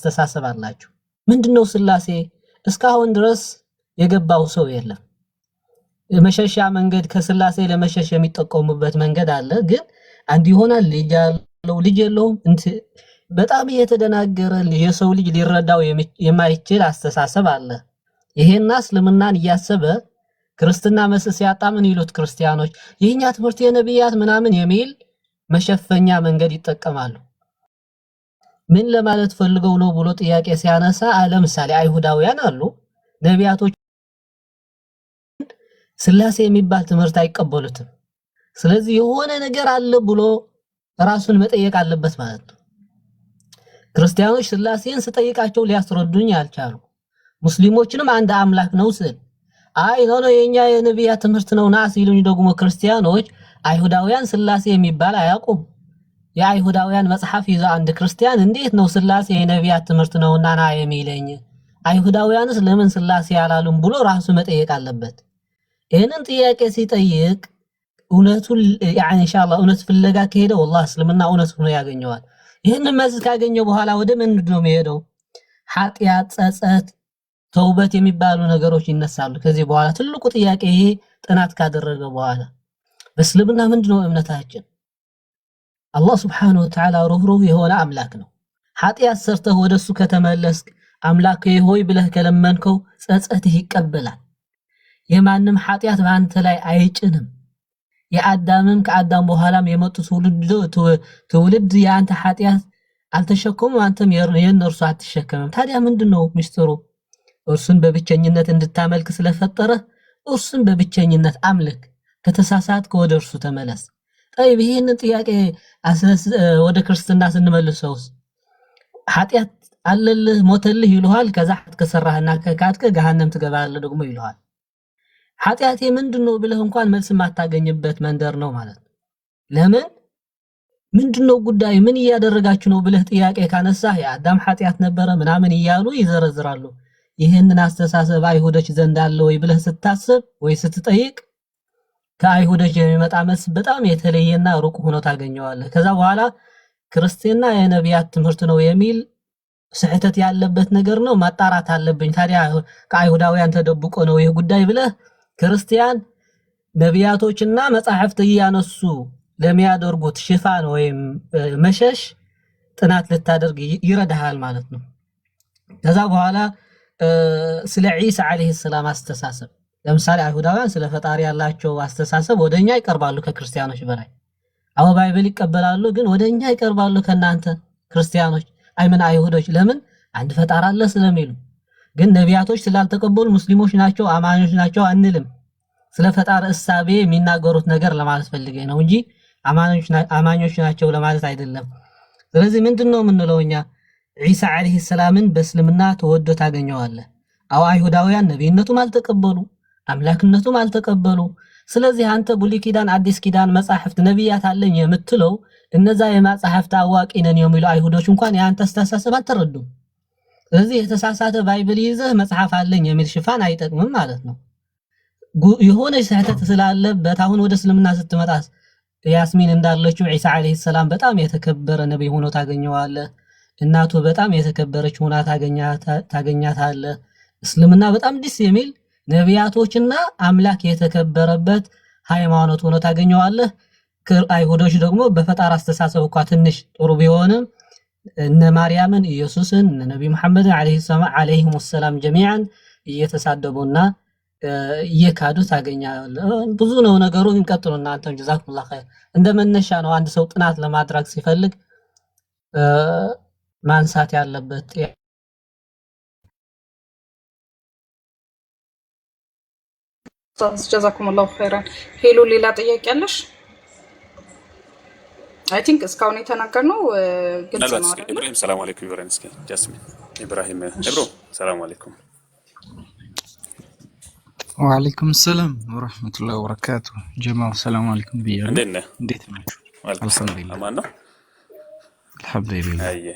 አስተሳሰብ አላችሁ። ምንድነው ስላሴ? እስካሁን ድረስ የገባው ሰው የለም። መሸሻ መንገድ ከስላሴ ለመሸሽ የሚጠቀሙበት መንገድ አለ። ግን አንድ ይሆናል ልጅ ያለው ልጅ የለውም በጣም የተደናገረ የሰው ልጅ ሊረዳው የማይችል አስተሳሰብ አለ። ይሄና እስልምናን እያሰበ ክርስትና መስስ ሲያጣ ምን ይሉት ክርስቲያኖች ይህኛ ትምህርት የነብያት ምናምን የሚል መሸፈኛ መንገድ ይጠቀማሉ። ምን ለማለት ፈልገው ነው ብሎ ጥያቄ ሲያነሳ ለምሳሌ አይሁዳውያን አሉ ነብያቶች ስላሴ የሚባል ትምህርት አይቀበሉትም። ስለዚህ የሆነ ነገር አለ ብሎ ራሱን መጠየቅ አለበት ማለት ነው። ክርስቲያኖች ስላሴን ስጠይቃቸው ሊያስረዱኝ አልቻሉ። ሙስሊሞችንም አንድ አምላክ ነው ስል አይ ነው የኛ የነብያት ትምህርት ነውና ሲሉኝ ደግሞ ክርስቲያኖች አይሁዳውያን ስላሴ የሚባል አያውቁም። የአይሁዳውያን መጽሐፍ ይዘው አንድ ክርስቲያን እንዴት ነው ስላሴ የነብያት ትምህርት ነውና ና የሚለኝ? አይሁዳውያንስ ለምን ስላሴ ያላሉም ብሎ ራሱ መጠየቅ አለበት። ይሄንን ጥያቄ ሲጠይቅ እውነቱን ኢንሻአላህ እውነት ፍለጋ ከሄደ والله እስልምና እውነት ሆኖ ያገኘዋል። ይሄንን መልስ ካገኘው በኋላ ወደ ምንድን ነው የሚሄደው? ኃጢአት፣ ጸጸት፣ ተውበት የሚባሉ ነገሮች ይነሳሉ። ከዚህ በኋላ ትልቁ ጥያቄ ይሄ ጥናት ካደረገ በኋላ በእስልምና ምንድነው እምነታችን? አላህ Subhanahu Wa Ta'ala ሩህሩህ የሆነ አምላክ ነው። ኃጢአት ሰርተህ ወደሱ ከተመለስክ አምላክ ሆይ ብለህ ከለመንከው ጸጸትህ ይቀበላል። የማንም ኃጢአት በአንተ ላይ አይጭንም። የአዳምም ከአዳም በኋላም የመጡ ትውልድ ያንተ ኃጢአት አልተሸከሙም፣ አንተም የነርሱ አትሸከምም። ታዲያ ምንድነው ሚስጥሩ? እርሱን በብቸኝነት እንድታመልክ ስለፈጠረ እርሱን በብቸኝነት አምልክ፣ ከተሳሳትክ ወደ እርሱ ተመለስ። طيب ይሄንን ጥያቄ ወደ ክርስትና ስንመልሰው ኃጢአት አለልህ ሞተልህ ይሉሃል። ከዛ ከሰራህና ከካድከ ገሃነም ትገባለህ ደግሞ ይሉሃል። ኃጢአቴ ምንድነው ብለህ እንኳን መልስ ማታገኝበት መንደር ነው ማለት ነው። ለምን ምንድነው ጉዳይ ምን እያደረጋችሁ ነው ብለህ ጥያቄ ካነሳህ የአዳም ኃጢአት ነበረ ምናምን እያሉ ይዘረዝራሉ። ይሄንን አስተሳሰብ አይሁዶች ዘንድ አለ ወይ ብለህ ስታስብ ወይ ስትጠይቅ ከአይሁዶች የሚመጣ መልስ በጣም የተለየና ሩቅ ሆኖ ታገኘዋለህ። ከዛ በኋላ ክርስትና የነብያት ትምህርት ነው የሚል ስህተት ያለበት ነገር ነው ማጣራት አለብኝ። ታዲያ ከአይሁዳውያን ተደብቆ ነው ይሄ ጉዳይ ብለህ ክርስቲያን ነብያቶችና መጻሕፍት እያነሱ ለሚያደርጉት ሽፋን ወይም መሸሽ ጥናት ልታደርግ ይረዳሃል ማለት ነው። ከዛ በኋላ ስለ ዒሳ አለይሂ ሰላም አስተሳሰብ ለምሳሌ አይሁዳውያን ስለ ፈጣሪ ያላቸው አስተሳሰብ ወደኛ ይቀርባሉ ከክርስቲያኖች በላይ። አዎ ባይብል ይቀበላሉ ግን ወደኛ ይቀርባሉ ከናንተ ክርስቲያኖች አይምን አይሁዶች። ለምን አንድ ፈጣሪ አለ ስለሚሉ። ግን ነቢያቶች ስላልተቀበሉ ሙስሊሞች ናቸው አማኞች ናቸው አንልም። ስለ ፈጣሪ እሳቤ የሚናገሩት ነገር ለማለት ፈልጌ ነው እንጂ አማኞች ናቸው ለማለት አይደለም። ስለዚህ ምንድነው የምንለው እኛ ዒሳ አለይሂ ሰላምን በእስልምና ተወዶ ታገኘዋለህ። አዎ አይሁዳውያን ነብይነቱም አልተቀበሉ አምላክነቱም አልተቀበሉ። ስለዚህ አንተ ብሉይ ኪዳን አዲስ ኪዳን መጻሕፍት ነብያት አለኝ የምትለው እነዛ የመጻሕፍት አዋቂ ነን የሚሉ አይሁዶች እንኳን ያንተ አስተሳሰብ አልተረዱም። ስለዚህ የተሳሳተ ባይብል ይዘህ መጽሐፍ አለኝ የሚል ሽፋን አይጠቅምም ማለት ነው። የሆነ ስህተት ስላለበት አሁን ወደ እስልምና ስትመጣስ ያስሚን እንዳለችው ዒሳ አለይሂ ሰላም በጣም የተከበረ ነብይ ሆኖ ታገኘዋለህ። እናቱ በጣም የተከበረች ሆና ታገኛታለህ። እስልምና በጣም ደስ የሚል ነብያቶችና አምላክ የተከበረበት ሃይማኖት ሆኖ ታገኘዋለህ። አይሁዶች ደግሞ በፈጣሪ አስተሳሰብ እንኳን ትንሽ ጥሩ ቢሆንም እነ ማርያምን ኢየሱስን እነ ነብይ መሐመድን አለይሂም ሰላም ጀሚዓን እየተሳደቡና እየካዱ ታገኛለህ። ብዙ ነው ነገሩ። እንቀጥሉና አንተም ጀዛኩሙላህ ኸይር። እንደመነሻ ነው አንድ ሰው ጥናት ለማድረግ ሲፈልግ ማንሳት ያለበት። ጀዛኩሙላህ ኸይራን። ሄሎ ሌላ ጥያቄ አለሽ? አይ ቲንክ እስካሁን የተናገርነው ግልጽ ነው አይደል? ኢብራሂም ሰላም አለይኩም። ኢብራሂም እስኪ ጃስሚን ኢብራሂም ኢብሮ ሰላም አለይኩም። ወአለይኩም ሰላም ወራህመቱላሂ ወበረካቱ። ጀማዓ ሰላም አለይኩም ብያለሁ። እንዴት ናችሁ? አልሐምዱሊላህ አማን ነው አልሐምዱሊላህ። አየ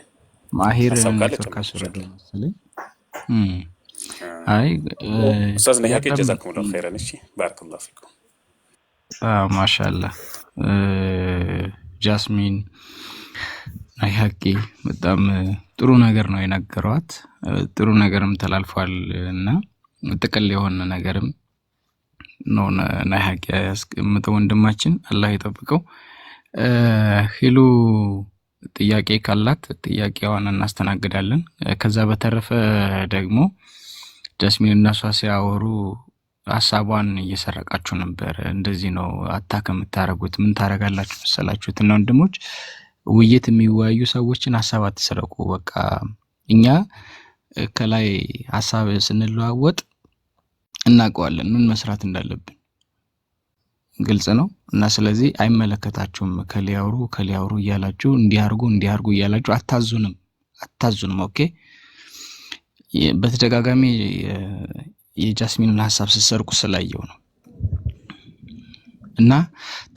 ማሂር ተካሽ ረዱ መሰለኝ። አይ ኡስታዝ ነያከ ጀዛኩሙላህ ኸይራን። እሺ ባረከላሁ ፊኩም። ማሻአላህ ጃስሚን አይ ሀቂ በጣም ጥሩ ነገር ነው የነገሯት። ጥሩ ነገርም ተላልፏል እና ጥቅል የሆነ ነገርም ነው ናይ ሀቂ ያስቀምጠው ወንድማችን አላህ ይጠብቀው። ሂሉ ጥያቄ ካላት ጥያቄዋን እናስተናግዳለን። ከዛ በተረፈ ደግሞ ጃስሚን እና ሷ ሲያወሩ ሐሳቧን እየሰረቃችሁ ነበር። እንደዚህ ነው አታክ የምታረጉት ምን ታረጋላችሁ መሰላችሁት? እና ወንድሞች ውይይት የሚወያዩ ሰዎችን ሐሳብ አትሰረቁ። በቃ እኛ ከላይ ሐሳብ ስንለዋወጥ እናውቀዋለን ምን መስራት እንዳለብን ግልጽ ነው። እና ስለዚህ አይመለከታችሁም ከሊያውሩ እያላችሁ እንዲያርጉ እያላችሁ አታዙንም። ኦኬ በተደጋጋሚ የጃስሚንን ሐሳብ ሲሰርቁ ስላየው ነው። እና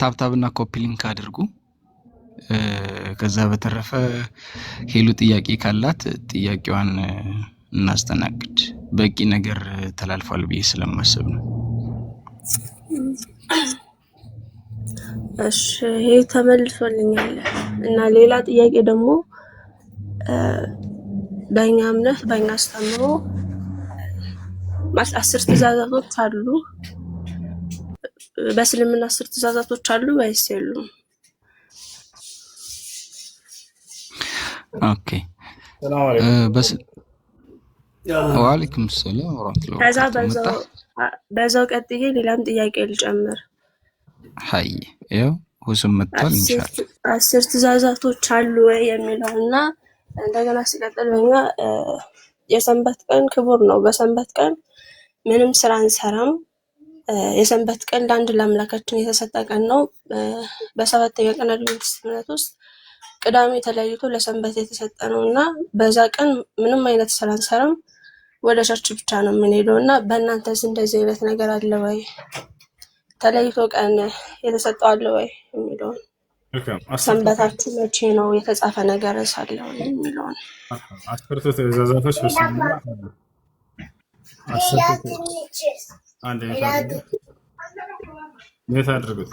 ታብታብና ኮፒ ሊንክ አድርጉ። ከዛ በተረፈ ሄሉ ጥያቄ ካላት ጥያቄዋን እናስተናግድ። በቂ ነገር ተላልፏል ብዬ ስለማስብ ነው። እሺ ይሄ ተመልሶልኛል። እና ሌላ ጥያቄ ደግሞ በእኛ እምነት በእኛ አስተምሮ 10 ትእዛዛቶች አሉ። በእስልምና 10 ትእዛዛቶች አሉ ወይስ የሉም? ኦኬ ወአለይኩም ሰላም ወራህመቱላሂ ከዛ ወበረካቱህ። በዛው ቀጥዬ ሌላም ጥያቄ ልጨምር። ሃይ ያው ሁስም መጣል ኢንሻአላህ 10 ትእዛዛቶች አሉ ወይ የሚለውና እንደገና ሲቀጥል በእኛ የሰንበት ቀን ክቡር ነው። በሰንበት ቀን ምንም ስራ አንሰራም። የሰንበት ቀን ለአንድ ለአምላካችን የተሰጠ ቀን ነው። በሰባተኛው ቀን አድቬንቲስት እምነት ውስጥ ቅዳሜ ተለይቶ ለሰንበት የተሰጠ ነውና በዛ ቀን ምንም አይነት ስራ አንሰራም። ወደ ቸርች ብቻ ነው የምንሄደው። እና በእናንተስ እንደዚህ አይነት ነገር አለ ወይ? ተለይቶ ቀን የተሰጠው አለ ወይ የሚለውን ሰንበታችሁ መቼ ነው የተጻፈ ነገር ሳለው የሚለውን 10 ትእዛዛቶች በስልምና አንድ ሜት አድርጉት።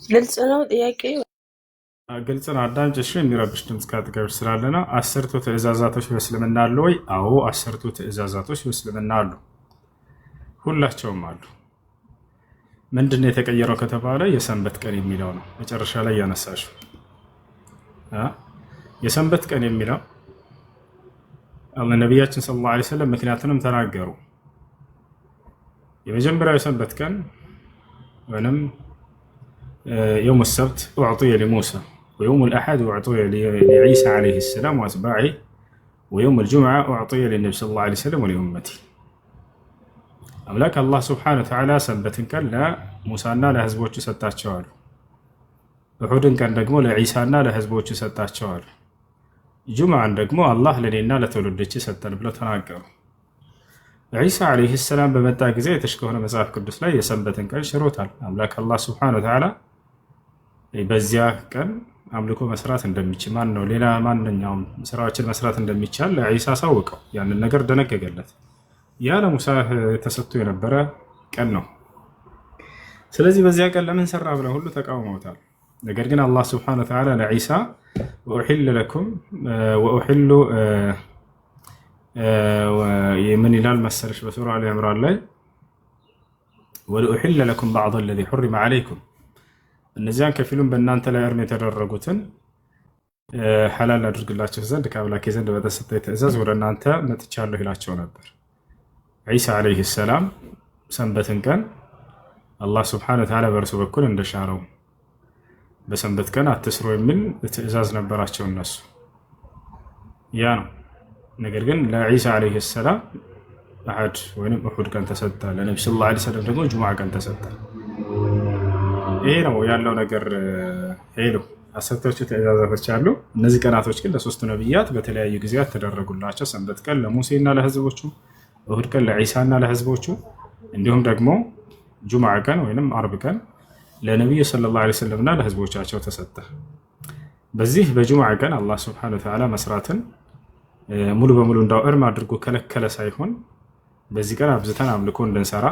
ግልጽ ነው ጥያቄ ግልጽ ነው። አዳምጪ እሺ። የሚረብሽ ድምጽ ካጠገብሽ ስላለ ነው። 10 ትእዛዛቶች በእስልምና አሉ ወይ? አዎ 10 ትእዛዛቶች በእስልምና አሉ። ሁላቸውም አሉ። ምንድነው የተቀየረው ከተባለ የሰንበት ቀን የሚለው ነው። መጨረሻ ላይ ያነሳሽው የሰንበት ቀን የሚለው ነቢያችን ሰለላሁ ዐለይሂ ወሰለም ምክንያቱንም ተናገሩ። የመጀመሪያው የሰንበት ቀን ወይንም يوم السبت أعطي لموسى ويوم الأحد أعطي لعيسى عليه السلام وأتباعه ويوم الجمعة أعطي للنبي صلى الله عليه وسلم ولأمته أملاك الله سبحانه وتعالى سنبت كان لا موسى لا هزبوش ستات شوال أحد كان دقمو لعيسى لا هزبوش ستات شوال جمعة دقمو الله لنينا لتولدش ستان بلا تناقروا عيسى عليه السلام بمتى زي تشكونا مساف قدس لا يسنبت كان شروطا أملاك الله سبحانه وتعالى በዚያ ቀን አምልኮ መስራት እንደሚችል ማን ነው ሌላ ማንኛውም ስራዎችን መስራት እንደሚቻል ለኢሳ ሳወቀው ያንን ነገር ደነገገለት። ያ ለሙሳ ተሰጥቶ የነበረ ቀን ነው። ስለዚህ በዚያ ቀን ለምን ሰራ ብለው ሁሉ ተቃውመውታል። ነገር ግን አላህ Subhanahu Wa Ta'ala ለኢሳ ወኡሂል ለኩም ወኡሂሉ የምን ይላል መሰለሽ በሱራ አሊ ኢምራን ላይ ወኡሂል ለኩም بعض الذي حرم عليكم እነዚያን ከፊሉን በእናንተ ላይ እርም የተደረጉትን ሐላል አድርግላችሁ ዘንድ ከአምላኬ ዘንድ በተሰጠ ትእዛዝ ወደ እናንተ መጥቻለሁ ይላቸው ነበር። ዒሳ አለይሂ ሰላም ሰንበትን ቀን አላህ Subhanahu Wa Ta'ala በእርሱ በኩል እንደሻረው በሰንበት ቀን አትስሩ የሚል ትእዛዝ ነበራቸው እነሱ። ያ ነው። ነገር ግን ለዒሳ አለይሂ ሰላም አሐድ ወይንም እሁድ ቀን ተሰጠ። ለነብዩ ሰለላሁ ዐለይሂ ወሰለም ደግሞ ጁምዓ ቀን ተሰጠ። ይሄ ነው ያለው ነገር። ሄሎ 10 ትእዛዛቶች አሉ። እነዚህ ቀናቶች ግን ለሶስቱ ነብያት በተለያዩ ጊዜያት ተደረጉላቸው። ሰንበት ቀን ለሙሴና ለህዝቦቹ፣ እሁድ ቀን ለዒሳና ለህዝቦቹ፣ እንዲሁም ደግሞ ጁምዓ ቀን ወይንም አርብ ቀን ለነብዩ ሰለላሁ ዐለይሂ ወሰለምና ለህዝቦቻቸው ተሰጠ። በዚህ በጁምዓ ቀን አላህ Subhanahu Wa Ta'ala መስራትን ሙሉ በሙሉ እንዳው እርም አድርጎ ከለከለ ሳይሆን በዚህ ቀን አብዝተን አምልኮ እንድንሰራ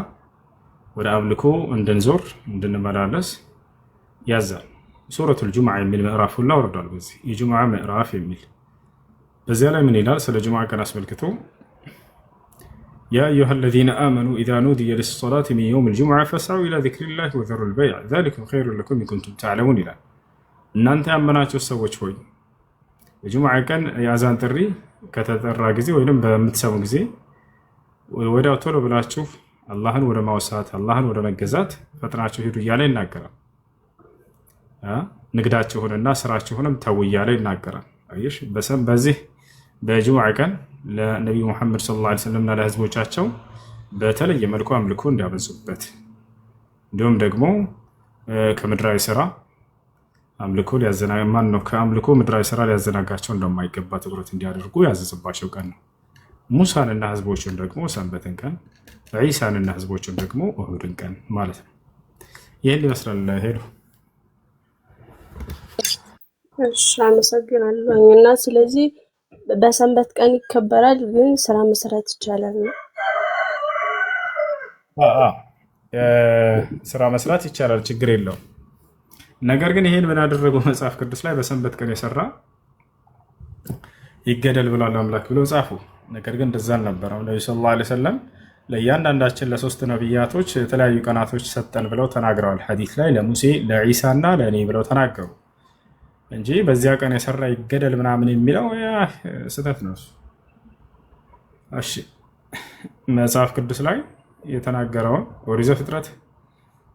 ወደ አምልኮ እንድንዞር እንድንመላለስ ያዛል። ሱረቱል ጁምዓ የሚል ምዕራፍ ሁላ ወርዷል። በዚህ የጁምዓ ምዕራፍ የሚል በዚያ ላይ ምን ይላል? ስለ ጁምዓ ቀን አስመልክቶ ያ አዩሃ አለዚነ አመኑ ኢዛ ኑዲየ ሊሰላቲ ሚን የውሚል ጁምዓ ፈስዐው ኢላ ዚክሪላሂ ወዘሩል በይዕ ዛሊኩም ኸይሩን ለኩም ኢን ኩንቱም ተዕለሙን ይላል። እናንተ ያመናችሁ ሰዎች ሆይ የጁምዓ ቀን የአዛን ጥሪ ከተጠራ ጊዜ ወይም በምትሰሙ ጊዜ ወዲያው ቶሎ ብላችሁ አላህን ወደ ማውሳት አላህን ወደ መገዛት ፈጥናችሁ ሂዱ እያለ ይናገራል። ንግዳችሁንና ስራችሁንም ተው እያለ ይናገራል። አይሽ በዚህ በጁምዓ ቀን ለነቢዩ ሙሐመድ ሰለላሁ ዐለይሂ ወሰለም እና ለህዝቦቻቸው በተለየ መልኩ አምልኮ እንዲያበዙበት እንዲሁም ደግሞ ከምድራዊ ስራ ከአምልኮ ምድራዊ ስራ ሊያዘናጋቸው እንደማይገባ ትኩረት እንዲያደርጉ ያዘዘባቸው ቀን ነው። ሙሳንና ህዝቦችን ደግሞ ሰንበትን ቀን፣ ዒሳንና ህዝቦችን ደግሞ እሁድን ቀን ማለት ነው። ይህን ይመስላል። ሄዱ አመሰግናለሁ። እና ስለዚህ በሰንበት ቀን ይከበራል፣ ግን ስራ መስራት ይቻላል ነው? ስራ መስራት ይቻላል፣ ችግር የለውም። ነገር ግን ይሄን ምን አደረገው? መጽሐፍ ቅዱስ ላይ በሰንበት ቀን የሰራ ይገደል ብሏል አምላክ ብለው ጻፉ። ነገር ግን እንደዛ አልነበረም። ነብዩ ሰለላሁ ዐለይሂ ወሰለም ለእያንዳንዳችን ለሶስት ነብያቶች የተለያዩ ቀናቶች ሰጠን ብለው ተናግረዋል። ሐዲስ ላይ ለሙሴ ለዒሳና ለእኔ ብለው ተናገሩ እንጂ በዚያ ቀን የሰራ ይገደል ምናምን የሚለው ስህተት ነው። እሺ መጽሐፍ ቅዱስ ላይ የተናገረውን ኦሪት ዘፍጥረት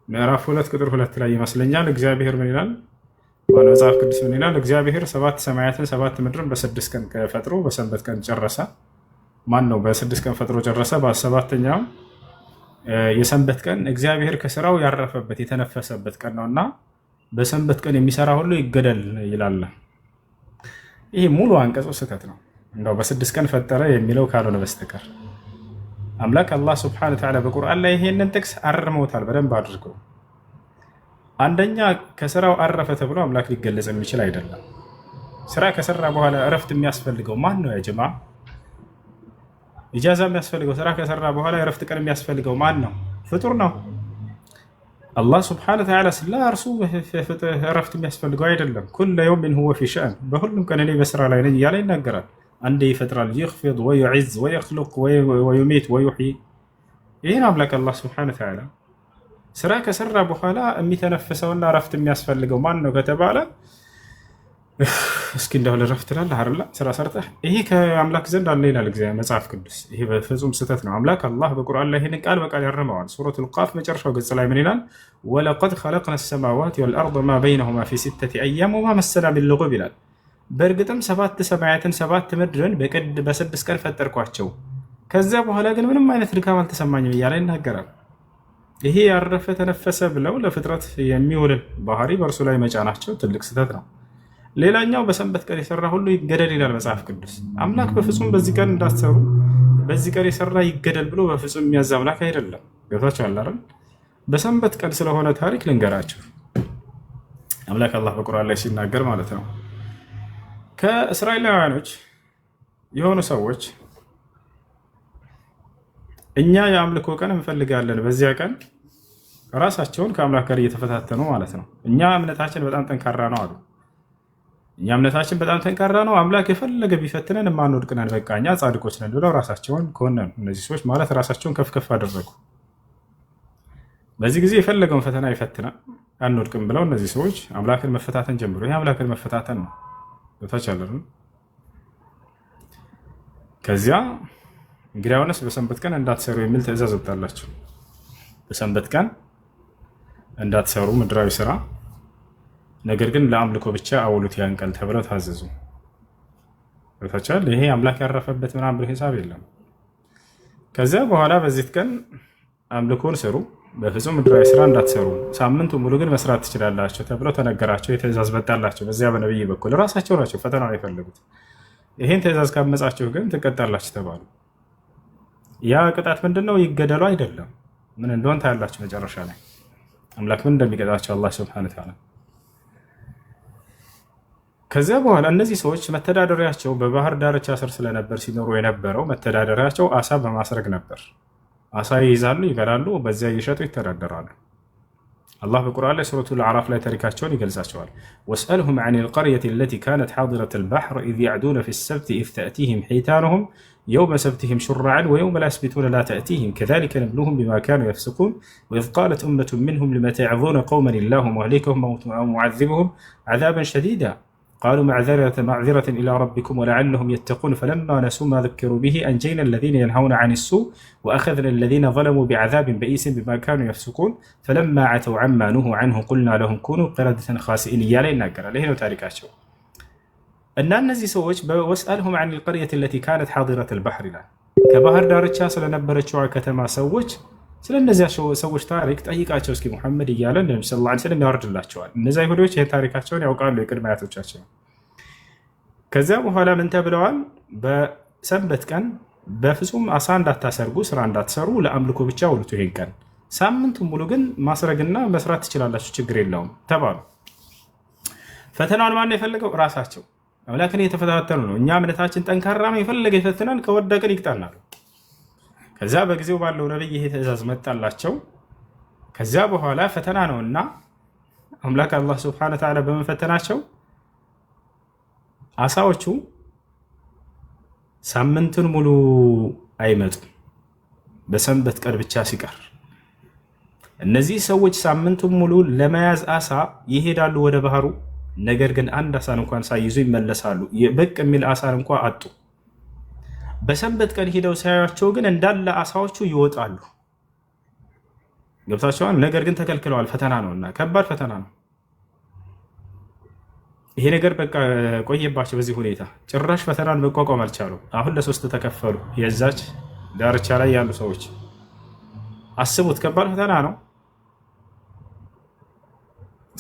ምዕራፍ 2 ቁጥር 2 ላይ ይመስለኛል እግዚአብሔር ምን ይላል? መጽሐፍ ቅዱስ ምን ይላል? እግዚአብሔር 7 ሰማያትን 7 ምድርን በ6 ቀን ፈጥሮ በሰንበት ቀን ጨረሰ። ማን ነው በ6 ቀን ፈጥሮ ጨረሰ? በ7ኛው የሰንበት ቀን እግዚአብሔር ከስራው ያረፈበት የተነፈሰበት ቀን ነውና በሰንበት ቀን የሚሰራ ሁሉ ይገደል ይላል። ይሄ ሙሉ አንቀጹ ስህተት ነው። እንደው በ6 ቀን ፈጠረ የሚለው ካልሆነ በስተቀር አምላክ አላህ ሱብሓነሁ ወተዓላ በቁርአን ላይ ይሄንን ጥቅስ አርመውታል በደንብ አድርገው። አንደኛ ከስራው አረፈ ተብሎ አምላክ ሊገለጽ የሚችል አይደለም። ስራ ከሰራ በኋላ እረፍት የሚያስፈልገው ማን ነው? ያ ጀማዓ ኢጃዛ የሚያስፈልገው ስራ ከሰራ በኋላ እረፍት ቀን የሚያስፈልገው ማን ነው? ፍጡር ነው። አላህ ሱብሓነሁ ወተዓላ ስለ እርሱ እረፍት የሚያስፈልገው አይደለም። ኩለ የውሚን ሁወ ፊ ሸእን፣ በሁሉም ቀን እኔ በስራ ላይ ነኝ እያለ ይናገራል። አንዴ ይፈጥራል፣ ይኽፊድ ወዩዒዝ ወየኽሉቅ ወዩሚት ወዩሕይ። ይህን አምላክ አላህ ሱብሓነሁ ወተዓላ ስራ ከሰራ በኋላ የሚተነፍሰውና እረፍት የሚያስፈልገው ማን ነው ከተባለ እስኪ እንደው ለረፍት ትላለህ አይደል? ስራ ሰርተህ ይሄ ከአምላክ ዘንድ አለ ይላል እግዚአብሔር መጽሐፍ ቅዱስ። ይሄ በፍጹም ስህተት ነው። አምላክ አላህ በቁርአን ላይ ይሄንን ቃል በቃል ያርመዋል። ሱረቱል ቃፍ መጨረሻው ገጽ ላይ ምን ይላል? ወለቀድ ኸለቅነ ሰማዋት ወልአርድ ማ በይነሁማ ፊ ሲተቲ አያም ወማ መሰና ሚን ሉጉብ ይላል። በእርግጥም 7 ሰማያትን 7 ምድርን በ6 ቀን ፈጠርኳቸው፣ ከዚያ በኋላ ግን ምንም አይነት ድካም አልተሰማኝም እያለ ይናገራል። ይሄ ያረፈ ተነፈሰ ብለው ለፍጥረት የሚውልን ባህሪ በእርሱ ላይ መጫናቸው ትልቅ ስህተት ነው። ሌላኛው በሰንበት ቀን የሰራ ሁሉ ይገደል ይላል መጽሐፍ ቅዱስ። አምላክ በፍጹም በዚህ ቀን እንዳትሰሩ በዚህ ቀን የሰራ ይገደል ብሎ በፍጹም የሚያዝ አምላክ አይደለም። ገብታችኋል አይደል? በሰንበት ቀን ስለሆነ ታሪክ ልንገራችሁ። አምላክ አላህ በቁርአን ላይ ሲናገር ማለት ነው ከእስራኤላውያኖች የሆኑ ሰዎች እኛ የአምልኮ ቀን እንፈልጋለን፣ በዚያ ቀን ራሳቸውን ከአምላክ ጋር እየተፈታተኑ ማለት ነው። እኛ እምነታችን በጣም ጠንካራ ነው አሉ። እኛ እምነታችን በጣም ጠንካራ ነው፣ አምላክ የፈለገ ቢፈትነን የማንወድቅ ነን፣ በቃ እኛ ጻድቆች ነን ብለው ራሳቸውን ኮነኑ። እነዚህ ሰዎች ማለት ራሳቸውን ከፍ ከፍ አደረጉ። በዚህ ጊዜ የፈለገውን ፈተና ይፈትናል አንወድቅም ብለው እነዚህ ሰዎች አምላክን መፈታተን ጀምሮ፣ ይህ አምላክን መፈታተን ነው። ታቻለሩ ከዚያ እንግዲያውንስ በሰንበት ቀን እንዳትሰሩ የሚል ትእዛዝ ወጣላቸው። በሰንበት ቀን እንዳትሰሩ ምድራዊ ስራ፣ ነገር ግን ለአምልኮ ብቻ አውሉት ያን ቀን ተብለው ታዘዙ። ታቻል ይሄ አምላክ ያረፈበት ምናምን ብሎ ሂሳብ የለም። ከዚያ በኋላ በዚህ ቀን አምልኮን ስሩ፣ በፍጹም ምድራዊ ስራ እንዳትሰሩ፣ ሳምንቱ ሙሉ ግን መስራት ትችላላችሁ ተብለው ተነገራቸው። የትእዛዝ መጣላቸው በዚያ በነብይ በኩል ራሳቸው ናቸው ፈተናውን የፈለጉት። ይሄን ትእዛዝ ካመጻችሁ ግን ትቀጣላችሁ ተባሉ። ያ ቅጣት ምንድነው? ይገደሉ አይደለም። ምን እንደሆነ ታያላችሁ መጨረሻ ላይ አምላክ ምን እንደሚቀጣቸው አላህ ሱብሓነሁ ወተዓላ። ከዚያ በኋላ እነዚህ ሰዎች መተዳደሪያቸው በባህር ዳርቻ ስር ስለነበር ሲኖሩ የነበረው መተዳደሪያቸው አሳ በማስረግ ነበር። አሳ ይይዛሉ፣ ይበላሉ፣ በዚያ እየሸጡ ይተዳደራሉ። الله بالقرآن سورة الأعراف لا تركاتشون يقلزاتشوال واسألهم عن القرية التي كانت حاضرة البحر إذ يعدون في السبت إذ تأتيهم حيتانهم يوم سبتهم شرعا ويوم لا يسبتون لا تأتيهم كذلك نبلوهم بما كانوا يفسقون وإذ قالت أمة منهم لما تعظون قوما الله مهلكهم أو معذبهم عذابا شديدا قالوا معذرة إلى ربكم ولعلهم يتقون فلما نسوا ما ذكروا به أنجينا الذين ينهون عن السوء وأخذنا الذين ظلموا بعذاب بئيس بما كانوا يفسقون فلما عتوا عما نهوا عنه قلنا لهم كونوا قردة خاسئين يالي ناقر عليه وتاركاتشو أن النزي سوش واسألهم عن القرية التي كانت حاضرة البحر لا كبهر دار الشاس لنبرت شوع كتما سوش سلا النزي سوش تارك تأييكاتشو اسكي محمد يالا النبي صلى الله عليه وسلم يارد الله شوال النزي هدوش هي تاركاتشو يوقعون له يقدم آياتوچاچو ከዚያ በኋላ ምን ተብለዋል? በሰንበት ቀን በፍጹም አሳ እንዳታሰርጉ ስራ እንዳትሰሩ ለአምልኮ ብቻ ውሉት ይሄን ቀን ሳምንቱን ሙሉ ግን ማስረግና መስራት ትችላላችሁ ችግር የለውም ተባሉ። ፈተናውን ማን የፈለገው? ራሳቸው አምላክን የተፈታተኑ ነው። እኛ እምነታችን ጠንካራ ነው የፈለገ ይፈትናል ከወደቀን ይቅጣናል። ከዚያ በጊዜው ባለው ነብይ ይሄ ትእዛዝ መጣላቸው። ከዚያ በኋላ ፈተና ነውና አምላክ አላህ Subhanahu Wa Ta'ala በመፈተናቸው አሳዎቹ ሳምንቱን ሙሉ አይመጡም በሰንበት ቀን ብቻ ሲቀር እነዚህ ሰዎች ሳምንቱን ሙሉ ለመያዝ አሳ ይሄዳሉ ወደ ባህሩ ነገር ግን አንድ አሳን እንኳን ሳይይዙ ይመለሳሉ በቅ የሚል አሳን እንኳን አጡ በሰንበት ቀን ሄደው ሳያቸው ግን እንዳለ አሳዎቹ ይወጣሉ ገብታቸዋል ነገር ግን ተከልክለዋል ፈተና ነውና ከባድ ፈተና ነው ይሄ ነገር በቃ ቆየባቸው በዚህ ሁኔታ ጭራሽ ፈተናን መቋቋም አልቻሉም አሁን ለሶስት ተከፈሉ የዛች ዳርቻ ላይ ያሉ ሰዎች አስቡት ከባድ ፈተና ነው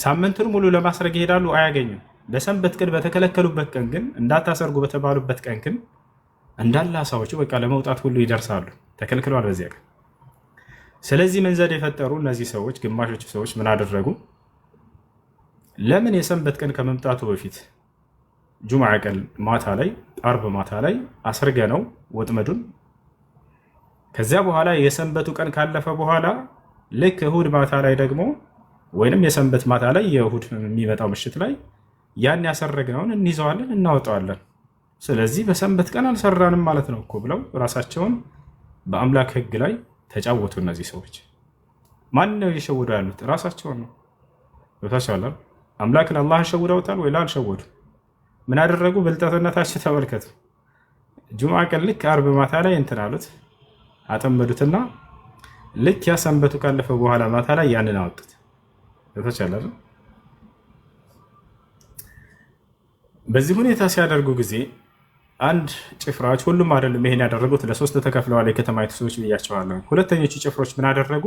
ሳምንቱን ሙሉ ለማስረግ ይሄዳሉ አያገኙም በሰንበት ቀን በተከለከሉበት ቀን ግን እንዳታሰርጉ በተባሉበት ቀን ግን እንዳለ አሳዎቹ በቃ ለመውጣት ሁሉ ይደርሳሉ ተከልክለዋል በዚያ ቀን ስለዚህ ምን ዘዴ የፈጠሩ እነዚህ ሰዎች ግማሾቹ ሰዎች ምን አደረጉ ለምን የሰንበት ቀን ከመምጣቱ በፊት ጁምዓ ቀን ማታ ላይ አርብ ማታ ላይ አስርገነው ወጥመዱን ከዚያ በኋላ የሰንበቱ ቀን ካለፈ በኋላ ልክ እሁድ ማታ ላይ ደግሞ ወይንም የሰንበት ማታ ላይ የእሁድ የሚመጣው ምሽት ላይ ያን ያሰረግነውን እንይዘዋለን እናወጣዋለን ስለዚህ በሰንበት ቀን አልሰራንም ማለት ነው እኮ ብለው ራሳቸውን በአምላክ ህግ ላይ ተጫወቱ እነዚህ ሰዎች ማን ነው የሸወዱ ያሉት ራሳቸውን ነው ወታሻላ አምላክን አላህ ሸውደውታል ወይ ላልሸወዱ ምን አደረጉ ብልጠትነታቸው ተመልከቱ ጁምዓ ቀን ልክ አርብ ማታ ላይ እንትን አሉት አጠመዱትና ልክ ያ ሰንበቱ ካለፈ በኋላ ማታ ላይ ያንን አወጡት ወታሻላ በዚህ ሁኔታ ሲያደርጉ ጊዜ አንድ ጭፍራዎች ሁሉም አይደለም ይሄን ያደረጉት ለሶስት ተከፍለዋል የከተማይቱ ሰዎች ብያቸዋለሁ ሁለተኞቹ ጭፍሮች ምን አደረጉ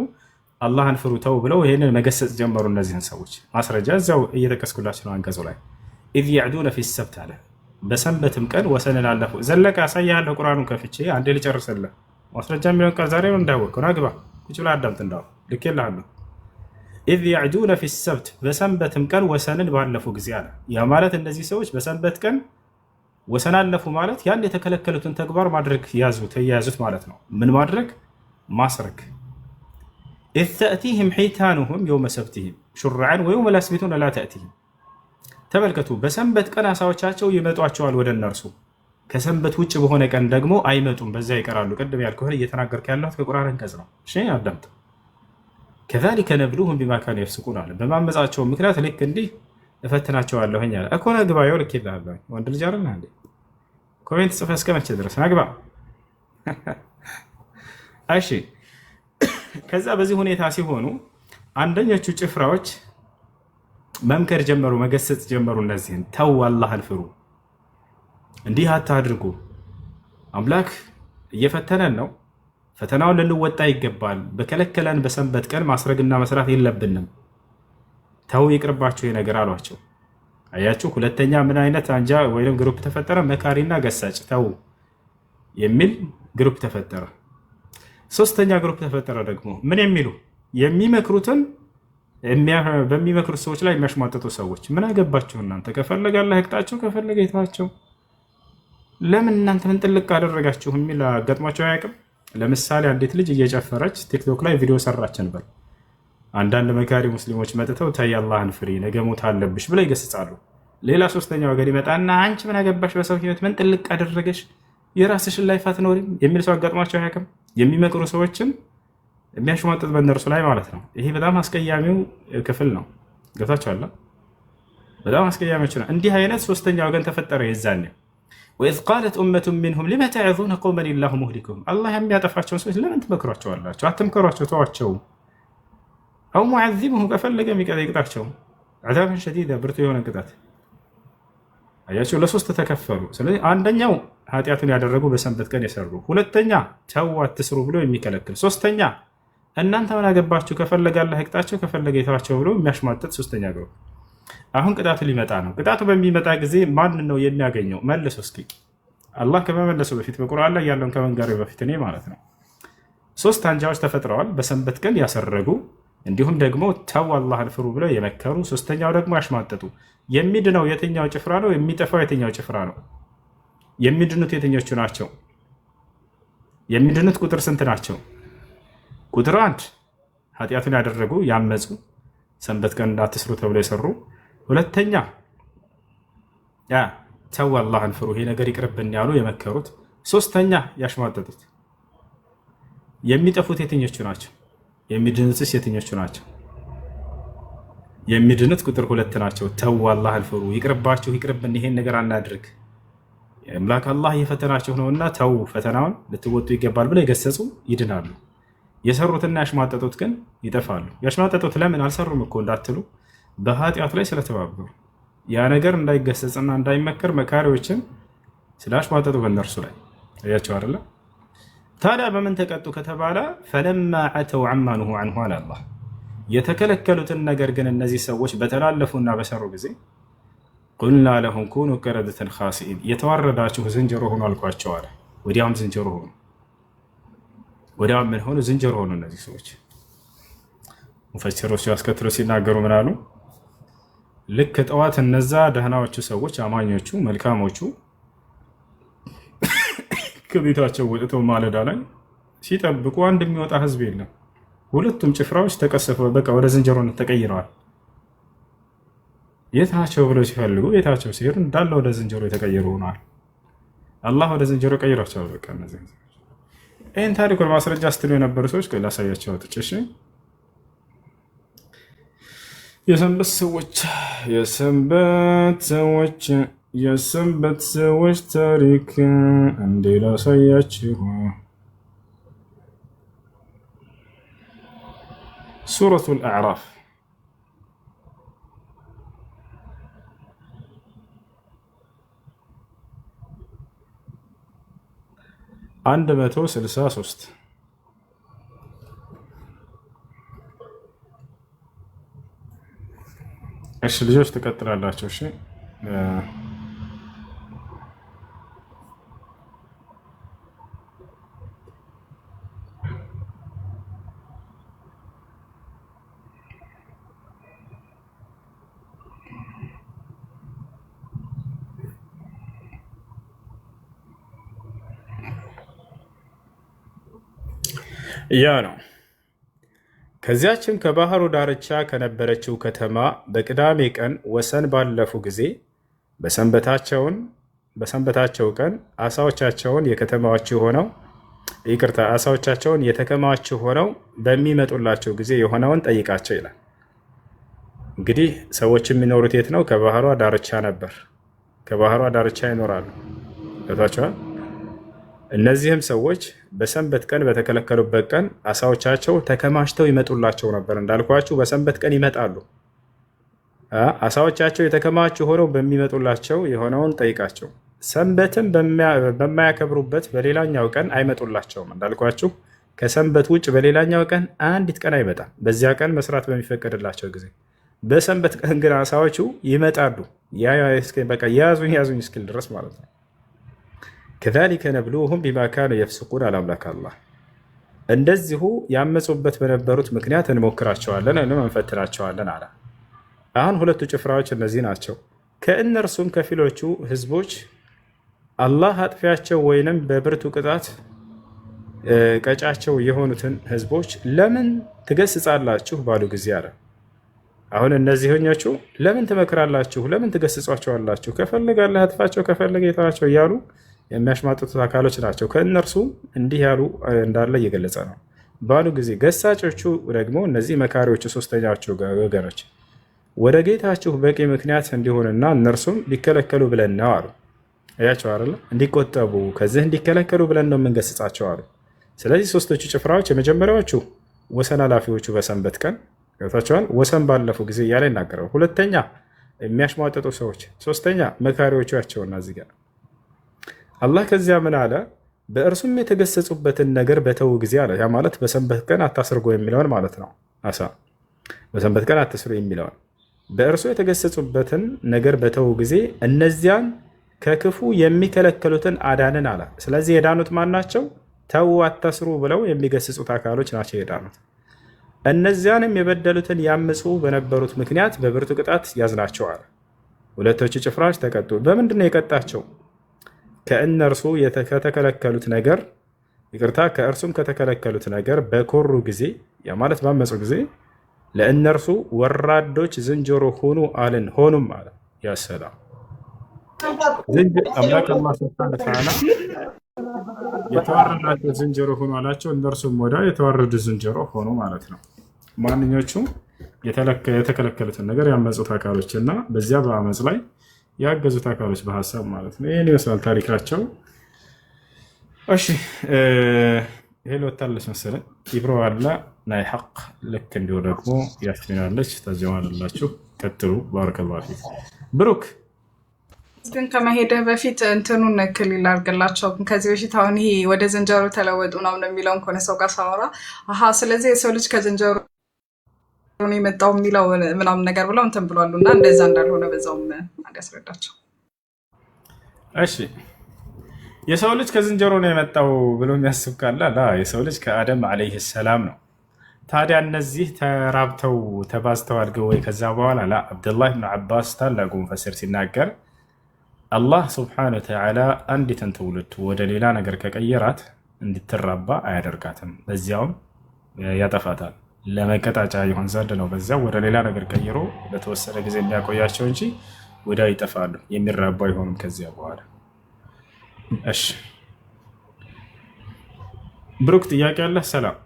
አላህን ፍሩ ተው ብለው ይሄንን መገሰጽ ጀመሩ እነዚህን ሰዎች ማስረጃ እዛው እየተከስኩላችሁ ነው አንቀጹ ላይ اذ يعدون في السبت አለ በሰንበትም ቀን ወሰንን አለፉ ዘለቀ አሳያለሁ ቁርአኑን ከፍቼ አንዴ ልጨርስልህ ማስረጃ የሚሆን ቃል ዛሬ ነው እንዳወቀው ናግባ ቁጭ ብላ አዳምጥ እንዳው ልኬልሃለሁ اذ يعدون في السبت በሰንበትም ቀን ወሰንን ባለፉ ጊዜ አለ ያ ማለት እነዚህ ሰዎች በሰንበት ቀን ወሰን አለፉ ማለት ያን የተከለከሉትን ተግባር ማድረግ ተያዙት ማለት ነው ምን ማድረግ ማስረክ إذ تأتيهم حيتانهم يوم سبتهم شرعا ويوم لا يسبتون لا تأتيهم ተመልከቱ በሰንበት ቀን አሳዎቻቸው ይመጧቸዋል ወደ እነርሱ ከሰንበት ውጭ በሆነ ቀን ደግሞ አይመጡም በዛ ይቀራሉ ቀደም ያልኩህ እየተናገርኩ ያለሁት ከቁርአን አንቀጽ ነው እሺ አዳምጥ كذلك نبلوهم بما كانوا يفسقون አለ በማመጻቸው ምክንያት ልክ እንዲህ እፈትናቸዋለሁ አለ እኮ ነግባ ይወልክ ይላል ወንድ ልጅ አይደል እንዴ ኮሜንት ጽፈህ እስከመቼ ድረስ ነግባ እሺ ከዛ በዚህ ሁኔታ ሲሆኑ አንደኞቹ ጭፍራዎች መምከር ጀመሩ መገሰጽ ጀመሩ እነዚህን ተው አላህን ፍሩ እንዲህ አታድርጉ አምላክ እየፈተነን ነው ፈተናውን ልንወጣ ይገባል በከለከለን በሰንበት ቀን ማስረግና መስራት የለብንም ተው ይቅርባችሁ የነገር አሏቸው አያችሁ ሁለተኛ ምን አይነት አንጃ ወይንም ግሩፕ ተፈጠረ መካሪና ገሳጭ ተው የሚል ግሩፕ ተፈጠረ ሶስተኛ ግሩፕ ተፈጠረ ደግሞ ምን የሚሉ የሚመክሩትን በሚመክሩት ሰዎች ላይ የሚያሽሟጥጡ ሰዎች ምን አገባችሁ እናንተ ከፈለጋለ ህቅጣቸው ከፈለገ ይታቸው ለምን እናንተ ምን ጥልቅ አደረጋችሁ የሚል አጋጥሟቸው አያውቅም ለምሳሌ አንዲት ልጅ እየጨፈረች ቲክቶክ ላይ ቪዲዮ ሰራች እንበል አንዳንድ መካሪ ሙስሊሞች መጥተው ታይ አላህን ፍሪ ነገ ሞት አለብሽ ብለው ይገስጻሉ። ሌላ ሶስተኛ ወገን ይመጣና አንቺ ምን አገባሽ በሰው ህይወት ምን ጥልቅ አደረገሽ የራስሽን ላይፍ አትኖሪም የሚል ሰው አጋጥሟቸው አያውቅም? የሚመክሩ ሰዎችን የሚያሽሟጥጥ በእነርሱ ላይ ማለት ነው። ይሄ በጣም አስቀያሚው ክፍል ነው። ገብታችኋል? በጣም አስቀያሚዎች ነው። እንዲህ አይነት ሶስተኛ ወገን ተፈጠረ የዛኔ ወኢዝ ቃለት ኡመቱን ሚንሁም ሊመ ተዒዙነ ቀውመን ኢላሁ ሙህሊኩሁም። አላህ የሚያጠፋቸውን ሰዎች ለምን ትመክሯቸዋላችሁ? አትምከሯቸው፣ ተዋቸው። አው ሙዓዚቡሁም ከፈለገ የሚቀጣቸው ዐዛበን ሸዲዳ ብርቱ የሆነ ቅጣት። አያቸው ለሶስት ተከፈሉ። ስለዚህ አንደኛው ኃጢአቱን ያደረጉ በሰንበት ቀን የሰሩ፣ ሁለተኛ ተው አትስሩ ብሎ የሚከለክል፣ ሶስተኛ እናንተ ምን አገባችሁ ከፈለገ አላህ ይቅጣቸው ከፈለገ ይተዋቸው ብሎ የሚያሽሟጥጥ ሶስተኛ ግሩፕ። አሁን ቅጣቱ ሊመጣ ነው። ቅጣቱ በሚመጣ ጊዜ ማን ነው የሚያገኘው? መልሶ እስኪ አላህ ከመመለሱ በፊት በቁርአን ላይ ያለውን ከመንገሩ በፊት እኔ ማለት ነው ሶስት አንጃዎች ተፈጥረዋል። በሰንበት ቀን ያሰረጉ፣ እንዲሁም ደግሞ ተው አላህን ፍሩ ብለው የመከሩ፣ ሶስተኛው ደግሞ ያሽሟጠጡ። የሚድነው የትኛው ጭፍራ ነው? የሚጠፋው የትኛው ጭፍራ ነው? የሚድኑት የትኞቹ ናቸው? የሚድኑት ቁጥር ስንት ናቸው? ቁጥር 1 ኃጢአቱን ያደረጉ ያመፁ፣ ሰንበት ቀን እንዳትስሩ ተብሎ የሰሩ። ሁለተኛ ተው አላህን ፍሩ ይሄ ነገር ይቅርብን ያሉ የመከሩት። ሶስተኛ ያሽሟጠጡት። የሚጠፉት የትኞቹ ናቸው? የሚድኑትስ የትኞቹ ናቸው? የሚድኑት ቁጥር 2 ናቸው። ተው አላህን ፍሩ ይቅርባችሁ፣ ይቅርብን ይሄን ነገር አናድርግ አምላክ አላህ እየፈተናቸው ነውና ተው ፈተናውን ልትወጡ ይገባል ብለው የገሰጹ ይድናሉ። የሰሩትና ያሽሟጠጡት ግን ይጠፋሉ። ያሽሟጠጡት ለምን አልሰሩም እኮ እንዳትሉ በኃጢአቱ ላይ ስለተባበሩ ያ ነገር እንዳይገሰጽና እንዳይመከር መካሪዎችን ስላሽሟጠጡ በእነርሱ ላይ አያቸው አይደለ? ታዲያ በምን ተቀጡ ከተባለ ፈለማ አተው ዐማ ኑሁ ዐንሁ አለ አላህ። የተከለከሉትን ነገር ግን እነዚህ ሰዎች በተላለፉና በሰሩ ጊዜ ቁልና ለሁም ኩኑ ቀረደተን ኻሲኢን የተዋረዳችሁ ዝንጀሮ ሆኑ አልኳቸው አለ። ወዲያውም ዝንጀሮ ሆኑ። ወዲያውም ምን ሆኑ? ዝንጀሮ ሆኑ። እነዚህ ሰዎች ሙፈሲሮች ያስከትለው ሲናገሩ ምን አሉ? ልክ ጠዋት እነዛ ደህናዎቹ ሰዎች አማኞቹ መልካሞቹ ከቤታቸው ወጥተው ማለዳ ላይ ሲጠብቁ አንድ የሚወጣ ህዝብ የለም። ሁለቱም ጭፍራዎች ተቀሰፈው በቃ ወደ ዝንጀሮነት ተቀይረዋል። የት ናቸው ብለው ሲፈልጉ ቤታቸው ሲሄዱ እንዳለ ወደ ዝንጀሮ የተቀየሩ ሆነዋል። አላህ ወደ ዝንጀሮ ቀይሯቸዋል። በቃ እነዚህ ይህን ታሪኩን ማስረጃ ስትሉ የነበሩ ሰዎች ላሳያቸው አውጥቼ የሰንበት ሰዎች ታሪክ እንዴ ላሳያችሁ። ሱረቱል አዕራፍ አንድ 163 እሺ ልጆች ትቀጥላላችሁ። እሺ ያ ነው። ከዚያችን ከባህሩ ዳርቻ ከነበረችው ከተማ በቅዳሜ ቀን ወሰን ባለፉ ጊዜ በሰንበታቸው ቀን አሳዎቻቸውን የተከማቹ ሆነው በሚመጡላቸው ጊዜ የሆነውን ጠይቃቸው ይላል። እንግዲህ ሰዎች የሚኖሩት የት ነው? ከባህሯ ዳርቻ ነበር። ከባህሯ ዳርቻ ይኖራሉ። ገብቷቸዋል። እነዚህም ሰዎች በሰንበት ቀን በተከለከሉበት ቀን አሳዎቻቸው ተከማችተው ይመጡላቸው ነበር። እንዳልኳችሁ በሰንበት ቀን ይመጣሉ። አሳዎቻቸው የተከማቹ ሆነው በሚመጡላቸው የሆነውን ጠይቃቸው። ሰንበትን በማያከብሩበት በሌላኛው ቀን አይመጡላቸውም። እንዳልኳችሁ ከሰንበት ውጭ በሌላኛው ቀን አንዲት ቀን አይመጣም። በዚያ ቀን መስራት በሚፈቀድላቸው ጊዜ፣ በሰንበት ቀን ግን አሳዎቹ ይመጣሉ። በቃ ያዙኝ እስኪል ድረስ ማለት ነው። ከዛሊከ ነብሉሁም ቢማ ካኑ የፍስቁን አለ አምላክ አላህ። እንደዚሁ ያመፁበት በነበሩት ምክንያት እንሞክራቸዋለን፣ እንፈትናቸዋለን አለ። አሁን ሁለቱ ጭፍራዎች እነዚህ ናቸው። ከእነርሱም ከፊሎቹ ህዝቦች አላህ አጥፊያቸው ወይንም በብርቱ ቅጣት ቀጫቸው የሆኑትን ህዝቦች ለምን ትገስጻላችሁ ባሉ ጊዜ አለ። አሁን እነዚህኞቹ ለምን ትመክራላችሁ? ለምን ትገስጿቸዋላችሁ? ከፈለገ አላህ ያጥፋቸው፣ ከፈለገ ይተዋቸው እያሉ የሚያሽማጥጡት አካሎች ናቸው። ከእነርሱም እንዲህ ያሉ እንዳለ እየገለጸ ነው። ባሉ ጊዜ ገሳጮቹ ደግሞ እነዚህ መካሪዎቹ ሶስተኛቸው ወገኖች ወደ ጌታችሁ በቂ ምክንያት እንዲሆንና እነርሱም ሊከለከሉ ብለን ነው አሉ። አያቸው አይደል? እንዲቆጠቡ ከዚህ እንዲከለከሉ ብለን ነው የምንገስጻቸው አሉ። ስለዚህ ሶስቶቹ ጭፍራዎች የመጀመሪያዎቹ ወሰን አላፊዎቹ በሰንበት ቀን ገብታቸዋል፣ ወሰን ባለፉ ጊዜ እያለ ይናገራል። ሁለተኛ የሚያሽሟጠጡ ሰዎች፣ ሶስተኛ መካሪዎቹ ያቸውና እዚህ ጋር አላህ ከዚያ ምን አለ? በእርሱም የተገሰጹበትን ነገር በተው ጊዜ አለ። ያ ማለት በሰንበት ቀን አታስርጎ የሚለውን ማለት ነው። አሳ በሰንበት ቀን አትስሩ የሚለውን በእርሱ የተገሰጹበትን ነገር በተው ጊዜ እነዚያን ከክፉ የሚከለከሉትን አዳንን አለ። ስለዚህ የዳኑት ማን ናቸው? ተው አታስሩ ብለው የሚገስጹት አካሎች ናቸው የዳኑት። እነዚያንም የበደሉትን ያምፁ በነበሩት ምክንያት በብርቱ ቅጣት ያዝናቸዋል። ሁለቶቹ ጭፍራዎች ተቀጡ። በምንድን ነው የቀጣቸው? ከእነርሱ ከተከለከሉት ነገር ይቅርታ፣ ከእርሱም ከተከለከሉት ነገር በኮሩ ጊዜ ያ ማለት ባመፁ ጊዜ ለእነርሱ ወራዶች ዝንጀሮ ሆኑ አልን ሆኑም አለ። ያሰላም አምላክ አላህ ሱብሓነሁ ወተዓላ የተዋረዳቸው ዝንጀሮ ሆኑ አላቸው። እነርሱም ወዲያው የተዋረዱ ዝንጀሮ ሆኑ ማለት ነው። ማንኞቹም የተከለከሉትን ነገር ያመፁት አካሎች እና በዚያ በአመፅ ላይ ያገዙት አካሎች በሀሳብ ማለት ነው። ይህን ይመስላል ታሪካቸው። እሺ ይሄ ወታለች መሰለኝ ኢብሮ አለ ናይ ሐቅ ልክ እንዲሁ ደግሞ ያስችናለች። ተጀማላችሁ ቀጥሉ። ባረከላሁ ፊክ ብሩክ። ግን ከመሄድህ በፊት እንትኑን ክሊል አድርግላቸው። ከዚህ በፊት አሁን ይሄ ወደ ዝንጀሮ ተለወጡ ነው የሚለውን ከሆነ ሰው ጋር ሳወራ ስለዚህ የሰው ልጅ ከዝንጀሮ ነው የመጣው የሚለው ምናምን ነገር ብለው እንትን ብሏሉ እና እንደዛ እንዳልሆነ በዛውም ያስረዳቸው። እሺ የሰው ልጅ ከዝንጀሮ ነው የመጣው ብሎ የሚያስብ ካለ የሰው ልጅ ከአደም ዓለይሂ ሰላም ነው። ታዲያ እነዚህ ተራብተው ተባዝተው አድገው ወይ ከዛ በኋላ አብዱላህ ብን አባስ ታላቁ ሙፈሲር ሲናገር አላህ ስብሓነሁ ወተዓላ አንዲትን ትውልድ ወደ ሌላ ነገር ከቀየራት እንድትራባ አያደርጋትም፣ በዚያውም ያጠፋታል። ለመቀጣጫ ይሆን ዘንድ ነው በዚያው ወደ ሌላ ነገር ቀይሮ ለተወሰነ ጊዜ የሚያቆያቸው እንጂ ወዲያው ይጠፋሉ፣ የሚራቡ አይሆኑም ከዚያ በኋላ። እሺ ብሩክ ጥያቄ አለ? ሰላም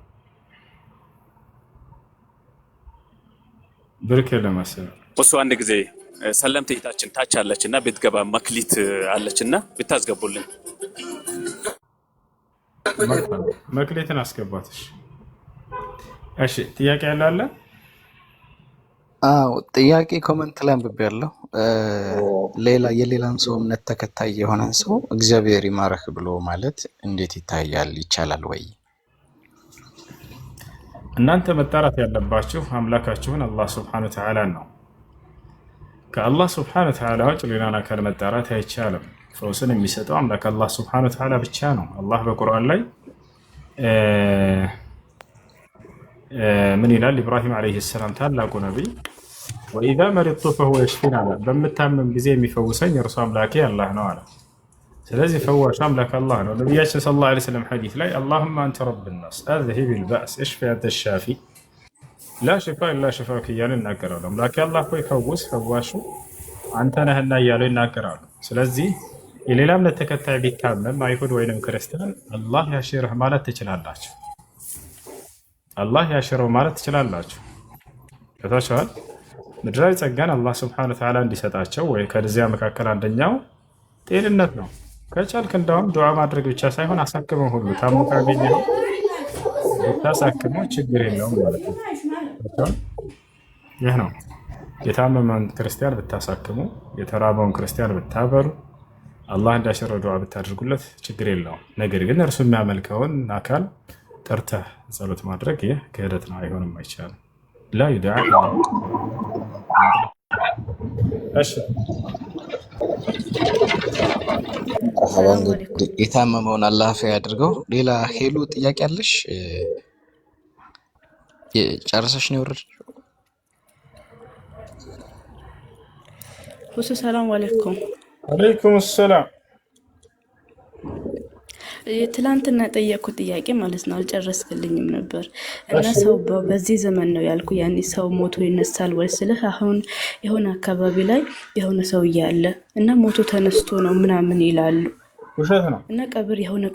ብሩክ ለማሰለ እሱ አንድ ጊዜ ሰለምት እህታችን ታች አለችና ብትገባ መክሊት አለችና ብታስገቡልን። መክሊትን አስገባትሽ። እሺ ጥያቄ ያለ? አዎ ጥያቄ ኮመንት ላይ አንብቤያለሁ። ሌላ የሌላን ሰው እምነት ተከታይ የሆነን ሰው እግዚአብሔር ይማረክ ብሎ ማለት እንዴት ይታያል? ይቻላል ወይ? እናንተ መጣራት ያለባችሁ አምላካችሁን አላህ ሱብሓነሁ ወተዓላ ነው። ከአላህ ሱብሓነሁ ወተዓላ ውጭ ሌላን አካል መጣራት አይቻልም። ፈውስን የሚሰጠው አምላክ አላህ ሱብሓነሁ ወተዓላ ብቻ ነው። አላህ በቁርአን ላይ ምን ይላል? ኢብራሂም ዓለይሂ ሰላም ታላቁ ነቢይ ወኢዛ መሪጡ ፈሁወ የሽፊን አለ። በምታመም ጊዜ የሚፈውሰኝ እርሱ አምላኬ አላህ ነው አለ። ስለዚህ ፈዋሽ አምላክ አላህ ነው። ነቢያችን ሰለላሁ ዐለይሂ ወሰለም ሐዲስ ላይ አላሁመ አንተ ረብ ናስ አዝሂቢል በእስ እሽፊ አንተ ሻፊ ላ ሽፋ ኢላ ሽፋክ እያሉ ይናገራሉ። አምላኬ አላህ ሆይ ፈውስ፣ ፈዋሹ አንተ ነህና እያሉ ይናገራሉ። ስለዚህ የሌላ እምነት ተከታይ ቢታመም አይሁድ ወይንም ክርስቲያን አላህ ያሽርህ ማለት ትችላላችሁ። አላህ ያሽረው ማለት ትችላላችሁ። ከታችኋል ምድራዊ ጸጋን አላህ ሱብሓነሁ ወተዓላ እንዲሰጣቸው ወይ ከዚያ መካከል አንደኛው ጤንነት ነው። ከቻልክ እንዳውም ዱዓ ማድረግ ብቻ ሳይሆን አሳክመው ሁሉ ታሞ ካገኘው ብታሳክመው ችግር የለውም ማለት ነው። ይህ ነው የታመመን ክርስቲያን ብታሳክሙ፣ የተራበውን ክርስቲያን ብታበሉ፣ አላህ እንዳሽረው ዱዓ ብታደርጉለት ችግር የለውም። ነገር ግን እርሱ የሚያመልከውን አካል ጠርተህ ጸሎት ማድረግ ይህ ክህደት ነው፣ አይሆንም፣ አይቻልም። ላ ይድዓ እሺ የታመመውን አላህ አፍ ያድርገው። ሌላ ሄሉ ጥያቄ አለሽ? ጨርሰሽ ነው ወረድሽው? ሁሱ ሰላም አለይኩም። አለይኩም ሰላም። ትላንትና ጠየቅኩት ጥያቄ ማለት ነው፣ አልጨረስክልኝም ነበር እና ሰው በዚህ ዘመን ነው ያልኩ። ያኔ ሰው ሞቶ ይነሳል ወይ ስልህ አሁን የሆነ አካባቢ ላይ የሆነ ሰው እያለ እና ሞቶ ተነስቶ ነው ምናምን ይላሉ። ውሸት ነው። እና ቀብር የሆነ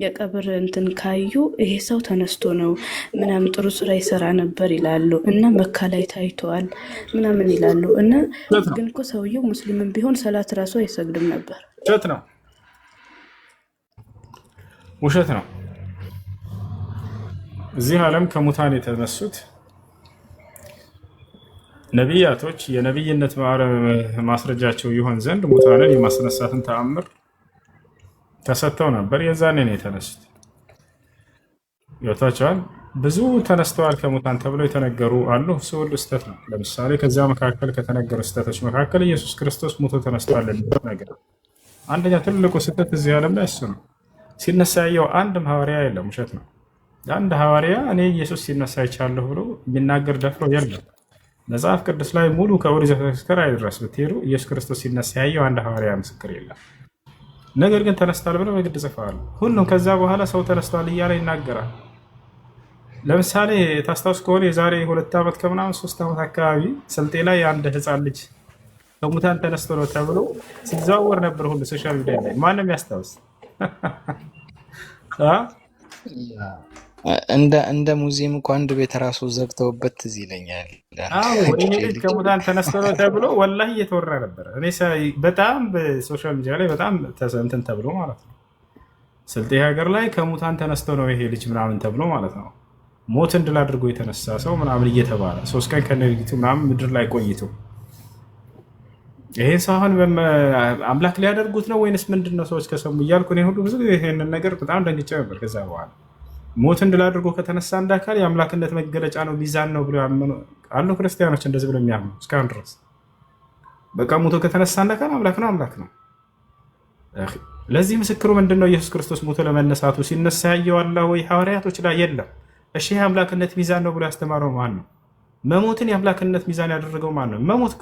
የቀብር እንትን ካዩ ይሄ ሰው ተነስቶ ነው ምናምን ጥሩ ስራ ይሰራ ነበር ይላሉ። እና መካ ላይ ታይተዋል ምናምን ይላሉ። እና ግን እኮ ሰውየው ሙስሊምን ቢሆን ሰላት ራሱ አይሰግድም ነበር። ውሸት ነው። ውሸት ነው። እዚህ ዓለም ከሙታን የተነሱት ነቢያቶች የነቢይነት ማስረጃቸው ይሆን ዘንድ ሙታንን የማስነሳትን ተአምር ተሰጥተው ነበር። የዛኔ ነው የተነሱት። ይወታቸዋል። ብዙ ተነስተዋል ከሙታን ተብለው የተነገሩ አሉ። እሱ ሁሉ ስህተት ነው። ለምሳሌ ከዚያ መካከል ከተነገሩ ስህተቶች መካከል ኢየሱስ ክርስቶስ ሞቶ ተነስተዋል የሚለው ነገር አንደኛ ትልቁ ስህተት እዚህ ዓለም ላይ እሱ ነው። ሲነሳ ያየው አንድም ሐዋርያ የለም። ውሸት ነው። አንድ ሐዋርያ እኔ ኢየሱስ ሲነሳ ይቻለሁ ብሎ የሚናገር ደፍሮ የለም። መጽሐፍ ቅዱስ ላይ ሙሉ ከኦሪት ዘፍጥረት ድረስ ብትሄዱ ኢየሱስ ክርስቶስ ሲነሳ ያየው አንድ ሐዋርያ ምስክር የለም። ነገር ግን ተነስቷል ብለው በግድ ጽፈዋል። ሁሉም ከዛ በኋላ ሰው ተነስቷል እያለ ይናገራል። ለምሳሌ ታስታውስ ከሆነ የዛሬ 2 ዓመት ከምናምን 3 ዓመት አካባቢ ስልጤ ላይ አንድ ህፃን ልጅ ከሙታን ተነስቶ ነው ተብሎ ሲዘዋወር ነበር ሁሉ ሶሻል ሚዲያ ላይ። ማንም ያስታውስ? እንደ ሙዚየም እኮ አንድ ቤት ራሱ ዘግተውበት ትዝ ይለኛል። ይሄ ልጅ ከሙታን ተነስቶ ነው ተብሎ ወላሂ እየተወራ ነበር። እኔ በጣም በሶሻል ሚዲያ ላይ በጣም እንትን ተብሎ ማለት ነው። ስልጤ ሀገር ላይ ከሙታን ተነስቶ ነው ይሄ ልጅ ምናምን ተብሎ ማለት ነው። ሞትን ድል አድርጎ የተነሳ ሰው ምናምን እየተባለ 3 ቀን ከነቢቱ ምናምን ምድር ላይ ቆይቶ ይሄን ሰው አሁን አምላክ ሊያደርጉት ነው ወይንስ ምንድን ነው ሰዎች ከሰሙ እያልኩ እኔ ሁሉ ብዙ ይሄንን ነገር በጣም ደንግጬ ነበር። ከዛ በኋላ ሞትን ድል አድርጎ ከተነሳ አንድ አካል የአምላክነት መገለጫ ነው ሚዛን ነው ብሎ ያመኑ አሉ ክርስቲያኖች። እንደዚህ ብሎ የሚያምኑ እስካሁን ድረስ በቃ ሞቶ ከተነሳ አንድ አካል አምላክ ነው አምላክ ነው። ለዚህ ምስክሩ ምንድን ነው? ኢየሱስ ክርስቶስ ሞቶ ለመነሳቱ ሲነሳ ያየው አለ ወይ? ሐዋርያቶች ላይ የለም። እሺ የአምላክነት ሚዛን ነው ብሎ ያስተማረው ማን ነው? መሞትን የአምላክነት ሚዛን ያደረገው ማን ነው? መሞት እኮ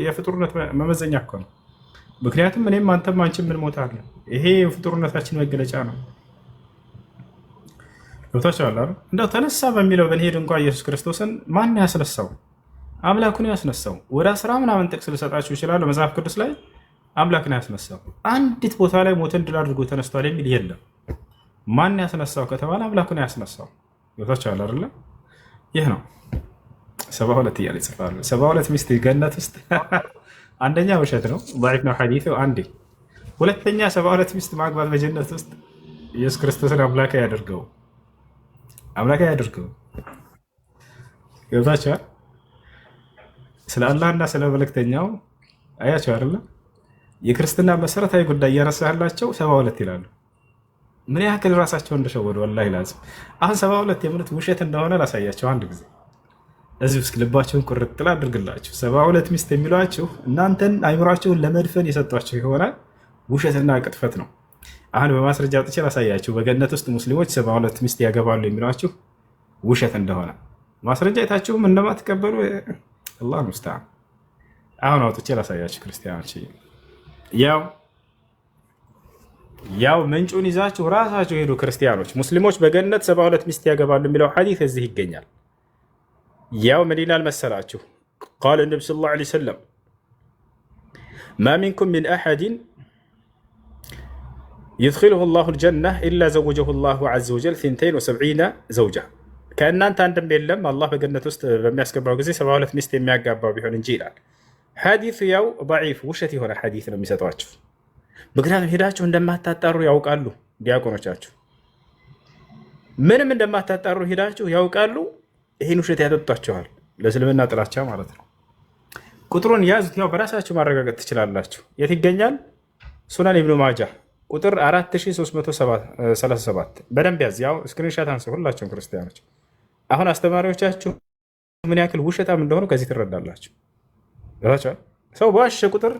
የፍጡርነት መመዘኛ እኮ ነው። ምክንያቱም እኔም አንተም አንቺም እንሞታለን። ይሄ የፍጡርነታችን መገለጫ ነው። ገብታችኋል አይደል? እንደው ተነሳ በሚለው ብንሄድ እንኳ ኢየሱስ ክርስቶስን ማን ያስነሳው? አምላኩን ያስነሳው። ወደ 10 ምናምን ጥቅስ ልሰጣችሁ ይችላል መጽሐፍ ቅዱስ ላይ አምላክን ያስነሳው። አንዲት ቦታ ላይ ሞትን ድል አድርጎ ተነስቷል የሚል የለም። ማን ያስነሳው ከተባለ አምላኩን ያስነሳው። ገብታችኋል አይደል? ይህ ነው 72 እያለ ይጽፋሉ። 72 ሚስት ገነት ውስጥ አንደኛ ውሸት ነው፣ ضعيف ነው ሐዲሱ። አንዴ ሁለተኛ 72 ሚስት ማግባት በጀነት ውስጥ ኢየሱስ ክርስቶስን አምላክ ያደርገው ገብታችኋል? ስለ አላህና ስለ መልእክተኛው አያቸው አይደለ? የክርስትና መሰረታዊ ጉዳይ እያነሳላቸው 72 ይላሉ። ምን ያክል ራሳቸው እንደሸወዱ ወላሂ ላዝም። አሁን 72 የምሉት ውሸት እንደሆነ ላሳያቸው አንድ ጊዜ እዚህ ውስጥ ልባቸውን ቁርጥ ላድርግላችሁ። 72 ሚስት የሚሏችሁ እናንተን አይምሯቸውን ለመድፈን የሰጧቸው የሆነ ውሸትና ቅጥፈት ነው። አሁን በማስረጃ አውጥቼ ላሳያችሁ። በገነት ውስጥ ሙስሊሞች 72 ሚስት ያገባሉ የሚሏችሁ ውሸት እንደሆነ ማስረጃ የታችሁም እንደማትቀበሉ አላህ ሙስተዓን። አሁን አውጥቼ ላሳያችሁ ክርስቲያኖች። ያው ምንጩን ይዛችሁ ራሳችሁ ሄዱ ክርስቲያኖች። ሙስሊሞች በገነት 72 ሚስት ያገባሉ የሚለው ሐዲስ እዚህ ይገኛል። ያው ምን ይላል መሰላችሁ? ቃለ ነቢ ሰለላሁ ዐለይሂ ወሰለም ማ ሚንኩም ሚን አሐድን يدخله الله الجنة إلا زوجه الله عز وجل 72 زوجة ከእናንተ አንድም የለም አላህ በገነት ውስጥ በሚያስገባው ጊዜ 72 ሚስት የሚያጋባው ቢሆን እንጂ ይላል። ሐዲሱ ያው ضعيف ውሸት የሆነ ሐዲስ ነው የሚሰጧችሁ። ምክንያቱም ሄዳችሁ እንደማታጣሩ ያውቃሉ ዲያቆኖቻችሁ። ምንም እንደማታጣሩ ሄዳችሁ ያውቃሉ። ይህን ውሸት ያጠጧችኋል፣ ለእስልምና ጥላቻ ማለት ነው። ቁጥሩን ያዙት፣ ያው በራሳችሁ ማረጋገጥ ትችላላችሁ። የት ይገኛል? ሱናን ኢብኑ ማጃ ቁጥር 4337 በደንብ ያዝ። ያው ስክሪንሻት አንሱ ሁላችሁም ክርስቲያኖች። አሁን አስተማሪዎቻችሁ ምን ያክል ውሸታም እንደሆኑ ከዚህ ትረዳላችሁ። ሰው በዋሸ ቁጥር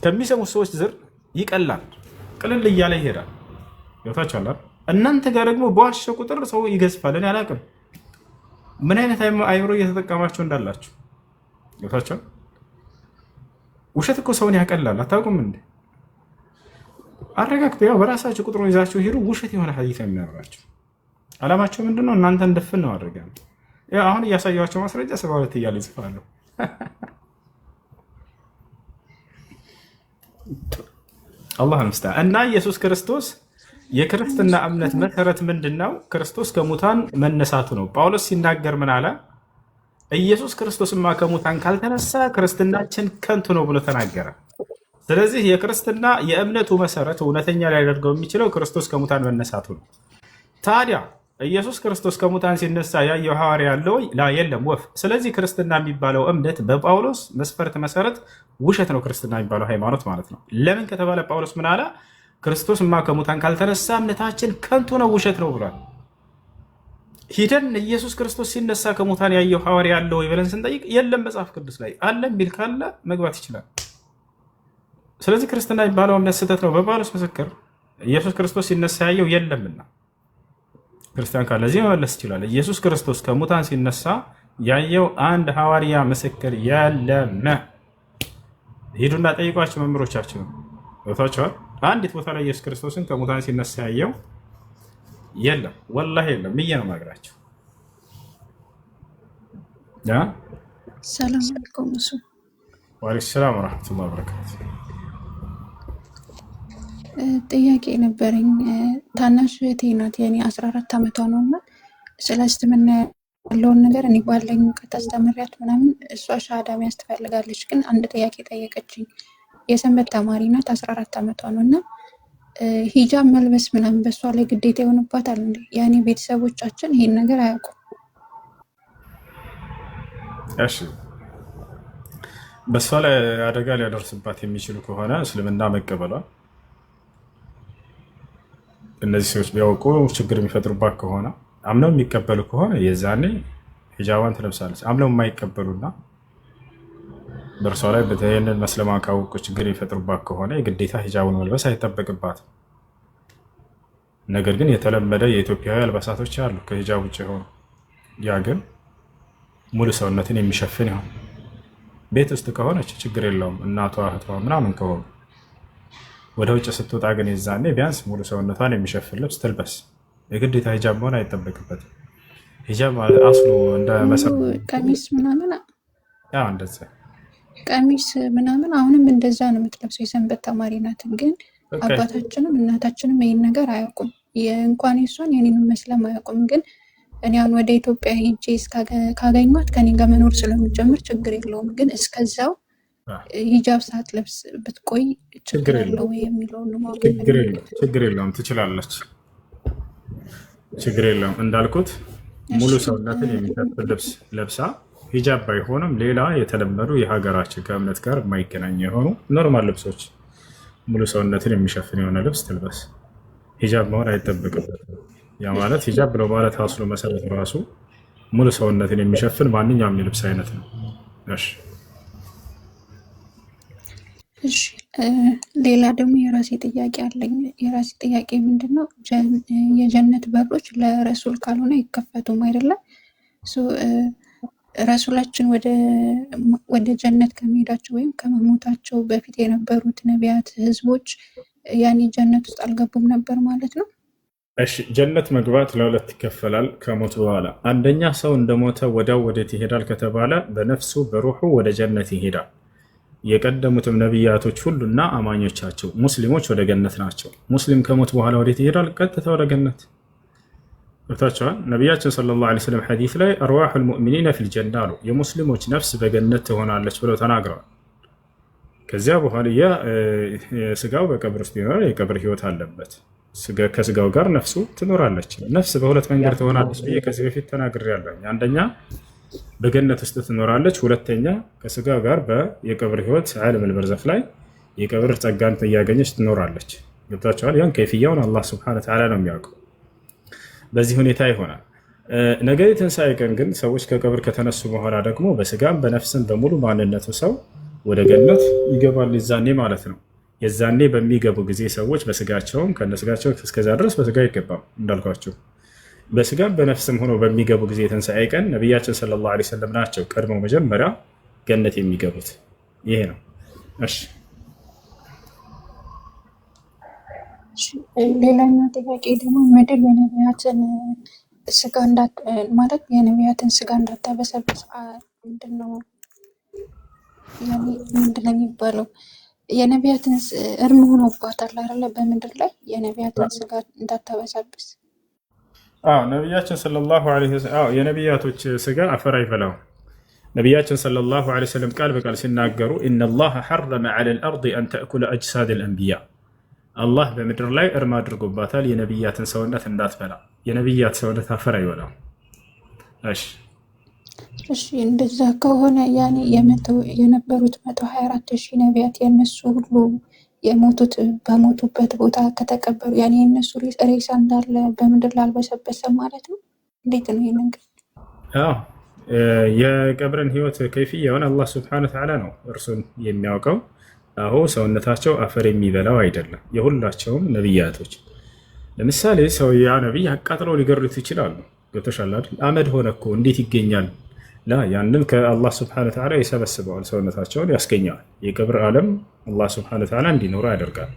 ከሚሰሙት ሰዎች ዝር ይቀላል፣ ቅልል እያለ ይሄዳል። ይወታችኋል። እናንተ ጋር ደግሞ በዋሸ ቁጥር ሰው ይገዝፋል። እኔ አላቅም ምን አይነት አይምሮ እየተጠቀማችሁ እንዳላችሁ። ይወታችኋል። ውሸት እኮ ሰውን ያቀላል። አታውቁም እንዴ? አረጋግጡ። ያው በራሳቸው ቁጥሩን ይዛችሁ ሄዱ። ውሸት የሆነ ሐዲስ የሚያወራቸው አላማቸው ምንድነው? እናንተ እንደፍን ነው አድርገን አሁን እያሳያቸው ማስረጃ 72 እያለ ይጽፋሉ። አላህ ይመስገን። እና ኢየሱስ ክርስቶስ የክርስትና እምነት መሰረት ምንድነው? ክርስቶስ ከሙታን መነሳቱ ነው። ጳውሎስ ሲናገር ምን አለ? ኢየሱስ ክርስቶስማ ከሙታን ካልተነሳ ክርስትናችን ከንቱ ነው ብሎ ተናገረ። ስለዚህ የክርስትና የእምነቱ መሰረት እውነተኛ ሊያደርገው የሚችለው ክርስቶስ ከሙታን መነሳቱ ነው። ታዲያ ኢየሱስ ክርስቶስ ከሙታን ሲነሳ ያየው ሐዋርያ ያለው የለም ወፍ። ስለዚህ ክርስትና የሚባለው እምነት በጳውሎስ መስፈርት መሰረት ውሸት ነው። ክርስትና የሚባለው ሃይማኖት ማለት ነው። ለምን ከተባለ ጳውሎስ ምን አለ? ክርስቶስማ ከሙታን ካልተነሳ እምነታችን ከንቱ ነው፣ ውሸት ነው ብሏል። ሂደን ኢየሱስ ክርስቶስ ሲነሳ ከሙታን ያየው ሐዋርያ ያለው ወይ ብለን ስንጠይቅ የለም መጽሐፍ ቅዱስ ላይ አለ የሚል ካለ መግባት ይችላል። ስለዚህ ክርስትና የሚባለው እምነት ስህተት ነው። በጳውሎስ ምስክር ኢየሱስ ክርስቶስ ሲነሳ ያየው የለምና ክርስቲያን ካለ እዚህ መመለስ ይችላል። ኢየሱስ ክርስቶስ ከሙታን ሲነሳ ያየው አንድ ሐዋርያ ምስክር የለም። ሂዱና ጠይቋቸው መምህሮቻችሁ ቦታቸዋል። አንዲት ቦታ ላይ ኢየሱስ ክርስቶስን ከሙታን ሲነሳ ያየው የለም፣ ወላሂ የለም ብዬ ነው የማግራቸው። ሰላም አለይኩም። እሱ ወአለይኩም ሰላም ወራህመቱላሂ ወበረካቱ። ጥያቄ ነበረኝ። ታናሽ እህቴ ናት፣ የኔ 14 ዓመቷ ነው እና ስለ እስልምና ያለውን ነገር እኔ ባለኝ እውቀት አስተምሪያት ምናምን እሷ ሻሃዳ መያዝ ትፈልጋለች። ግን አንድ ጥያቄ ጠየቀችኝ። የሰንበት ተማሪ ናት፣ 14 ዓመቷ ነው እና ሂጃብ መልበስ ምናምን በእሷ ላይ ግዴታ ይሆንባታል እንዴ? ያኔ ቤተሰቦቻችን ይሄን ነገር አያውቁም። እሺ፣ በእሷ ላይ አደጋ ሊያደርስባት የሚችሉ ከሆነ እስልምና መቀበሏ እነዚህ ሰዎች ቢያውቁ ችግር የሚፈጥሩባት ከሆነ አምነው የሚቀበሉ ከሆነ የዛኔ ሂጃቧን ትለብሳለች። አምነው የማይቀበሉና በእርሷ ላይ ይህንን መስለማ ካወቁ ችግር የሚፈጥሩባት ከሆነ የግዴታ ሂጃቡን መልበስ አይጠበቅባትም። ነገር ግን የተለመደ የኢትዮጵያዊ አልባሳቶች አሉ ከሂጃብ ውጭ የሆኑ ያ ግን ሙሉ ሰውነትን የሚሸፍን ይሆን። ቤት ውስጥ ከሆነች ችግር የለውም እናቷ እህቷ ምናምን ከሆኑ። ወደ ውጭ ስትወጣ ግን የዛኔ ቢያንስ ሙሉ ሰውነቷን የሚሸፍን ልብስ ትልበስ። የግዴታ ሂጃብ መሆን አይጠበቅበትም። ሂጃብ አስሉ እንደ ቀሚስ ምናምን እንደዛ ቀሚስ ምናምን አሁንም እንደዛ ነው የምትለብሰው። የሰንበት ተማሪ ናት። ግን አባታችንም እናታችንም ይህን ነገር አያውቁም። እንኳን የሷን የኔንም መስለም አያውቁም። ግን እኔ አሁን ወደ ኢትዮጵያ ሄጄ ካገኟት ከኔ ጋር መኖር ስለምጀምር ችግር የለውም። ግን እስከዛው ሂጃብ ሳትለብስ ብትቆይ ችግር አለው የሚለውን ችግር የለውም፣ ትችላለች። ችግር የለውም። እንዳልኩት ሙሉ ሰውነትን የሚሸፍን ልብስ ለብሳ ሂጃብ ባይሆንም ሌላ የተለመዱ የሀገራችን ከእምነት ጋር የማይገናኙ የሆኑ ኖርማል ልብሶች ሙሉ ሰውነትን የሚሸፍን የሆነ ልብስ ትልበስ። ሂጃብ መሆን አይጠበቅበትም። ያ ማለት ሂጃብ ብሎ ማለት አስሉ መሰረት ራሱ ሙሉ ሰውነትን የሚሸፍን ማንኛውም የልብስ አይነት ነው። እሺ፣ ሌላ ደግሞ የራሴ ጥያቄ አለኝ። የራሴ ጥያቄ ምንድነው? የጀነት በሮች ለረሱል ካልሆነ አይከፈቱም አይደለም? ረሱላችን ወደ ጀነት ከመሄዳቸው ወይም ከመሞታቸው በፊት የነበሩት ነቢያት ህዝቦች ያኔ ጀነት ውስጥ አልገቡም ነበር ማለት ነው? እሺ፣ ጀነት መግባት ለሁለት ይከፈላል ከሞት በኋላ። አንደኛ ሰው እንደሞተ ወዲያው ወዴት ይሄዳል ከተባለ በነፍሱ በሩሑ ወደ ጀነት ይሄዳል። የቀደሙትም ነቢያቶች ሁሉና አማኞቻቸው ሙስሊሞች ወደ ገነት ናቸው። ሙስሊም ከሞት በኋላ ወዴት ይሄዳል? ቀጥታ ወደ ገነት። ገብታችኋል? ነቢያችን ሰለላሁ ዐለይሂ ወሰለም ሐዲስ ላይ አርዋሑል ሙእሚኒነ ፊል ጀና አሉ። የሙስሊሞች ነፍስ በገነት ትሆናለች ብለው ተናግረዋል። ከዚያ በኋላ ስጋው በቀብር ውስጥ ይኖራል። የቀብር ህይወት አለበት። ከስጋው ጋር ነፍሱ ትኖራለች። ነፍስ በሁለት መንገድ ትሆናለች ብዬ ከዚህ በፊት ተናግሬያለሁ። አንደኛ በገነት ውስጥ ትኖራለች። ሁለተኛ ከስጋ ጋር የቀብር ህይወት ዓለሙል በርዘኽ ላይ የቀብር ጸጋን እያገኘች ትኖራለች። ገብታችኋል? ያን ከይፍያውን አላህ ሱብሓነሁ ወተዓላ ነው የሚያውቀው። በዚህ ሁኔታ ይሆናል። ነገ የትንሣኤ ቀን ግን ሰዎች ከቀብር ከተነሱ በኋላ ደግሞ በስጋም በነፍስም በሙሉ ማንነቱ ሰው ወደ ገነት ይገባል። የዛኔ ማለት ነው። የዛኔ በሚገቡ ጊዜ ሰዎች በስጋቸውም ከነስጋቸው እስከዛ ድረስ በስጋ አይገባም እንዳልኳቸው በስጋም በነፍስም ሆኖ በሚገቡ ጊዜ የትንሣኤ ቀን ነቢያችን ሰለላሁ ዐለይሂ ወሰለም ናቸው ቀድመው መጀመሪያ ገነት የሚገቡት። ይሄ ነው። እሺ ሌላኛው ጥያቄ ደግሞ ምድር የነቢያትን ስጋ ማለት የነቢያትን ስጋ እንዳታበሰብስ ምንድነው የሚባለው? የነቢያትን እርም ሆኖባታል አይደለ? በምድር ላይ የነቢያትን ስጋ እንዳታበሰብስ። ነቢያችን ሰለላሁ ዐለይሂ ወሰለም የነቢያቶች ስጋ አፈር አይበላውም። ነቢያችን ሰለላሁ ዐለይሂ ወሰለም ቃል በቃል ሲናገሩ ኢነላህ ሐረመ ዐለል አርድ አን ተእኩለ አጅሳደል አንቢያ፣ አላህ በምድር ላይ እርም አድርጎባታል የነቢያትን ሰውነት እንዳትበላ። የነቢያት ሰውነት አፈር አይበላም። እሺ እንደዛ ከሆነ ያኔ የነበሩት 124,000 ነቢያት የነሱ ሁሉ የሞቱት በሞቱበት ቦታ ከተቀበሩ ያኔ የነሱ ሬሳ እንዳለ በምድር ላይ አልበሰበሰም ማለት ነው? እንዴት ነው ይሄ ነገር? የቀብርን ህይወት ከይፍያውን አላህ ሱብሓነሁ ወተዓላ ነው እርሱን የሚያውቀው። ሰውነታቸው አፈር የሚበላው አይደለም። የሁላቸውም ነቢያቶች ለምሳሌ ሰው ያ ነቢይ አቃጥለው ሊገሩት ይችላሉ። ገብቶሻል አይደል? አመድ ሆነ እኮ እንዴት ይገኛል? ያንን ከአላህ ሱብሓነሁ ወተዓላ ይሰበስበዋል፣ ሰውነታቸውን ያስገኘዋል። የቀብር ዓለም አላህ ሱብሓነሁ ወተዓላ እንዲኖሩ ያደርጋል።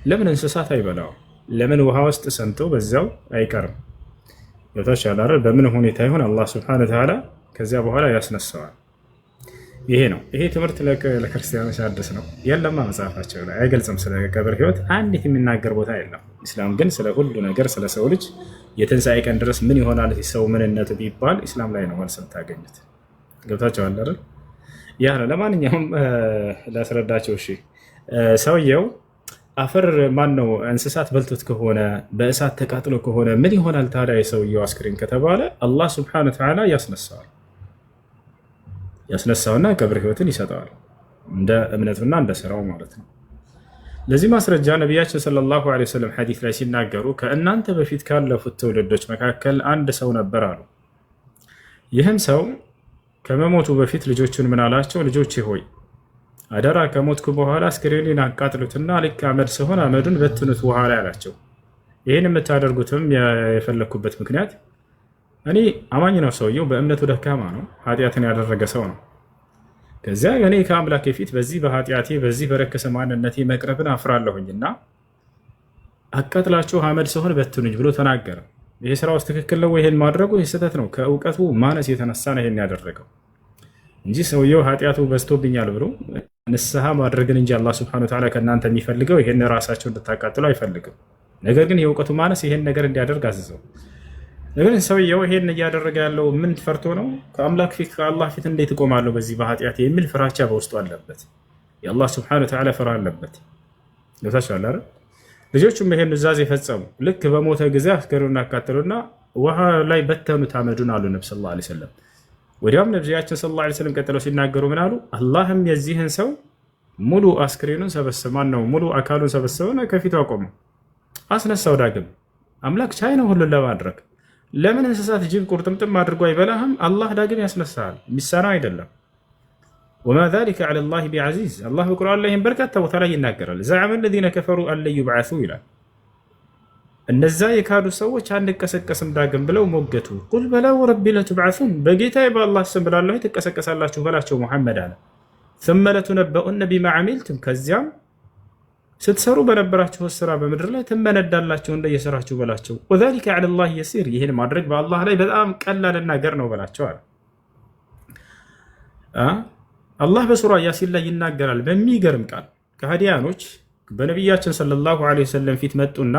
ለምን እንስሳት አይበላው? ለምን ውሃ ውስጥ ሰምቶ በዛው አይቀርም? ገብቶሻል አይደል? በምን ሁኔታ ይሆን አላህ ሱብሓነሁ ወተዓላ ከዚያ በኋላ ያስነሳዋል። ይሄ ነው። ይሄ ትምህርት ለክርስቲያኖች አዲስ ነው። የለማ መጽሐፋቸው ላይ አይገልጽም። ስለ ቀብር ህይወት አንዲት የሚናገር ቦታ የለም። ኢስላም ግን ስለ ሁሉ ነገር ስለ ሰው ልጅ የትንሣኤ ቀን ድረስ ምን ይሆናል ሰው ምንነቱ ቢባል ኢስላም ላይ ነው መልስ የምታገኙት። ገብታችኋል አይደል? ያ ነው። ለማንኛውም ላስረዳቸው። እሺ ሰውየው አፈር ማን ነው እንስሳት በልቶት ከሆነ በእሳት ተቃጥሎ ከሆነ ምን ይሆናል ታዲያ የሰውየው አስክሬን ከተባለ አላህ ሱብሓነሁ ወተዓላ ያስነሳውና ቀብር ህይወትን ይሰጠዋል፣ እንደ እምነቱና እንደ ስራው ማለት ነው። ለዚህ ማስረጃ ነቢያችን ሰለላሁ ዐለይሂ ወሰለም ሐዲስ ላይ ሲናገሩ ከእናንተ በፊት ካለፉት ትውልዶች መካከል አንድ ሰው ነበር አሉ። ይህም ሰው ከመሞቱ በፊት ልጆቹን ምን አላቸው? ልጆቼ ሆይ አደራ ከሞትኩ በኋላ አስክሬኔን አቃጥሉትና ልክ አመድ ሲሆን አመዱን በትኑት ውሃ ላይ አላቸው። ይህን የምታደርጉትም የፈለግኩበት ምክንያት እኔ አማኝ ነው፣ ሰውየው በእምነቱ ደካማ ነው፣ ኃጢአትን ያደረገ ሰው ነው። ከዚያ እኔ ከአምላኬ ፊት በዚህ በኃጢአቴ በዚህ በረከሰ ማንነቴ መቅረብን አፍራለሁኝና አቃጥላችሁ አመድ ሲሆን በትኑኝ ብሎ ተናገረ። ይህ ስራ ውስጥ ትክክል ነው? ይሄን ማድረጉ ስህተት ነው። ከእውቀቱ ማነስ የተነሳ ነው ይሄን ያደረገው እንጂ ሰውየው ኃጢአቱ በዝቶብኛል ብሎ ንስሐ ማድረግን እንጂ አላህ ሱብሓነሁ ወተዓላ ከእናንተ የሚፈልገው ይሄን ራሳቸው እንድታቃጥሉ አይፈልግም። ነገር ግን የእውቀቱ ማነስ ይሄን ነገር እንዲያደርግ አዘዘው። ነገር ግን ሰውየው ይሄን እያደረገ ያለው ምን ፈርቶ ነው? ከአምላክ ፊት ከአላህ ፊት እንዴት እቆማለሁ በዚህ በኃጢአት የሚል ፍራቻ በውስጡ አለበት። የአላህ ሱብሓነሁ ወተዓላ ፍራ አለበት። ለታሻለ አይደል? ልጆቹም ይሄን ኑዛዜ ፈጸሙ። ልክ በሞተ ጊዜ አስከሬኑን አቃጠሉና ውሃ ላይ በተኑት አመዱን አሉ ነብዩ ሰለላሁ ዐለይሂ ወሰለም። ወዲያውም ነብያችን ሰለላሁ ዐለይሂ ወሰለም ቀጥለው ሲናገሩ ምን አሉ? አላህም የዚህን ሰው ሙሉ አስክሬኑን ሰበሰበው፣ ሙሉ አካሉን ሰበሰበውና ከፊቱ አቆመው፣ አስነሳው። ዳግም አምላክ ቻይ ነው ሁሉን ለማድረግ። ለምን እንስሳት ጅብ ቁርጥምጥም አድርጎ አይበላህም? አላህ ዳግም ያስነሳል፣ የሚሳነው አይደለም። ወማ ዛሊከ ዐለላሂ ቢዐዚዝ። አላህ በቁርአን ላይ በርካታ ቦታ ላይ ይናገራል። ዘዐመ ለዚነ ከፈሩ አን ለን ዩብዐሱ ይላል። እነዛ የካዱ ሰዎች አንቀሰቀስም ዳግም ብለው ሞገቱ። ቁል በላ ወረቢ ለቱብዐሱን፣ በጌታዬ በአላህ ስም ብላለሁ ትቀሰቀሳላችሁ በላቸው ሙሐመድ አለ። ثመ ለቱነበኡነ ቢማ ዐሚልቱም፣ ከዚያም ስትሰሩ በነበራችሁ ስራ በምድር ላይ ትመነዳላችሁ እንደየስራችሁ በላቸው። ወዛሊከ ዐለላሂ የሲር፣ ይህን ማድረግ በአላህ ላይ በጣም ቀላል ነገር ነው በላቸው አለ። አላህ በሱራ ያሲን ላይ ይናገራል በሚገርም ቃል። ከሃዲያኖች በነቢያችን ሰለላሁ ዐለይሂ ወሰለም ፊት መጡና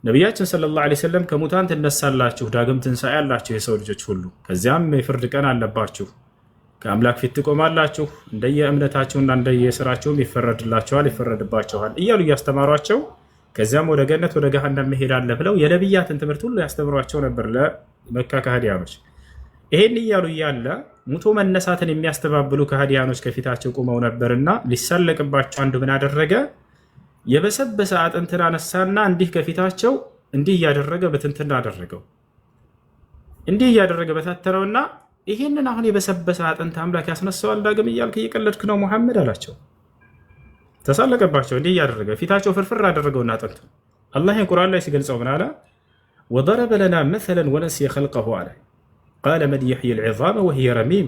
ነቢያችን ሰለላሁ ዐለይሂ ወሰለም ከሙታን ትነሳላችሁ፣ ዳግም ትንሣኤ ያላችሁ የሰው ልጆች ሁሉ፣ ከዚያም የፍርድ ቀን አለባችሁ፣ ከአምላክ ፊት ትቆማላችሁ፣ እንደየእምነታችሁና እንደየስራችሁም ይፈረድላችኋል፣ ይፈረድባችኋል እያሉ እያስተማሯቸው ከዚያም ወደ ገነት ወደ ገሃነም መሄድ አለ ብለው የነቢያትን ትምህርት ሁሉ ያስተምሯቸው ነበር ለመካ ከሃዲያኖች። ይሄን እያሉ እያለ ሙቶ መነሳትን የሚያስተባብሉ ከሃዲያኖች ከፊታቸው ቆመው ነበርና ሊሳለቅባቸው አንዱ ምን አደረገ? የበሰበሰ አጥንትን አነሳና እንዲህ ከፊታቸው እንዲህ እያደረገ በትንትና አደረገው። እንዲህ እያደረገ በታተረውና ይሄንን አሁን የበሰበሰ አጥንት አምላክ ያስነሳዋል ዳግም እያልክ እየቀለድክ ነው ሙሐመድ አላቸው። ተሳለቀባቸው። እንዲህ እያደረገ ፊታቸው ፍርፍር አደረገውና አጥንቱ። አላህ ቁርአን ላይ ሲገልጸው ምን አለ? ወደረበ ለና መሰለን ወነሲየ ኸልቀሁ አለ ቃለ መን ዩሕዪ ልዒዛመ ወሂየ ረሚም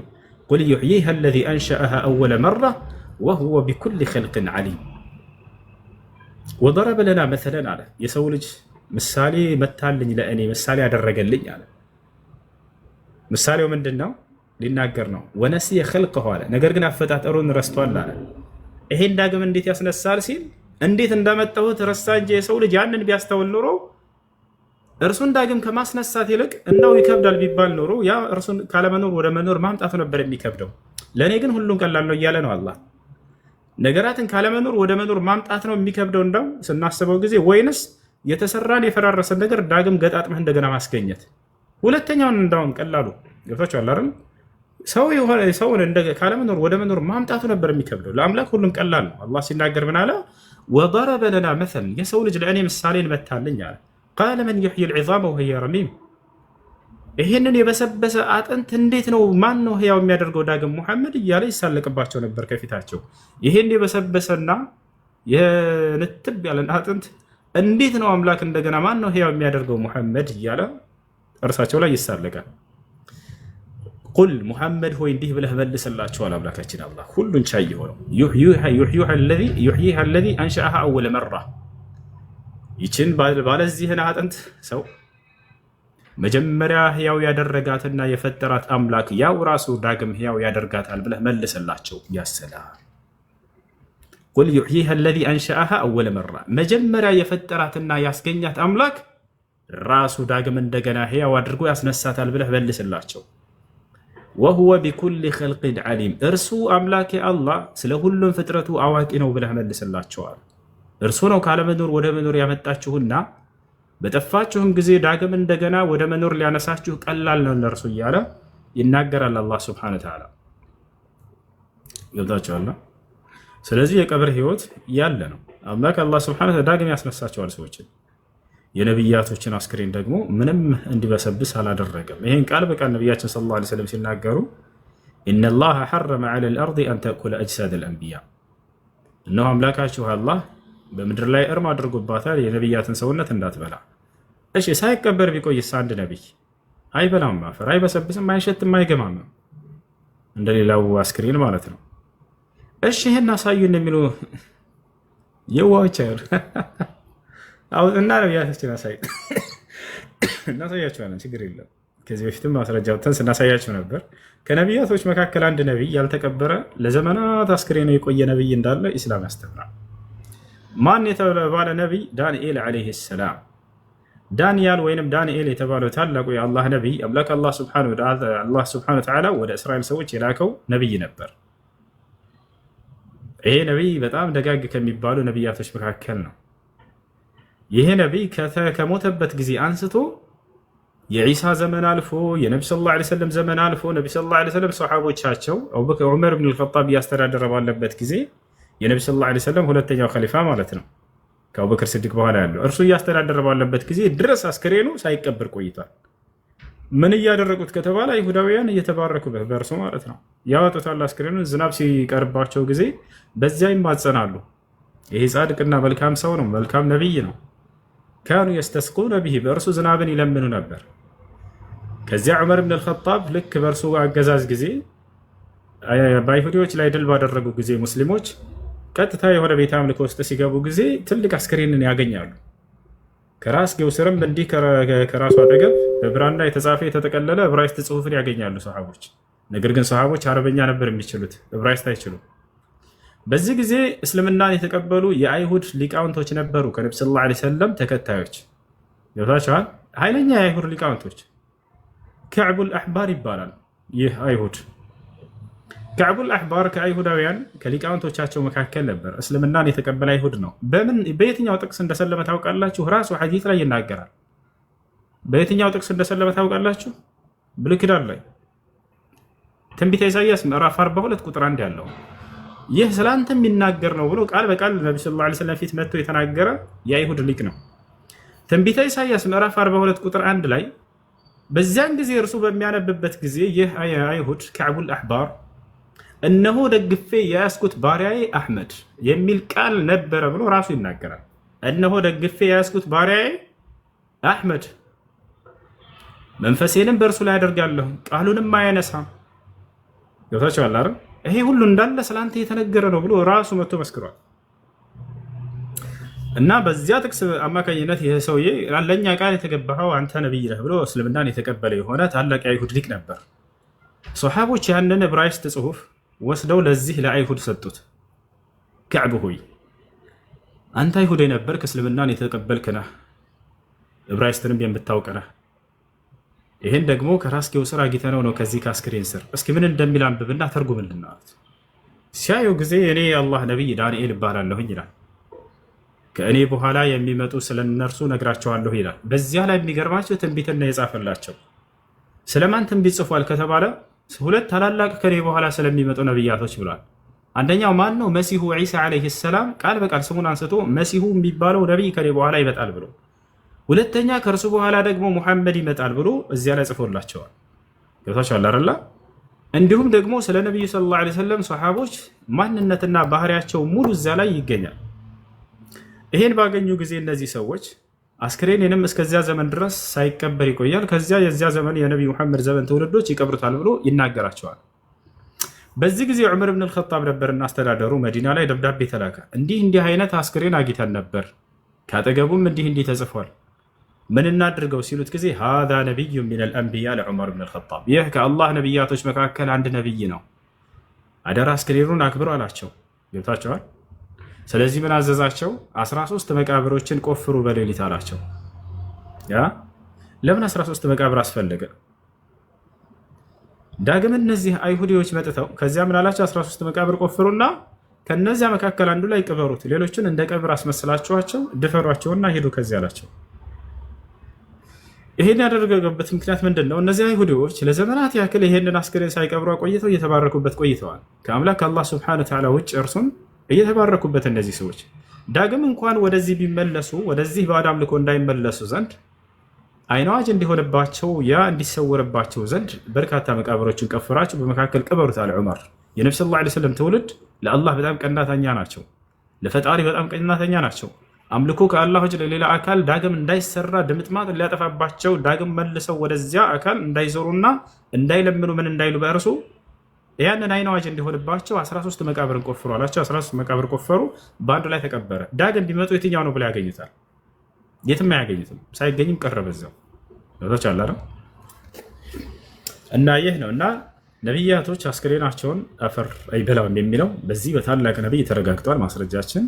ቁል ዩሕዪሃ አለዚ አንሸአሃ አወለ መራ ወሁወ ቢኩሊ ኸልቅን ዓሊም። ወደረበ ለና መሰለን አለ የሰው ልጅ ምሳሌ መታልኝ ለእኔ ምሳሌ ያደረገልኝ አለ። ምሳሌው ምንድን ነው? ሊናገር ነው። ወነሲየ ኸልቀሁ አለ ነገር ግን አፈጣጠሩን ረስቷል አለ። ይሄን ዳግም እንዴት ያስነሳል ሲል እንዴት እንዳመጣሁት ረሳ እንጂ የሰው ልጅ ያንን ቢያስተውል ኖሮ እርሱን ዳግም ከማስነሳት ይልቅ እንደው ይከብዳል ቢባል ኖሮ ያ እርሱን ካለመኖር ወደ መኖር ማምጣቱ ነበር የሚከብደው። ለእኔ ግን ሁሉን ቀላል ነው እያለ ነው አላህ። ነገራትን ካለመኖር ወደ መኖር ማምጣት ነው የሚከብደው እንደው ስናስበው ጊዜ፣ ወይንስ የተሰራን የፈራረሰን ነገር ዳግም ገጣጥመህ እንደገና ማስገኘት? ሁለተኛውን እንዳውም ቀላሉ ገብታችኋል አይደል? ሰውን ካለመኖር ወደ መኖር ማምጣቱ ነበር የሚከብደው። ለአምላክ ሁሉም ቀላል ነው። አላህ ሲናገር ምን አለ? ወደረበ ለና መሰል የሰው ልጅ ለእኔ ምሳሌን መታልኝ አለ። ቃለ መን ዩሕዪ ልዒዛመ ወሂየ ረሚም ይህንን የበሰበሰ አጥንት እንዴት ነው ማን ነው ህያው የሚያደርገው ዳግም ሙሐመድ እያለ ይሳለቅባቸው ነበር ከፊታቸው። ይህን የበሰበሰና የንትብ ያለን አጥንት እንዴት ነው አምላክ እንደገና ማን ነው ህያው የሚያደርገው ሙሐመድ እያለ እርሳቸው ላይ ይሳለቃል። ቁል ሙሐመድ ሆይ እንዲህ ብለህ መልስላቸዋል አምላካችን አላህ ሁሉን ቻይ የሆነው ዩሕዪሃ አለዚ አንሸአሃ አወለ መራ ይችን ባለዚህን አጥንት ሰው መጀመሪያ ህያው ያደረጋትና የፈጠራት አምላክ ያው ራሱ ዳግም ህያው ያደርጋታል ብለህ መልስላቸው። ያሰላም ቁል ዩሕዪሃ አለዚ አንሸአሃ አወለ መራ መጀመሪያ የፈጠራትና ያስገኛት አምላክ ራሱ ዳግም እንደገና ህያው አድርጎ ያስነሳታል ብለህ መልስላቸው። ወሁወ ቢኩሊ ኸልቂን ዓሊም እርሱ አምላክ አላህ ስለ ሁሉም ፍጥረቱ አዋቂ ነው ብለህ መልስላቸዋል። እርሱ ነው ካለመኖር ወደ መኖር ያመጣችሁና በጠፋችሁም ጊዜ ዳግም እንደገና ወደ መኖር ሊያነሳችሁ ቀላል ነው ለእርሱ እያለ ይናገራል አላህ ሱብሓነሁ ወተዓላ። ገብታችኋል? ስለዚህ የቀብር ህይወት ያለ ነው። አምላክ አላህ ሱብሓነሁ ወተዓላ ዳግም ያስነሳቸዋል ሰዎችን። የነቢያቶችን አስክሬን ደግሞ ምንም እንዲበሰብስ አላደረገም። ይህን ቃል በቃል ነቢያችን ሰለላሁ ዐለይሂ ወሰለም ሲናገሩ ኢነላሃ ሐረመ ዐለል አርዲ አን ተእኩለ አጅሳደል አንቢያ እነሆ አምላካችሁ አላህ በምድር ላይ እርም አድርጎባታል የነቢያትን ሰውነት እንዳትበላ። እሺ ሳይቀበር ቢቆይስ አንድ ነቢይ አይበላም፣ አፈር አይበሰብስም፣ አይሸትም፣ አይገማም እንደሌላው አስክሬን ማለት ነው። እሺ ይሄን አሳዩን የሚሉ የዋዎች አይደል? አውጥና ነቢያቶችን አሳይ እናሳያቸዋለን፣ ችግር የለም። ከዚህ በፊትም ማስረጃ ወጥተን ስናሳያቸው ነበር። ከነቢያቶች መካከል አንድ ነቢይ ያልተቀበረ ለዘመናት አስክሬኑ የቆየ ነቢይ እንዳለ ኢስላም ያስተምራል። ማን የተባለ ነቢይ? ዳንኤል ዓለይሂ ሰላም። ዳንኤል ወይንም ዳንኤል የተባለው ታላቁ የአላህ ነቢይ አምላክ አላህ ሱብሓነሁ ወተዓላ ወደ እስራኤል ሰዎች የላከው ነቢይ ነበር። ይሄ ነቢይ በጣም ደጋግ ከሚባሉ ነቢያቶች መካከል ነው። ይሄ ነቢይ ከሞተበት ጊዜ አንስቶ የዒሳ ዘመን አልፎ የነቢ ሰለላሁ ዐለይሂ ወሰለም ዘመን አልፎ ነቢ ሰለላሁ ዐለይሂ ወሰለም ሰሓቦቻቸው አቡበክር ዑመር ብን አልኸጣብ እያስተዳደረ ባለበት ጊዜ የነቢ ሰለላሁ ዐለይሂ ወሰለም ሁለተኛው ኸሊፋ ማለት ነው ከአቡበክር ስዲቅ በኋላ ያለው እርሱ እያስተዳደረ ባለበት ጊዜ ድረስ አስክሬኑ ሳይቀበር ቆይቷል። ምን እያደረጉት ከተባለ አይሁዳውያን እየተባረኩበት በእርሱ ማለት ነው ያወጡታል አስክሬኑን። ዝናብ ሲቀርባቸው ጊዜ በዚያ ይማጸናሉ። ይሄ ጻድቅና መልካም ሰው ነው፣ መልካም ነቢይ ነው። ካኑ የስተስቁነ ቢሂ በእርሱ ዝናብን ይለምኑ ነበር። ከዚያ ዑመር ብን አልኸጣብ ልክ በእርሱ አገዛዝ ጊዜ በአይሁዶች ላይ ድል ባደረጉ ጊዜ ሙስሊሞች ቀጥታ የሆነ ቤተ አምልኮ ውስጥ ሲገቡ ጊዜ ትልቅ አስክሬንን ያገኛሉ። ከራስጌው ስርም እንዲህ ከራሱ አጠገብ በብራና የተጻፈ የተጠቀለለ ዕብራይስጥ ጽሑፍን ያገኛሉ ሰሃቦች። ነገር ግን ሰሃቦች አረበኛ ነበር የሚችሉት፣ ዕብራይስጥ አይችሉም። በዚህ ጊዜ እስልምናን የተቀበሉ የአይሁድ ሊቃውንቶች ነበሩ፣ ከነቢ ሰለላሁ ዐለይሂ ወሰለም ተከታዮች ገብታችኋል። ኃይለኛ የአይሁድ ሊቃውንቶች ከዕቡል አሕባር ይባላል። ይህ አይሁድ ከዕቡል አሕባር ከአይሁዳውያን ከሊቃውንቶቻቸው መካከል ነበር። እስልምናን የተቀበለ አይሁድ ነው። በየትኛው ጥቅስ እንደሰለመ ታውቃላችሁ? ራሱ ሐዲስ ላይ ይናገራል። በየትኛው ጥቅስ እንደሰለመ ታውቃላችሁ? ብሉይ ኪዳን ላይ ትንቢተ ኢሳይያስ ምዕራፍ 42 ቁጥር 1 ያለው ይህ ስላንተ የሚናገር ነው ብሎ ቃል በቃል ነቢ ሰለላሁ ዐለይሂ ወሰለም ፊት መጥቶ የተናገረ የአይሁድ ሊቅ ነው። ትንቢተ ኢሳይያስ ምዕራፍ 42 ቁጥር 1 ላይ በዚያን ጊዜ እርሱ በሚያነብበት ጊዜ ይህ አይሁድ ከዕቡል አሕባር እነሆ ደግፌ የያዝኩት ባሪያዬ አሕመድ የሚል ቃል ነበረ ብሎ ራሱ ይናገራል። እነሆ ደግፌ የያዝኩት ባሪያዬ አሕመድ መንፈሴንም በእርሱ ላይ አደርጋለሁ ቃሉንም አያነሳም። ገብታችኋል አይደል? ይሄ ሁሉ እንዳለ ስላንተ የተነገረ ነው ብሎ ራሱ መጥቶ መስክሯል። እና በዚያ ጥቅስ አማካኝነት ይህ ሰውዬ ለእኛ ቃል የተገባኸው አንተ ነቢይ ነህ ብሎ እስልምናን የተቀበለ የሆነ ታላቅ የአይሁድ ሊቅ ነበር። ሶሓቦች ያንን ዕብራይስጥ ጽሑፍ ወስደው ለዚህ ለአይሁድ ሰጡት። ከዕብ ሆይ አንተ አይሁድ የነበርክ እስልምናን የተቀበልክ ነህ፣ ዕብራይስጥንም የምታውቅ ነህ። ይህን ደግሞ ከራስጌው ስር አግኝተነው ነው ከዚህ ከአስክሬን ስር። እስኪ ምን እንደሚል አንብብና ተርጉምልን አሉት። ሲያዩ ጊዜ እኔ የአላህ ነቢይ ዳንኤል እባላለሁኝ ይላል። ከእኔ በኋላ የሚመጡ ስለ እነርሱ ነግራቸዋለሁ ይላል። በዚያ ላይ የሚገርማቸው ትንቢትና የጻፈላቸው ስለማን ትንቢት ጽፏል ከተባለ ሁለት ታላላቅ ከኔ በኋላ ስለሚመጡ ነቢያቶች ብሏል። አንደኛው ማን ነው? መሲሁ ዒሳ ዓለይሂ ሰላም ቃል በቃል ስሙን አንስቶ መሲሁ የሚባለው ነቢይ ከኔ በኋላ ይመጣል ብሎ፣ ሁለተኛ ከእርሱ በኋላ ደግሞ ሙሐመድ ይመጣል ብሎ እዚያ ላይ ጽፎላቸዋል። ገብታችኋል አይደል? እንዲሁም ደግሞ ስለ ነቢዩ ሰለላሁ ዐለይሂ ወሰለም ሰሓቦች ማንነትና ባህሪያቸው ሙሉ እዚያ ላይ ይገኛል። ይሄን ባገኙ ጊዜ እነዚህ ሰዎች አስክሬኔንም እስከዚያ ዘመን ድረስ ሳይቀበር ይቆያል፣ ከዚያ የዚያ ዘመን የነቢዩ ሙሐመድ ዘመን ትውልዶች ይቀብሩታል ብሎ ይናገራቸዋል። በዚህ ጊዜ ዑመር ብን አልኸጣብ ነበርና አስተዳደሩ መዲና ላይ ደብዳቤ ተላከ። እንዲህ አይነት አስክሬን አግኝተን ነበር፣ ካጠገቡም እንዲህ ተጽፏል፣ ምን እናድርገው ሲሉት ጊዜ ሃዛ ነቢዩ ሚነል አንቢያ ለዑመር ብን አልኸጣብ፣ ይህ ከአላህ ነቢያቶች መካከል አንድ ነቢይ ነው፣ አደራ አስክሬኑን አክብሩ አላቸው። ገብታቸዋል። ስለዚህ ምን አዘዛቸው? 13 መቃብሮችን ቆፍሩ በሌሊት አላቸው። ያ ለምን 13 መቃብር አስፈለገ? ዳግም እነዚህ አይሁዲዎች መጥተው ከዚያ ምን አላቸው? 13 መቃብር ቆፍሩና ከነዚያ መካከል አንዱ ላይ ቅበሩት፣ ሌሎችን እንደ ቀብር አስመስላችኋቸው ድፈሯቸውና ሄዱ ከዚያ አላቸው። ይሄን ያደረገበት ምክንያት ምንድን ነው? እነዚህ አይሁዲዎች ለዘመናት ያክል ይሄንን አስክሬን ሳይቀብሩ ቆይተው እየተባረኩበት ቆይተዋል። ከአምላክ አላህ ሱብሓነሁ ወተዓላ ውጭ እርሱን እየተባረኩበት እነዚህ ሰዎች ዳግም እንኳን ወደዚህ ቢመለሱ ወደዚህ ባዕድ አምልኮ እንዳይመለሱ ዘንድ አይናዋጅ እንዲሆንባቸው ያ እንዲሰወርባቸው ዘንድ በርካታ መቃብሮችን ቀፍራችሁ በመካከል ቅበሩት አለ ዑመር። የነብዩ ሰለላሁ ዐለይሂ ወሰለም ትውልድ ለአላህ በጣም ቀናተኛ ናቸው፣ ለፈጣሪ በጣም ቀናተኛ ናቸው። አምልኮ ከአላህ ውጭ ለሌላ አካል ዳግም እንዳይሰራ ድምጥማጥ ሊያጠፋባቸው ዳግም መልሰው ወደዚያ አካል እንዳይዞሩና እንዳይለምኑ ምን እንዳይሉ በእርሱ ያንን አይናዋጅ እንዲሆንባቸው 13 መቃብርን ቆፍሩ አላቸው። 13 መቃብር ቆፈሩ፣ በአንዱ ላይ ተቀበረ። ዳግም ቢመጡ የትኛው ነው ብለው ያገኙታል? የትም አያገኙትም። ሳይገኝም ቀረ በዛው ለቶች አላረ እና ይህ ነው እና ነቢያቶች አስክሬናቸውን አፈር አይበላም የሚለው በዚህ በታላቅ ነቢይ ተረጋግጧል። ማስረጃችን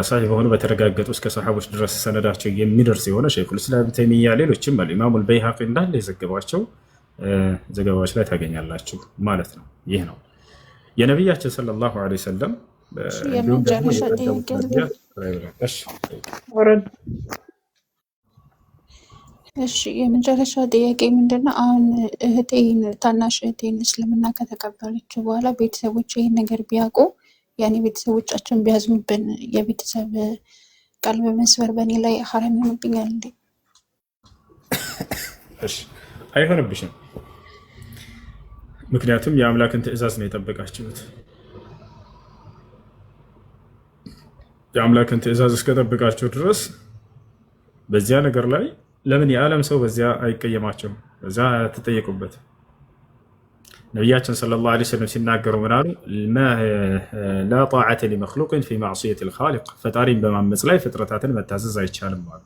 ሳሂህ በሆኑ በተረጋገጡ እስከ ሰሃቦች ድረስ ሰነዳቸው የሚደርስ የሆነ ሸይኹል ኢስላም ተይሚያ ሌሎችም ኢማሙል በይሃቂ እንዳለ የዘገቧቸው ዘገባዎች ላይ ታገኛላችሁ ማለት ነው። ይህ ነው የነቢያችን ሰለላሁ ዐለይሂ ወሰለም እሺ የመጨረሻ ጥያቄ ምንድነው? አሁን እህቴን ታናሽ እህቴን እስልምና ከተቀበለች በኋላ ቤተሰቦች ይህን ነገር ቢያውቁ ያኔ ቤተሰቦቻችን ቢያዝኑብን የቤተሰብ ቃል በመስበር በእኔ ላይ ሐራም ይሆንብኛል እንዴ? እሺ አይሆንብሽም። ምክንያቱም የአምላክን ትእዛዝ ነው የጠበቃችሁት። የአምላክን ትእዛዝ እስከጠበቃችሁ ድረስ በዚያ ነገር ላይ ለምን የዓለም ሰው በዚያ አይቀየማቸውም? በዚያ አትጠየቁበት። ነቢያችን ሰለላሁ ዐለይሂ ወሰለም ሲናገሩ ምን አሉ? ላ ጣዓተ ሊመክሉቅን ፊ ማዕሲየት ልኻሊቅ፣ ፈጣሪን በማመፅ ላይ ፍጥረታትን መታዘዝ አይቻልም አሉ።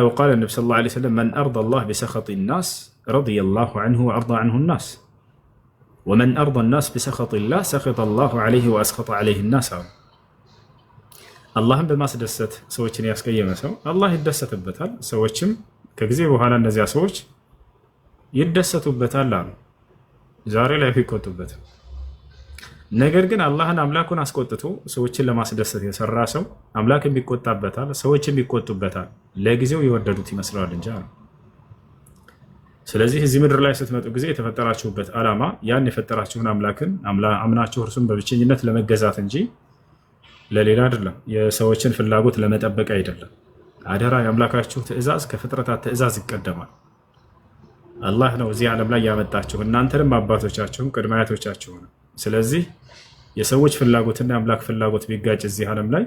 وقال النبي صلى الله عليه وسلم من أرضى الله بسخط الناس رضي الله عنه وأرضى عنه الناس ومن أرضى الناس بسخط الله سخط الله عليه وأسخط عليه الناس. اللهم بما سدست سوتشن ياسكيم سو الله يدست بتال سوتشم كجزي وهانا النزيا سوتش يدست بتال لام زاري لا يفيكوت بتال. ነገር ግን አላህን አምላኩን አስቆጥቶ ሰዎችን ለማስደሰት የሰራ ሰው አምላክን ቢቆጣበታል፣ ሰዎችን ቢቆጡበታል፣ ለጊዜው የወደዱት ይመስላል እንጂ አለ። ስለዚህ እዚህ ምድር ላይ ስትመጡ ጊዜ የተፈጠራችሁበት ዓላማ ያን የፈጠራችሁን አምላክን አምናችሁ እርሱን በብቸኝነት ለመገዛት እንጂ ለሌላ አይደለም። የሰዎችን ፍላጎት ለመጠበቅ አይደለም። አደራ የአምላካችሁ ትእዛዝ ከፍጥረታት ትእዛዝ ይቀደማል። አላህ ነው እዚህ ዓለም ላይ ያመጣችሁ እናንተንም አባቶቻችሁም ቅድመ አያቶቻችሁን። ስለዚህ የሰዎች ፍላጎትና የአምላክ ፍላጎት ቢጋጭ እዚህ ዓለም ላይ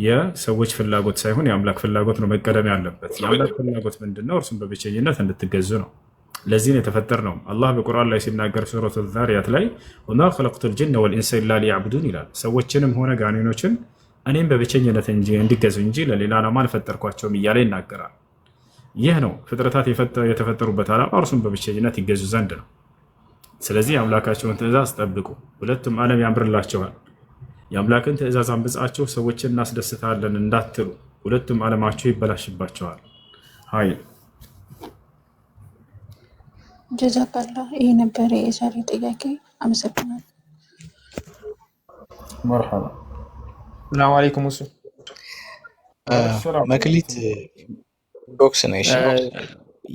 የሰዎች ፍላጎት ሳይሆን የአምላክ ፍላጎት ነው መቀደም ያለበት። የአምላክ ፍላጎት ምንድነው? እርሱም በብቸኝነት እንድትገዙ ነው። ለዚህ ነው የተፈጠርነው። አላህ በቁርአን ላይ ሲናገር ሱረቱ ዛሪያት ላይ ወማ ኸለቅቱል ጂነ ወልኢንሰ ኢላ ሊያዕቡዱን ይላል። ሰዎችንም ሆነ ጋኔኖችን እኔም በብቸኝነት እንዲገዙ እንጂ ለሌላ ዓላማ አልፈጠርኳቸውም እያለ ይናገራል። ይህ ነው ፍጥረታት የተፈጠሩበት ዓላማ እርሱም በብቸኝነት ይገዙ ዘንድ ነው። ስለዚህ የአምላካቸውን ትእዛዝ ጠብቁ፣ ሁለቱም ዓለም ያምርላቸዋል። የአምላክን ትእዛዝ አንብጻችሁ ሰዎችን እናስደስታለን እንዳትሉ፣ ሁለቱም ዓለማቸው ይበላሽባቸዋል። ሀይ ጀዛካላ። ይህ ነበረ የዛሬ ጥያቄ። አመሰግናለሁ። መርሐባ። ሰላም አለይኩም። እሱ መክሊት ቦክስ ነው። እሺ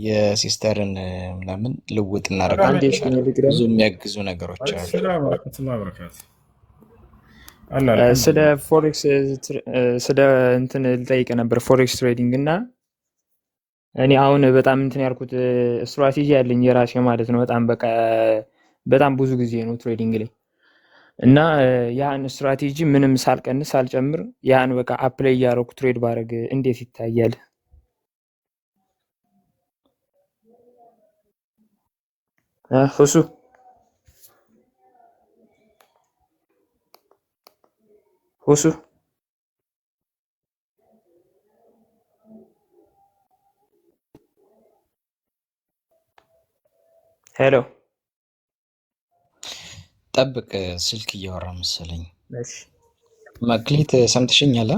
የሲስተርን ምናምን ልውጥ እናደርጋለን። ብዙ የሚያግዙ ነገሮች አሉ። ስለ ፎሬክስ ስለ እንትን ልጠይቅ ነበር፣ ፎሬክስ ትሬዲንግ እና እኔ አሁን በጣም እንትን ያልኩት ስትራቴጂ ያለኝ የራሴ ማለት ነው። በጣም በቃ በጣም ብዙ ጊዜ ነው ትሬዲንግ ላይ እና ያን ስትራቴጂ ምንም ሳልቀንስ ሳልጨምር ያን በቃ አፕላይ እያደረኩ ትሬድ ባረግ እንዴት ይታያል? ሁሱ ሁሱ ሄሎ ጠብቅ፣ ስልክ እያወራ መሰለኝ። እሺ መክሊት ሰምተሽኛል?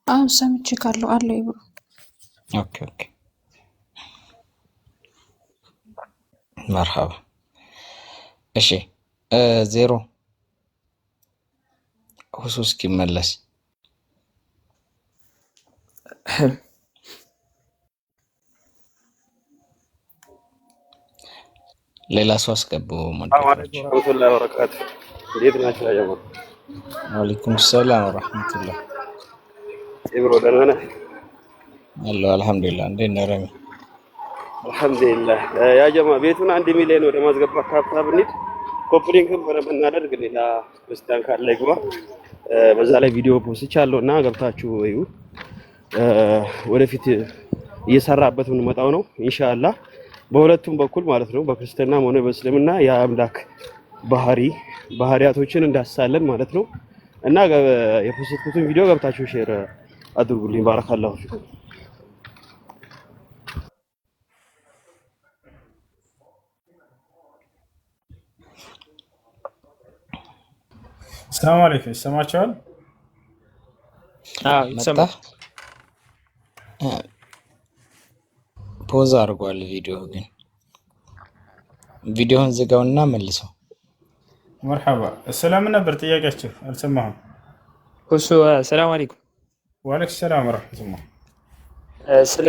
አሁን ሰምቼ ካለው አለ ይብሩ። ኦኬ ኦኬ፣ መርሐባ። እሺ ዜሮ ሁሱ እስኪመለስ ሌላ ሰው አስገቡ። ወራህመቱላሂ ወበረካቱ። እንዴት ናችሁ? ያጀማ ወአለይኩም ሰላም ወራህመቱላህ። ኢብሮ ደህና ነህ? አለሁ አልሐምዱሊላህ። እንዴት ነህ ረሚ? አልሐምዱሊላህ። ያጀማ ቤቱን 1 ሚሊዮን ወደ ማስገባት ሀሳብ እንሂድ። ኮፕሊንክም በመናደርግ ሌላ ክርስቲያን ካለ ይግባ። በዛ ላይ ቪዲዮ ፖስቻለሁ እና ገብታችሁ እዩ። ወደፊት እየሰራበት የምንመጣው ነው ኢንሻአላህ በሁለቱም በኩል ማለት ነው። በክርስትናም ሆነ በእስልምና የአምላክ ባህሪያቶችን እንዳሳለን ማለት ነው። እና የፖስትኩትን ቪዲዮ ገብታችሁ ሼር አድርጉልኝ። ባረካላሁ ፊኩም። ሰላም አለይኩም። ይሰማችኋል? አዎ ይሰማል። ፖዝ አድርጓል ቪዲዮ። ግን ቪዲዮውን ዝጋውና መልሰው። መርሐባ። ስለምን ነበር ጥያቄያችሁ? አልሰማሁም። ሁሱ ሰላም አለይኩም። ወአለይኩም ሰላም ወራህመቱላህ። ስለ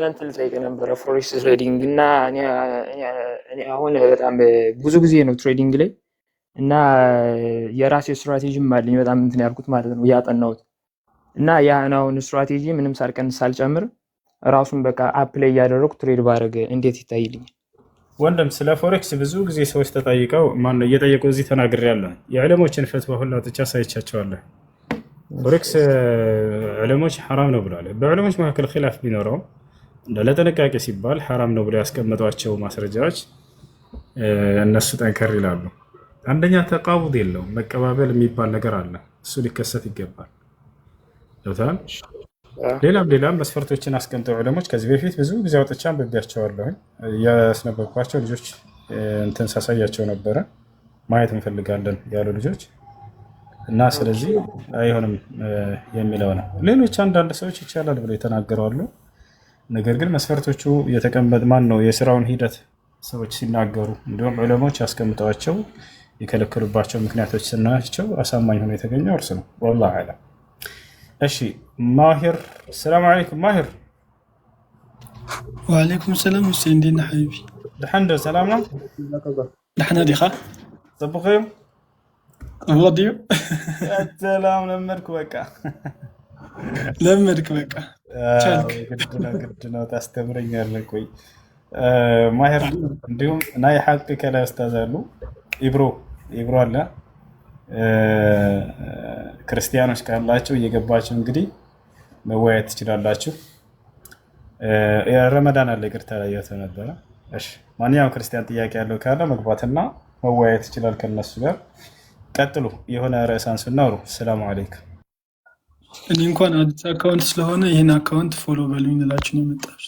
እንትን ልጠይቅ ነበረ ፎሬክስ ትሬዲንግ እና እኔ አሁን በጣም ብዙ ጊዜ ነው ትሬዲንግ ላይ እና የራሴ ስትራቴጂም አለኝ በጣም እንትን ያልኩት ማለት ነው ያጠናሁት እና ያን አሁን ስትራቴጂ ምንም ሳልቀንስ ሳልጨምር ራሱን በቃ አፕላይ እያደረኩ ትሬድ ባረግ እንዴት ይታይልኛል? ወንድም ስለ ፎሬክስ ብዙ ጊዜ ሰዎች ተጠይቀው ማነው እየጠየቁ እዚህ ተናግሬያለሁ። የዕለሞችን ፈትዋ ሁላ አውጥቼ አሳይቻቸዋለሁ። ፎሬክስ ዕለሞች ሐራም ነው ብለዋል። በዕለሞች መካከል ኺላፍ ቢኖረውም ለጥንቃቄ ሲባል ሐራም ነው ብለው ያስቀመጧቸው ማስረጃዎች እነሱ ጠንከር ይላሉ። አንደኛ ተቃቡድ የለውም፣ መቀባበል የሚባል ነገር አለ። እሱ ሊከሰት ይገባል። ገብቶሃል? ሌላም መስፈርቶችን አስቀምጠው ዕለሞች ከዚህ በፊት ብዙ ጊዜ አውጥቼ አንብቤያቸዋለሁ። ያስነበብኳቸው ልጆች እንትን ሳሳያቸው ነበረ ማየት እንፈልጋለን ያሉ ልጆች እና ስለዚህ አይሆንም የሚለው ነው። ሌሎች አንዳንድ ሰዎች ይቻላል ብለው የተናገሩ አሉ። ነገር ግን መስፈርቶቹ የተቀመጠ ማን ነው የስራውን ሂደት ሰዎች ሲናገሩ እንዲሁም ዕለሞች ያስቀምጠዋቸው የከለከሉባቸው ምክንያቶች ስናያቸው አሳማኝ ሆኖ የተገኘው እርሱ ነው። ወላሂ አዕለም። እሺ ማሂር፣ ሰላም አለይኩም ማሂር። وعليكم السلام حسين دينا حبيبي. الحمد لله سلامة. نحن ديخا صبخيم والله ديو. يا سلام لمرك بكا لمرك بكا شالك قدنا تستمرين لك وي ማሄር እንዲሁም ናይ ሐቅ ከላይ ኡስታዝ አሉ ኢብሮ አለ። ክርስቲያኖች ካላችሁ እየገባችሁ እንግዲህ መወያየት ትችላላችሁ። ረመዳን አለ ይቅርታ ያየሁት ነበረ። እሺ ማንኛውም ክርስቲያን ጥያቄ ያለው ካለ መግባትና መወያየት ይችላል ከነሱ ጋር። ቀጥሉ። የሆነ ርዕስ አንሱና አውሩ። ሰላም አለይኩም። እኔ እንኳን አዲስ አካውንት ስለሆነ ይህን አካውንት ፎሎ በሉኝ ልላችሁ ነው የመጣሁት።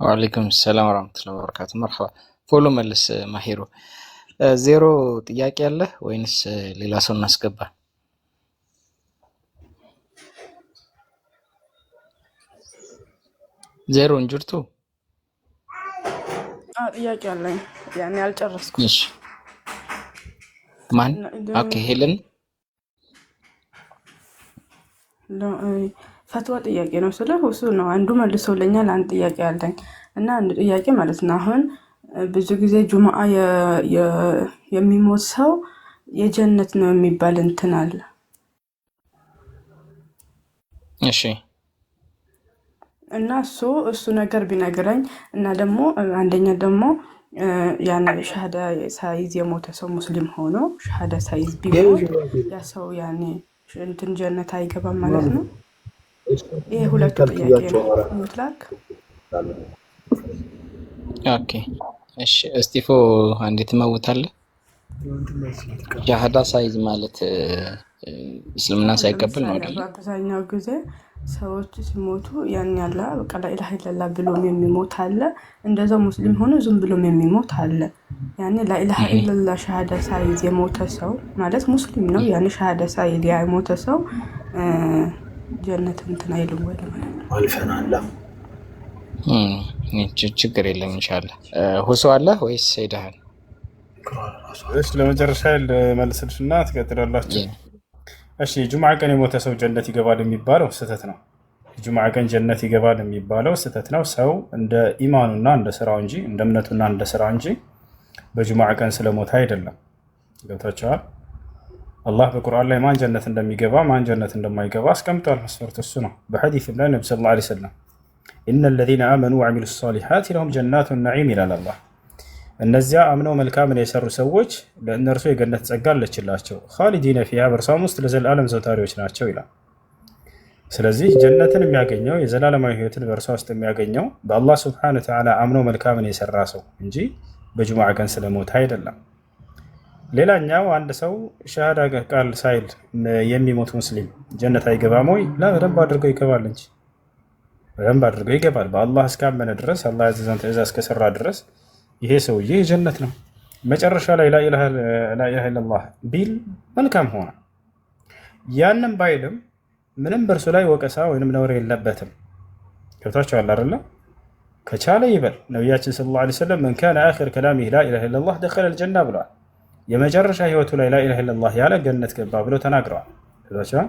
ወአለይኩም ሰላም ወራህመቱላሂ ወበረካቱ። መርሐባ ፎሎ መልስ ማሂሩ። ዜሮ ጥያቄ አለ ወይንስ ሌላ ሰው እናስገባ? ዜሮ እንጅርቱ ጥያቄ አለኝ ያኔ አልጨረስኩም። እሺ ማን? ኦኬ ሄለን ፈትዋ ጥያቄ ነው ስለ ሁሱ ነው። አንዱ መልሶልኛል። አንድ ጥያቄ አለኝ እና አንድ ጥያቄ ማለት ነው። አሁን ብዙ ጊዜ ጁምዓ የሚሞት ሰው የጀነት ነው የሚባል እንትን አለ። እሺ እና እሱ ነገር ቢነግረኝ እና ደግሞ አንደኛ ደግሞ ያን ሻሃዳ ሳይዝ የሞተ ሰው ሙስሊም ሆኖ ሻሃዳ ሳይዝ ቢሞት ያ ሰው ያኔ እንትን ጀነት አይገባም ማለት ነው። ይሄ ሁለቱ ጥያቄ ነው። ሙትላክ ኦኬ እሺ እስጢፎ እንዴት ማውታለ? ሻሃዳ ሳይዝ ማለት እስልምና ሳይቀበል ነው አይደል? አብዛኛው ጊዜ ሰዎች ሲሞቱ ያን ያላ በቃ ላኢላሃ ኢላላህ ብሎም የሚሞት አለ። እንደዛው ሙስሊም ሆኖ ዝም ብሎም የሚሞት አለ። ያኔ ላኢላሃ ኢላላህ ሻሃዳ ሳይዝ የሞተ ሰው ማለት ሙስሊም ነው። ያኔ ሻሃዳ ሳይዝ የሞተ ሰው ጀነት እንትን አይልም ወይ ማለት ነው? አልፈናላ ችግር የለም ኢንሻአላህ። ሁሱ አለ ወይስ ሄደሃል? እሺ ለመጨረሻ መልስልሽና ትቀጥላላችሁ። እሺ ጁምዓ ቀን የሞተ ሰው ጀነት ይገባል የሚባለው ስህተት ነው። ጁምዓ ቀን ጀነት ይገባል የሚባለው ስህተት ነው። ሰው እንደ ኢማኑና እንደ ስራው እንጂ እንደ እምነቱና እንደ ስራው እንጂ በጁምዓ ቀን ስለሞተ አይደለም። ገብታችኋል? አላህ በቁርአን ላይ ማን ጀነት እንደሚገባ ማን ጀነት እንደማይገባ አስቀምጧል። መስፈርቱ እሱ ነው። በሐዲስም ላይ ነብዩ ሰለላሁ ዐለይሂ ወሰለም ኢነ ለዚነ አመኑ ወዐሚሉ ሷሊሓት ለሁም ጀናቱ ነዒም ይላል አላህ። እነዚያ አምነው መልካምን የሰሩ ሰዎች ለእነርሱ የገነት ጸጋ አለችላቸው፣ ኻሊዲነ ፊሃ በእርሷም ውስጥ ለዘላለም ዘውታሪዎች ናቸው ይላል። ስለዚህ ጀነትን የሚያገኘው የዘላለማዊ ህይወትን በእርሷ ውስጥ የሚያገኘው በአላህ ሱብሓነሁ ወተዓላ አምነው መልካምን የሰራ ሰው እንጂ በጁምዓ ቀን ስለሞተ አይደለም። ሌላኛው አንድ ሰው ሸሃዳ ቃል ሳይል የሚሞት ሙስሊም ጀነት አይገባም ወይ? በደንብ አድርገው ይገባል እንጂ በደንብ አድርገው ይገባል። በአላህ እስካመነ ድረስ አላህ ያዘዘን ትእዛዝ እስከሰራ ድረስ ይሄ ሰውዬ ጀነት ነው። መጨረሻ ላይ ላኢላሃ ኢለላህ ቢል መልካም ሆነ። ያንም ባይልም ምንም በእርሱ ላይ ወቀሳ ወይንም ነውር የለበትም። ገብታችኋል አይደለ? ከቻለ ይበል። ነቢያችን ሰለላሁ ዐለይሂ ወሰለም መን ካነ አኺር ከላሚሂ ላኢላሃ ኢለላህ ደኸለል ጀና ብለዋል። የመጨረሻ ህይወቱ ላይ ላኢላሃ ኢለላህ ያለ ገነት ገባ ብለው ተናግረዋል። ገብታችኋል?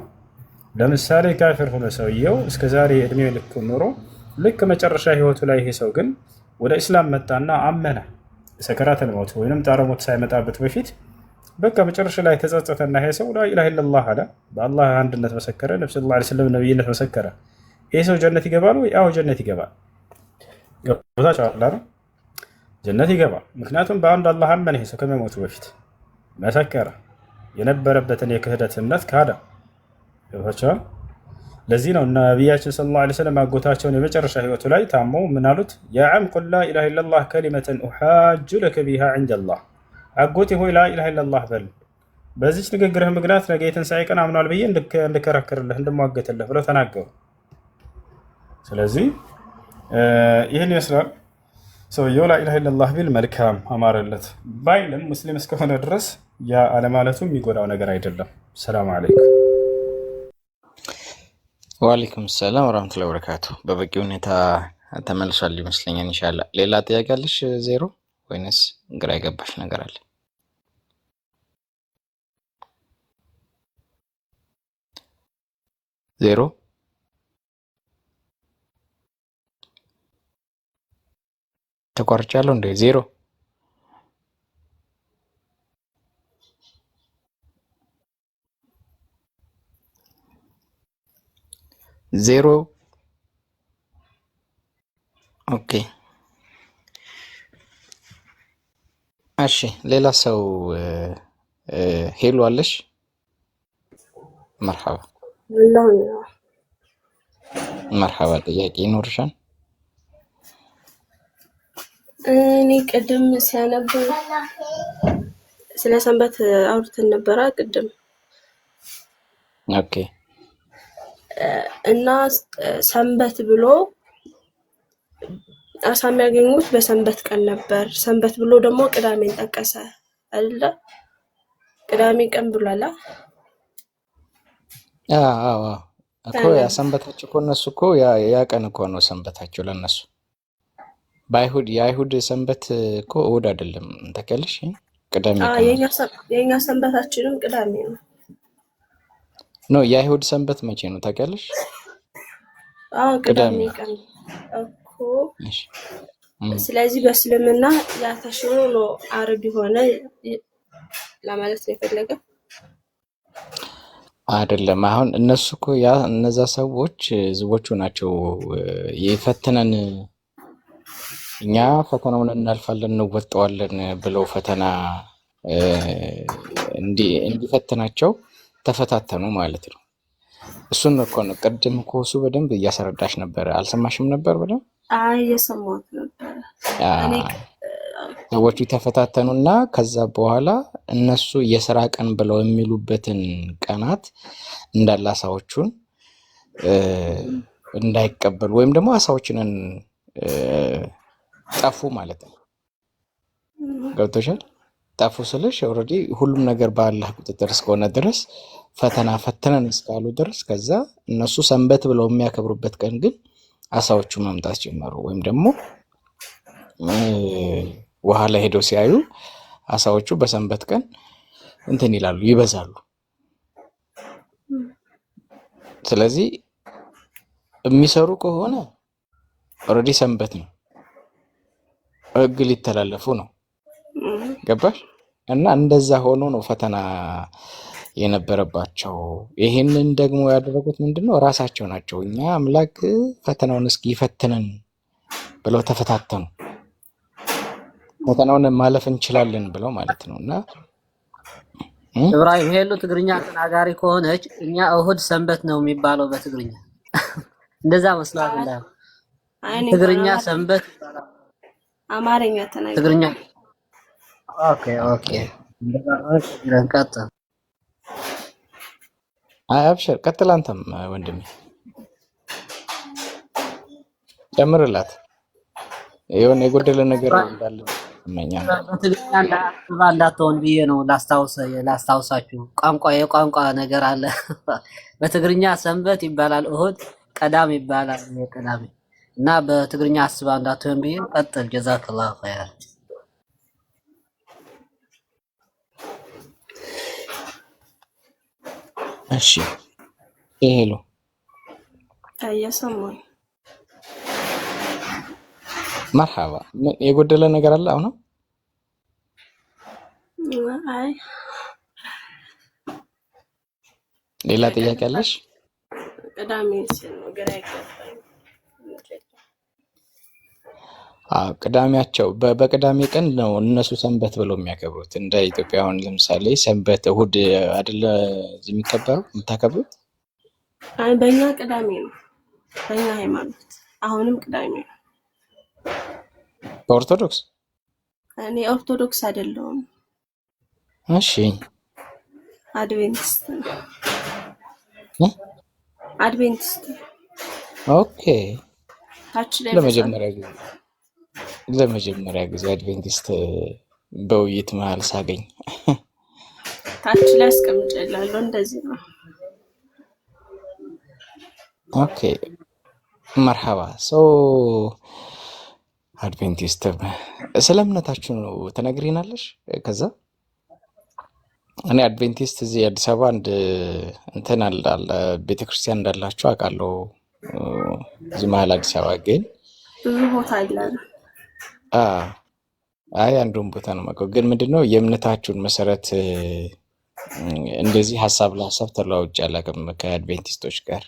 ለምሳሌ ካፊር ሆነ ሰውየው እስከዛሬ እድሜ ልክ ኖሮ ልክ መጨረሻ ህይወቱ ላይ ይሄ ሰው ግን ወደ እስላም መጣና አመነ። ሰከራተል ሞት ወይንም ጣረ ሞት ሳይመጣበት በፊት በቃ መጨረሻ ላይ ተጸጸተና ይሄ ሰው ላኢላሃ ኢለላህ አለ፣ በአላህ አንድነት መሰከረ፣ ነብዩ ሰለላሁ ዐለይሂ ወሰለም ነብይነት መሰከረ። ይሄ ሰው ጀነት ይገባል ወይ? አዎ ጀነት ይገባል። ገብታችኋል? ጀነት ይገባል። ምክንያቱም በአንድ አላህ አመነ። ይሄ ሰው ከመሞቱ በፊት መሰከረ፣ የነበረበትን የክህደት እምነት ካደ። ገብታችኋል? ለዚህ ነው ነቢያችን ሰለላሁ ዐለይሂ ወሰለም አጎታቸውን የመጨረሻ ህይወቱ ላይ ታመው ምን አሉት? ያ ዐም ቁል ላኢላሃ ኢለላህ ከሊመተን ኡሓጁ ለከ ቢሃ ዐንደላህ፣ አጎቴ ሆይ ላኢላሃ ኢለላህ በል፣ በዚች ንግግርህ ምክንያት ነገ የትንሣኤ ቀን አምኗል ብዬ እንድከራከርልህ እንድሟገትልህ ብለው ተናገሩ። ስለዚህ ይህን ይመስላል። ሰውየው ላኢላሃ ኢለላህ ቢል መልካም አማረለት፣ ባይልም ሙስሊም እስከሆነ ድረስ ያ አለማለቱ የሚጎዳው ነገር አይደለም። ሰላም አለይኩም። ወአለይኩም ሰላም ወራህመቱላሂ ወበረካቱ። በበቂ ሁኔታ ተመልሷል ይመስለኛል። ኢንሻአላህ ሌላ ጥያቄ አለሽ ዜሮ ወይንስ ግራ የገባሽ ነገር አለ? ዜሮ ተቋርጫለሁ እንዴ? ዜሮ ዜሮ ኦኬ እሺ ሌላ ሰው ሄሎ አለሽ? መርሐባ መርሐባ ጥያቄ ይኖርሻል? እኔ ቅድም ሲያነብ ስለ ሰንበት አውርተን ነበረ ቅድም ኦኬ እና ሰንበት ብሎ አሳ የሚያገኙት በሰንበት ቀን ነበር። ሰንበት ብሎ ደግሞ ቅዳሜን ጠቀሰ አይደለ? ቅዳሜ ቀን ብሏል። አዎ እኮ ያ ሰንበታቸው እኮ እነሱ እኮ ያ ቀን እኮ ነው ሰንበታቸው ለነሱ። የአይሁድ ሰንበት እኮ እሑድ አይደለም ታውቂያለሽ? ቅዳሜ ቀን የኛ ሰንበታችንም ቅዳሜ ነው። ኖ የአይሁድ ሰንበት መቼ ነው ታውቂያለሽ? ቅዳሜ ቀን እኮ። ስለዚህ በእስልምና ያ ተሽሮ ነው ዓርብ የሆነ ለማለት ነው የፈለገ አይደለም። አሁን እነሱ እኮ እነዛ ሰዎች ህዝቦቹ ናቸው የፈተነን እኛ ፈተናውን እናልፋለን እንወጣዋለን ብለው ፈተና እንዲፈትናቸው ተፈታተኑ ማለት ነው። እሱን እኮ ነው ቅድም እኮ እሱ በደንብ እያስረዳሽ ነበር። አልሰማሽም ነበር? በደንብ እየሰማሁት ነበር። ሰዎቹ ተፈታተኑና ከዛ በኋላ እነሱ የሥራ ቀን ብለው የሚሉበትን ቀናት እንዳለ አሳዎቹን እንዳይቀበሉ ወይም ደግሞ አሳዎችንን ጠፉ ማለት ነው። ገብቶሻል? ጠፉ ስልሽ ኦልሬዲ ሁሉም ነገር በአላህ ቁጥጥር እስከሆነ ድረስ ፈተና ፈተነን እስካሉ ድረስ ከዛ እነሱ ሰንበት ብለው የሚያከብሩበት ቀን ግን አሳዎቹ መምጣት ጀመሩ። ወይም ደግሞ ውሃ ላይ ሄደው ሲያዩ አሳዎቹ በሰንበት ቀን እንትን ይላሉ፣ ይበዛሉ። ስለዚህ የሚሰሩ ከሆነ ኦልሬዲ ሰንበት ነው፣ ሕግ ሊተላለፉ ነው። ገባሽ? እና እንደዛ ሆኖ ነው ፈተና የነበረባቸው። ይሄንን ደግሞ ያደረጉት ምንድነው? ራሳቸው ናቸው። እኛ አምላክ ፈተናውን እስኪ ይፈትነን ብለው ተፈታተኑ። ፈተናውን ማለፍ እንችላለን ብለው ማለት ነው። እና ኢብራሂም ሄሎ ትግርኛ ተናጋሪ ከሆነች እኛ እሁድ ሰንበት ነው የሚባለው በትግርኛ እንደዛ መስሏት እንዳለ ትግርኛ ሰንበት አማርኛ ተናጋሪ ትግርኛ ኦኬ እንደዛ ነው። ቀጥል። አብሽር ቀጥል። አንተም ወንድሜ ጨምርላት። የሆነ የጎደለ ነገር እንዳለ እመኛ በትግርኛ እንዳትሆን ብዬ ነው ላስታውሳችሁ። የቋንቋ ነገር አለ። በትግርኛ ሰንበት ይባላል፣ እሁድ ቀዳም ይባላል። ቀዳሚ እና በትግርኛ አስባ እንዳትሆን ብዬ ቀጥል። ጀዛከላሁ ኸይር። እሺ ሄሎ እየሰማሁኝ መርሐባ። የጎደለ ነገር አለ አሁን? አይ ሌላ ጥያቄ አለሽ? ቅዳሜ ነው ግራ ይገባኝ። ቅዳሜያቸው በቅዳሜ ቀን ነው እነሱ ሰንበት ብለው የሚያከብሩት። እንደ ኢትዮጵያ አሁን ለምሳሌ ሰንበት እሁድ አይደለ የሚከበረው የምታከብሩት? አይ በእኛ ቅዳሜ ነው፣ በእኛ ሃይማኖት አሁንም ቅዳሜ ነው። በኦርቶዶክስ? እኔ ኦርቶዶክስ አይደለሁም። እሺ አድቬንቲስት ነው። አድቬንቲስት ኦኬ። ለመጀመሪያ ጊዜ አድቬንቲስት በውይይት መሀል ሳገኝ ታች ላይ አስቀምጬላለሁ። እንደዚህ ነው። ኦኬ መርሐባ። ሰው አድቬንቲስት ስለ እምነታችሁ ነው ትነግሪናለሽ? ከዛ እኔ አድቬንቲስት እዚህ አዲስ አበባ አንድ እንትን አለ ቤተክርስቲያን እንዳላችሁ አውቃለሁ። እዚህ መሀል አዲስ አበባ ግን ብዙ ቦታ አለ። አይ አንዱን ቦታ ነው የማውቀው። ግን ምንድነው የእምነታችሁን መሰረት እንደዚህ ሀሳብ ለሀሳብ ተለዋውጬ አላውቅም ከአድቬንቲስቶች ጋር።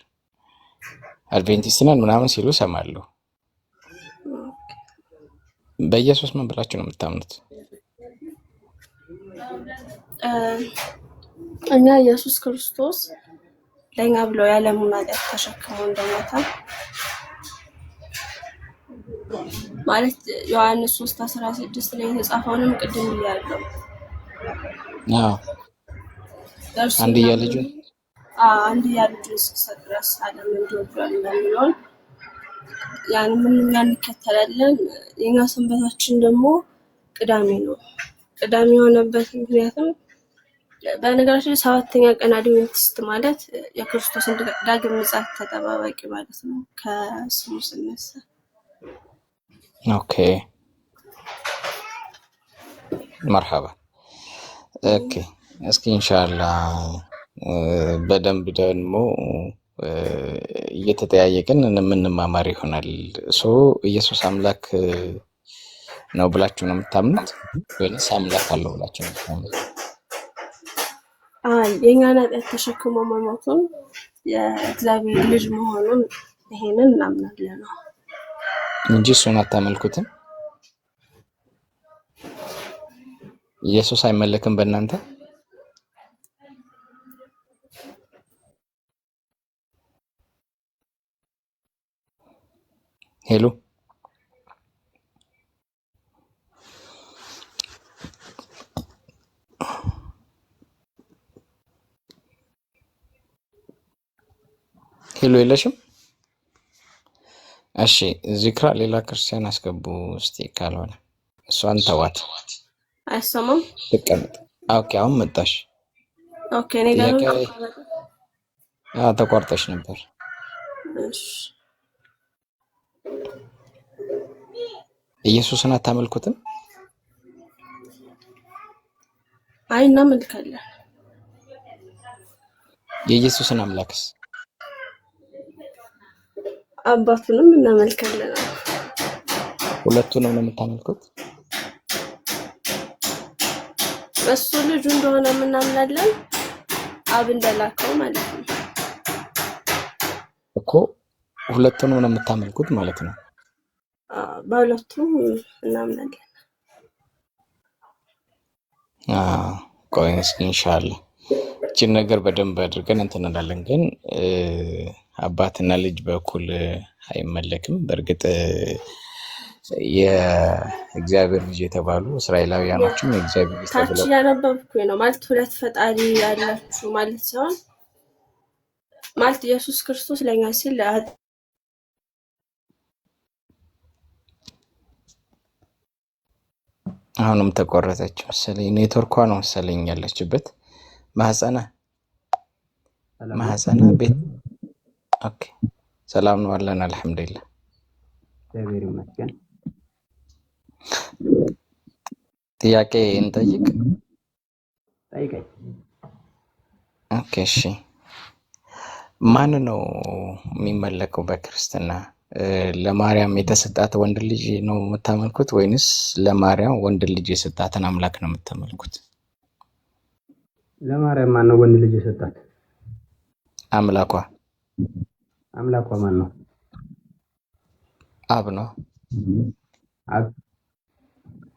አድቬንቲስት ነን ምናምን ሲሉ ሰማለሁ። በኢየሱስ ምን ብላችሁ ነው የምታምኑት? እኛ ኢየሱስ ክርስቶስ ለኛ ብሎ ያለሙን ኃጢአት ተሸክሞ እንደሞተ ማለት ዮሐንስ 3:16 ላይ የተጻፈውንም ቅድም ብያለሁ። አዎ እርሱ አንድያ ልጁ አንድያ ልጁን እስኪሰጥ ድረስ ዓለምን ወዷል የሚለውን ያንን እኛ እንከተላለን። የኛ ሰንበታችን ደግሞ ቅዳሜ ነው። ቅዳሜ የሆነበት ምክንያትም በነገራችን ላይ 7ኛ ቀን አድቬንቲስት ማለት የክርስቶስን ዳግም ምጽአት ተጠባባቂ ማለት ነው ከስሙ ስነሳ። ኦኬ መርሐባ። ኦኬ እስኪ ኢንሻአላህ በደንብ ደግሞ እየተጠያየቅን የምንማማር ይሆናል። ኢየሱስ አምላክ ነው ብላችሁ ነው የምታምኑት ወይስ አምላክ አለው ብላችሁ ነው የምታምኑት? የእኛን ኃጢአት ተሸክሞ መሞቱን የእግዚአብሔር ልጅ መሆኑን ይሄንን እናምናለን ነው እንጂ እሱን አታመልኩትም። ኢየሱስ አይመለክም በእናንተ? ሄሎ ሄሎ የለሽም? እሺ ዚክራ ሌላ ክርስቲያን አስገቡ እስቲ፣ ካልሆነ እሷን ተዋት። አይሰማም? ተቀመጥ። ኦኬ አሁን መጣሽ። ኦኬ እኔ ጋር ተቋርጠሽ ነበር። እሺ ኢየሱስን አታመልኩትም? አይ እናመልካለን። የኢየሱስን አምላክስ? አባቱንም እናመልካለን። ሁለቱንም ነው የምታመልኩት? እሱ ልጁ እንደሆነ እናምናለን፣ አብ እንደላከው ማለት ነው እኮ። ሁለቱንም ነው የምታመልኩት ማለት ነው? በሁለቱም እናምናለን። ቆይ እስኪ ኢንሻአላህ እቺን ነገር በደንብ አድርገን እንትን እንላለን። ግን አባትና ልጅ በኩል አይመለክም። በእርግጥ የእግዚአብሔር ልጅ የተባሉ እስራኤላውያኖችም የእግዚአብሔር ልጅ ታች ተብለው ያነበብኩኝ ነው ማለት ሁለት ፈጣሪ ያላችሁ ማለት ሳይሆን ማለት ኢየሱስ ክርስቶስ ለኛ ሲል አሁንም ተቆረጠች መሰለኝ። ኔትወርኳ ነው መሰለኝ ያለችበት። ማህፀነ ቤት ኦኬ። ሰላም ነው አለን አልሐምዱሊላህ። እግዚአብሔር ይመስገን። ጥያቄ እንጠይቅ። ጠይቀኝ። ኦኬ እሺ። ማን ነው የሚመለከው በክርስትና? ለማርያም የተሰጣት ወንድ ልጅ ነው የምታመልኩት ወይንስ ለማርያም ወንድ ልጅ የሰጣትን አምላክ ነው የምታመልኩት? ለማርያም ማን ነው ወንድ ልጅ የሰጣት? አምላኳ ማን ነው? አብ ነው። አብ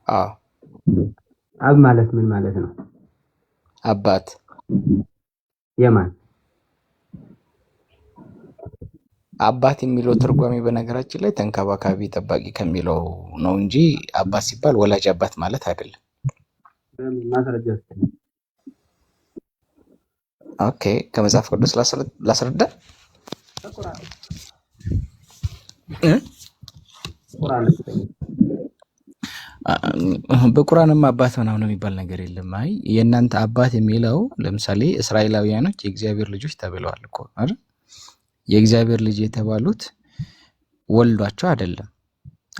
አዎ። አብ ማለት ምን ማለት ነው? አባት። የማን አባት የሚለው ትርጓሜ በነገራችን ላይ ተንከባካቢ ጠባቂ ከሚለው ነው እንጂ አባት ሲባል ወላጅ አባት ማለት አይደለም። ማስረጃ እስኪ። ኦኬ ከመጽሐፍ ቅዱስ ላስረዳ። በቁርአንም አባት ምናምን የሚባል ነገር የለም። አይ የእናንተ አባት የሚለው ለምሳሌ እስራኤላውያኖች የእግዚአብሔር ልጆች ተብለዋል እኮ አይደል? የእግዚአብሔር ልጅ የተባሉት ወልዷቸው አይደለም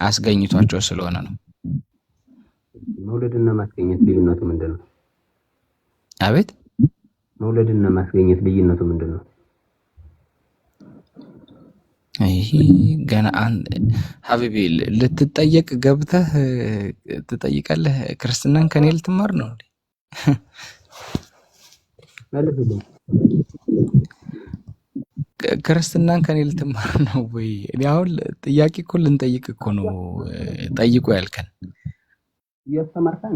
አስገኝቷቸው ስለሆነ ነው። መውለድና ማስገኘት ልዩነቱ ምንድን ነው? አቤት መውለድና ማስገኘት ልዩነቱ ምንድን ነው? ይሄ ገና ሀቢቢ ልትጠየቅ ገብተህ ትጠይቃለህ። ክርስትናን ከኔ ልትማር ነው እንዴ? መልስልኝ። ክርስትናን ከኔ ልትማር ነው ወይ? እኔ አሁን ጥያቄ እኮ ልንጠይቅ እኮ ነው ጠይቁ ያልከን እያስተማርከን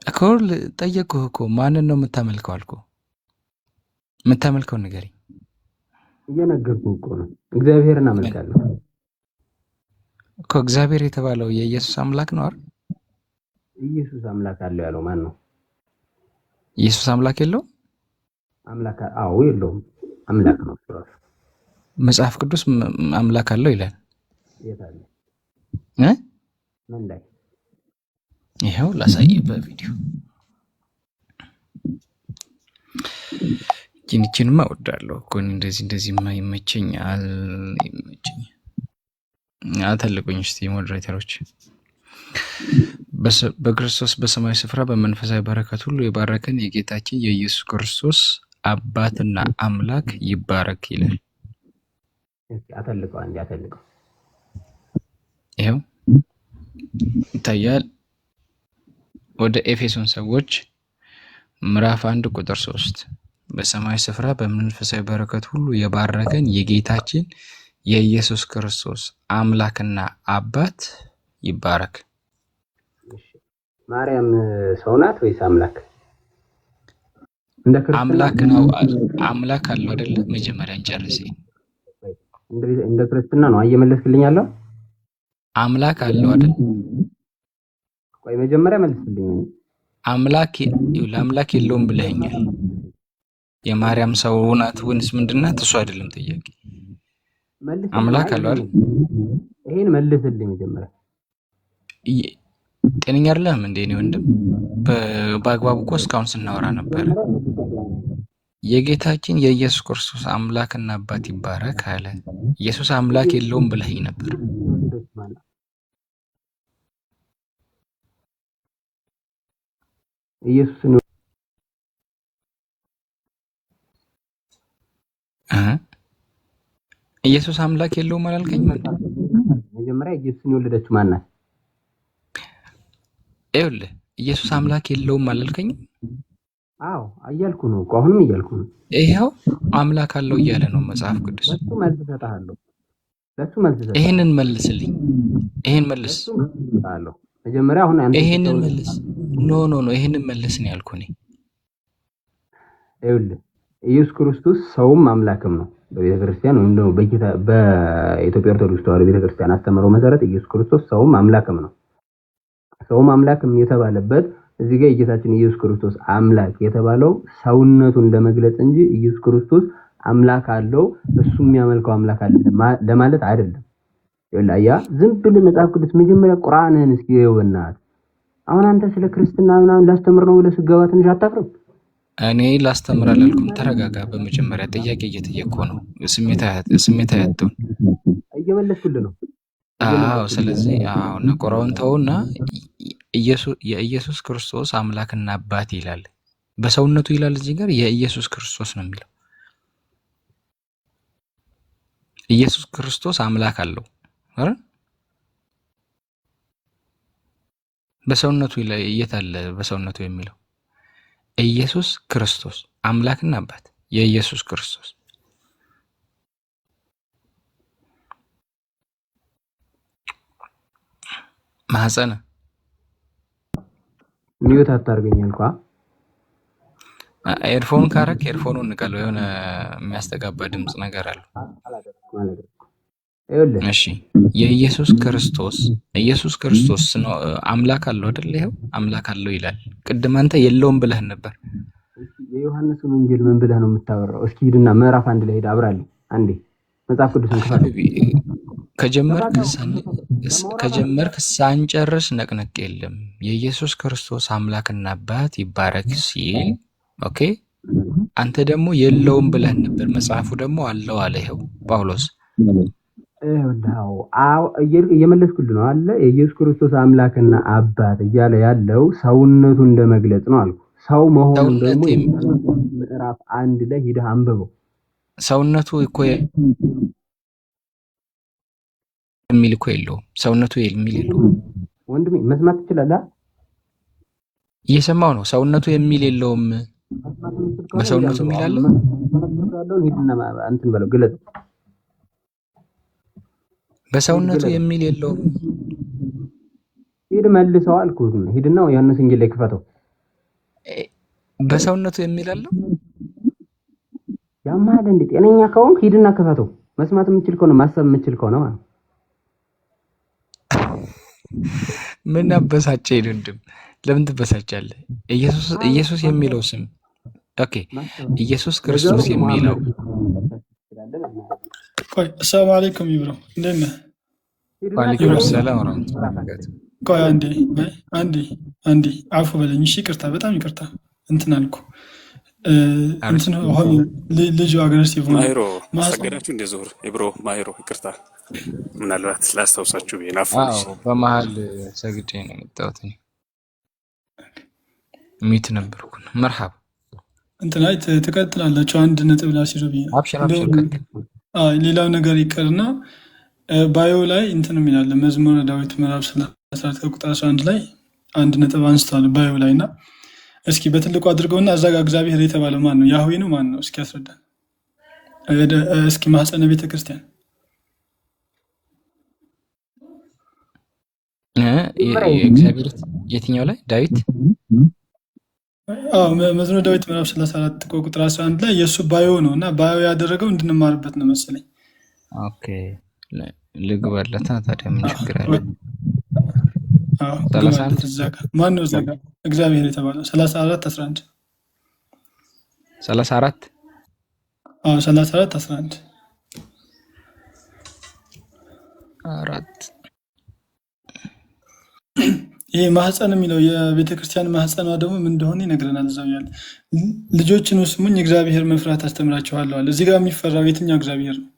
እኮ። ጠየቅኩህ እኮ ማንን ነው የምታመልከው አልኩህ። የምታመልከው ንገረኝ። እየነገርኩህ እኮ ነው። እግዚአብሔርን አመልካለሁ። እኮ እግዚአብሔር የተባለው የኢየሱስ አምላክ ነው አይደል? ኢየሱስ አምላክ አለው ያለው ማን ነው? ኢየሱስ አምላክ የለውም? አምላክ አዎ የለውም። አምላክ ነው ራሱ። መጽሐፍ ቅዱስ አምላክ አለው ይላል። የት አለ? ምን ላይ? ይሄው ላሳየህ በቪዲዮ። ጂኒችንማ እወዳለሁ እኮ እንደዚህማ ይመቸኛል። አተልቁኝ እስቲ ሞዴሬተሮች። በክርስቶስ በሰማያዊ ስፍራ በመንፈሳዊ በረከት ሁሉ የባረከን የጌታችን የኢየሱስ ክርስቶስ አባትና አምላክ ይባረክ ይላል። አተልቀው አንዴ አተልቀው። ይሄው ይታያል። ወደ ኤፌሶን ሰዎች ምዕራፍ 1 ቁጥር 3 በሰማያዊ ስፍራ በመንፈሳዊ በረከት ሁሉ የባረከን የጌታችን የኢየሱስ ክርስቶስ አምላክና አባት ይባረክ። ማርያም ሰው ናት ወይስ አምላክ? እንደ ክርስትና አምላክ ነው። አምላክ አለው አይደለ? መጀመሪያ እንጨርስ። እንደ ክርስትና ነው እየመለስክልኝ ያለው። አምላክ አለው አይደል? ቆይ መጀመሪያ መልስልኝ። አምላክ የለውም ብለኸኛል። የማርያም ሰው ናት ወይስ ምንድናት? እሱ አይደለም ጥያቄ። አምላክ አለው አይደል? ይሄን መልስልኝ መጀመሪያ። ጤነኛ አይደለም እንዴ ነው ወንድም? በአግባቡ እኮ እስካሁን ስናወራ ነበር። የጌታችን የኢየሱስ ክርስቶስ አምላክና አባት ይባረክ አለ። ኢየሱስ አምላክ የለውም ብለኸኝ ነበር። ኢየሱስ አምላክ የለውም አላልከኝም? መጀመሪያ ኢየሱስን የወለደችው ማን ናት? ይኸውልህ ኢየሱስ አምላክ የለውም አላልከኝም? አዎ እያልኩ ነው እኮ አሁንም እያልኩ ነው። ይሄው አምላክ አለው እያለ ነው መጽሐፍ ቅዱስ። ለሱ መልስ እሰጥሃለሁ። ይሄንን መልስልኝ። ይሄን መልስ አለው መጀመሪያ። አሁን አንተ ይሄንን መልስ። ኖ ይሄንን መልስ ነው ያልኩህ እኔ። ይኸውልህ ኢየሱስ ክርስቶስ ሰውም አምላክም ነው። በቤተክርስቲያን ወይም ደግሞ በኢትዮጵያ ኦርቶዶክስ ተዋሕዶ ቤተክርስቲያን አስተምሮ መሰረት ኢየሱስ ክርስቶስ ሰውም አምላክም ነው። ሰውም አምላክም የተባለበት እዚህ ጋር የጌታችን ኢየሱስ ክርስቶስ አምላክ የተባለው ሰውነቱን ለመግለጽ እንጂ ኢየሱስ ክርስቶስ አምላክ አለው እሱ የሚያመልከው አምላክ አለ ለማለት አይደለም። ይኸውልህ ዝም ብለህ መጽሐፍ ቅዱስ መጀመሪያ ቁርአንህን እስኪ ይወናት። አሁን አንተ ስለ ክርስትና ምናምን ላስተምር ነው ብለህ ስትገባ ትንሽ አታፍርም? እኔ ላስተምር አላልኩም። ተረጋጋ። በመጀመሪያ ጥያቄ እየጠየቅኩ ነው። ስሜታዊ አትሁን። እየመለስኩልህ ነው። አዎ ስለዚህ ነቆራውን ተውና የኢየሱስ ክርስቶስ አምላክና አባት ይላል። በሰውነቱ ይላል እዚህ ጋር የኢየሱስ ክርስቶስ ነው የሚለው። ኢየሱስ ክርስቶስ አምላክ አለው አይደል? በሰውነቱ ይላል። የት አለ በሰውነቱ የሚለው? ኢየሱስ ክርስቶስ አምላክና አባት የኢየሱስ ክርስቶስ ማህፀነ ሚዩት አታርገኝ አልኳ። ኤርፎን ካረክ ኤርፎኑን ንቀለው። የሆነ የሚያስተጋባ ድምጽ ነገር አለ። እሺ የኢየሱስ ክርስቶስ ነው አምላክ አለው አይደል? ይሄው አምላክ አለው ይላል። ቅድም አንተ የለውም ብለህን ነበር። የዮሐንስን ወንጌል ምን ብለህ ነው የምታወራው? እስኪ ሂድና ምዕራፍ 1 ላይ ሄድ አብራልኝ አንዴ መጽሐፍ ቅዱስን ከጀመርክ ሳንጨርስ ነቅነቅ የለም። የኢየሱስ ክርስቶስ አምላክና አባት ይባረክ ሲል ኦኬ፣ አንተ ደግሞ የለውም ብለህን ነበር። መጽሐፉ ደግሞ አለው አለ። ይሄው ጳውሎስ እየመለስኩልህ ነው አለ። የኢየሱስ ክርስቶስ አምላክና አባት እያለ ያለው ሰውነቱ እንደመግለጽ ነው አልኩ። ሰው መሆኑን ደግሞ ምዕራፍ 1 ላይ ሂደህ አንብበው። ሰውነቱ እኮ የሚል እኮ የለውም። ሰውነቱ የሚል የለውም። ወንድሜ መስማት ትችላለህ? እየሰማው ነው። ሰውነቱ የሚል የለውም። በሰውነቱ የሚል አለ። ሂድና እንትን በለው ግለጽ። በሰውነቱ የሚል የለውም። ሂድ መልሰው አልኩህ። ሂድና ዮሐንስ ወንጌል ላይ ክፈተው። በሰውነቱ የሚል አለው። ያማል እንዴ? ጤነኛ ከሆንክ ሂድና ክፈተው። መስማት የምችል ከሆነ ማሰብ የምችል ከሆነ ማለት ምን አበሳጨኝ ወንድም? ለምን ትበሳጫለህ? ኢየሱስ የሚለው ስም ኦኬ፣ ኢየሱስ ክርስቶስ የሚለው ቆይ አሰላሙ አለይኩም ይብሮ እንዴት ነህ? ወአለይኩም ሰላም ወራህመቱላሂ ወበረካቱ። ቆይ አንዴ አፉ በለኝ እሺ። ይቅርታ፣ በጣም ይቅርታ እንትን አልኩ። እንትን አሁን ልጁ አግሬሲቭ ነው። ማይሮ ሰገዳችሁ እንደ ዞር ኢብሮ ማይሮ ይቅርታ፣ ምናልባት ላስታውሳችሁ ብዬ ናፍ። በመሀል ሰግጄ ነው የመጣሁት። ሚት ነበርኩ። መርሐባ እንትን ላይ ትቀጥላላችሁ። አንድ ነጥብ ላሲረብኝ ሌላው ነገር ይቀርና ባዮ ላይ እንትን የሚላለ መዝሙረ ዳዊት ምዕራፍ 34 ቁጥር 11 ላይ አንድ ነጥብ አንስቷል ባዮ ላይ እና እስኪ በትልቁ አድርገውና እዛ ጋር እግዚአብሔር የተባለው ማን ነው? ያህዌ ነው ማን ነው? እስኪ ያስረዳን። እስኪ ማህፀነ ቤተ ክርስቲያን እግዚአብሔር የትኛው ላይ? ዳዊት መዝሙረ ዳዊት ምዕራፍ 34 ቁጥር 11 ላይ የእሱ ባዮ ነው እና ባዮ ያደረገው እንድንማርበት ነው መሰለኝ። ኦኬ ልግባለታ። ታዲያ ምን ችግር አለ? ማን ነው እዛ ጋር እግዚአብሔር የተባለው? 34 11 34 34 11 4 ይሄ ማህፀን የሚለው የቤተክርስቲያን ማህፀኗ ደግሞ ምን እንደሆነ ይነግረናል። እዛው ያለ ልጆችን ስሙኝ እግዚአብሔር መፍራት አስተምራችኋለሁ አለ። እዚህ ጋር የሚፈራው የትኛው እግዚአብሔር ነው?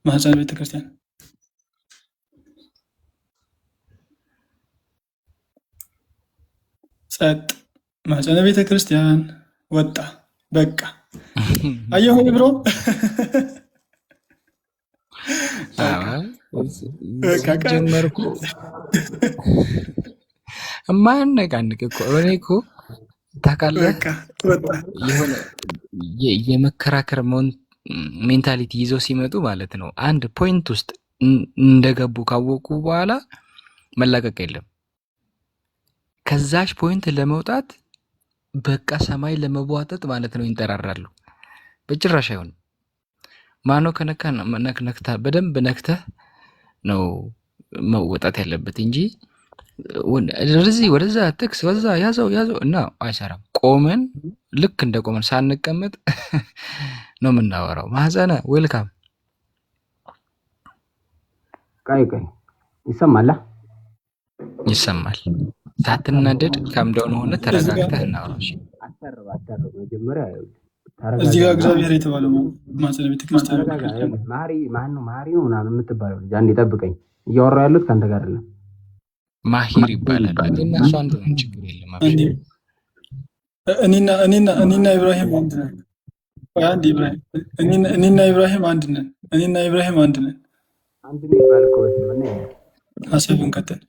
ማህፀነ ቤተክርስቲያን ጸጥ። ማህፀነ ቤተክርስቲያን ወጣ። በቃ አየሁ ብሮ ጀመርኩ። ማነቃንቅ እኮ እኔ እኮ ታውቃለህ፣ የሆነ የመከራከር ሜንታሊቲ ይዘው ሲመጡ ማለት ነው አንድ ፖይንት ውስጥ እንደገቡ ካወቁ በኋላ መላቀቅ የለም። ከዛች ፖይንት ለመውጣት በቃ ሰማይ ለመቧጠጥ ማለት ነው ይንጠራራሉ። በጭራሽ አይሆንም። ማኖ ከነካ በደንብ ነክተህ ነው መወጣት ያለበት እንጂ ወደዚህ ወደዛ ጥቅስ ወዛ ያዘው እና አይሰራም። ቆመን ልክ እንደ ቆመን ሳንቀመጥ ነው የምናወራው። ማህፀነ ዌልካም። ቀይ ይሰማል? ይሰማል። ሳትናደድ ካምዳውን ሆነ ተረጋግተህ እናወራው። አተረብ መጀመሪያ እዚህ ጋር እግዚአብሔር የተባለው ማህፀነ ቤተክርስቲያን ማሪ ማን ነው? ማሪ ነው ምናምን የምትባለው ልጅ አንዴ ጠብቀኝ። እያወራሁ ያሉት ከአንተ ጋር አይደለም። ማሂር ይባላል። እና እሱ አንድ ነው፣ ችግር የለም። እኔና ኢብራሂም አንድ ነን። አንድ ኢብራሂም እኔና ኢብራሂም አንድ ነን። እኔና ኢብራሂም አንድ ነን። አንድ ነው ይባል እኮ በስመ ሀሳብን ቀጥል።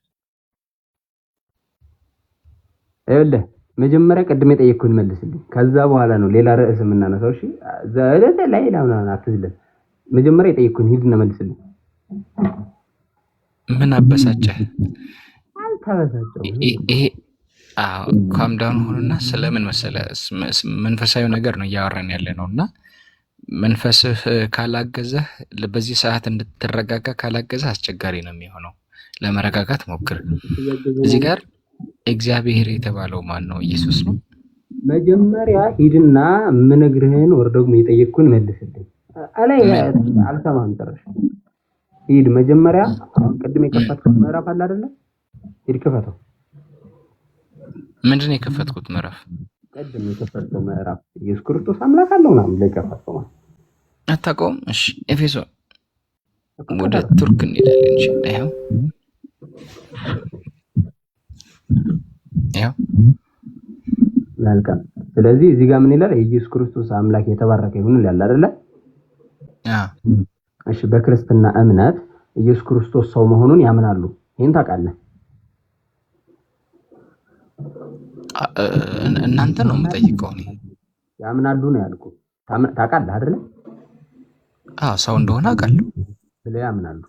ይኸውልህ መጀመሪያ ቅድም የጠየቅኩህን መልስልኝ። ከዛ በኋላ ነው ሌላ ርዕስ የምናነሳው። እሺ ዘለለ ላይ ለምን አትዝለም? መጀመሪያ የጠየቅኩህን ሂድና መልስልኝ። ምን አበሳጨህ? አልተበሳጨሁም። ይሄ ካምዳውን ሆኖና ስለምን መሰለህ መንፈሳዊ ነገር ነው እያወራን ያለ ነው እና መንፈስህ ካላገዘህ በዚህ ሰዓት እንድትረጋጋ ካላገዘህ አስቸጋሪ ነው የሚሆነው። ለመረጋጋት ሞክር። እዚህ ጋር እግዚአብሔር የተባለው ማን ነው? ኢየሱስ ነው። መጀመሪያ ሂድና የምነግርህን ወር ደግሞ የጠየቅኩህን መልስልኝ። አላይ አልሰማህም ጭራሽ። ሂድ መጀመሪያ ቅድም የከፈትኩት ምዕራፍ አለ አይደለ? ሂድ ክፈተው። ምንድን ነው የከፈትኩት ምዕራፍ? ቅድም የከፈትኩት ምዕራፍ ኢየሱስ ክርስቶስ አምላክ አለው ምናምን ላይ ከፈትኩት ማለት አታውቀውም? እሺ ኤፌሶን ወደ ቱርክ እንሄዳለን። እሺ ያው መልካም። ስለዚህ እዚህ ጋር ምን ይላል? ኢየሱስ ክርስቶስ አምላክ የተባረከ ይሁን ይላል አይደለ? እሺ በክርስትና እምነት ኢየሱስ ክርስቶስ ሰው መሆኑን ያምናሉ። ይሄን ታውቃለህ? እናንተ ነው የምጠይቀው። እኔ ያምናሉ ነው ያልኩት። ታውቃለህ አይደለ? ሰው እንደሆነ አውቃለሁ። ስለዚህ ያምናሉ።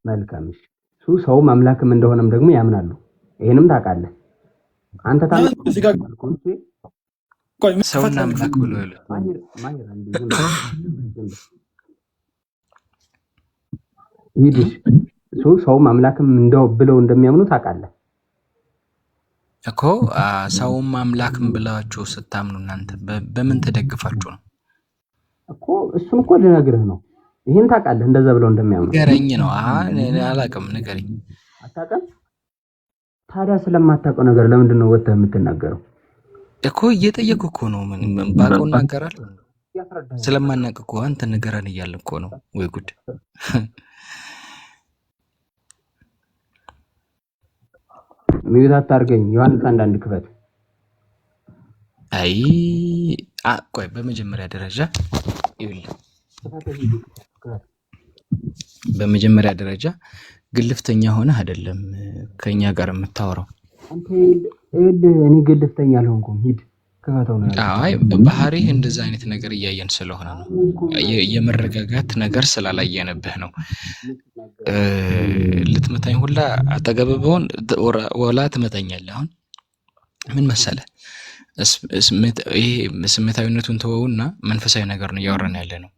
መልካም። እሺ እሱ ሰውም አምላክም እንደሆነም ደግሞ ያምናሉ። ይሄንም ታውቃለህ አንተ። ሰውና አምላክ ብሎ ይልሽ ሰውም አምላክም እንደው ብለው እንደሚያምኑ ታውቃለህ እኮ። ሰውም አምላክም ብላችሁ ስታምኑ እናንተ በምን ተደግፋችሁ ነው እኮ? እሱን እኮ ልነግርህ ነው። ይሄን ታውቃለህ እንደዛ ብለው እንደሚያምኑ ንገረኝ ነው። እኔ አላውቅም፣ ንገረኝ። አታውቅም? ታዲያ ስለማታውቀው ነገር ለምንድን ነው ወጥተህ የምትናገረው እኮ? እየጠየኩህ እኮ ነው። ምን ባውቀው እናገራለሁ? ስለማናውቅ እኮ አንተ ንገረን እያልን እኮ ነው። ወይ ጉድ! ሚዩት አታርገኝ። ዮሐንስ አንዳንድ ክፈት። አይ ቆይ፣ በመጀመሪያ ደረጃ ይኸውልህ፣ በመጀመሪያ ደረጃ ግልፍተኛ ሆነህ አይደለም ከኛ ጋር የምታወራው። አንተ እኔ ግልፍተኛ አልሆንኩም። ሂድ ክፈተው ነው ያለው። አይ ባህሪህ እንደዛ አይነት ነገር እያየን ስለሆነ ነው። የመረጋጋት ነገር ስላላየንብህ ነው። ልትመታኝ ሁላ አጠገብበውን ወላ ትመታኛለህ። አሁን ምን መሰለህ፣ ይሄ ስሜታዊነቱን ተወውና መንፈሳዊ ነገር ነው እያወራን ያለ ነው።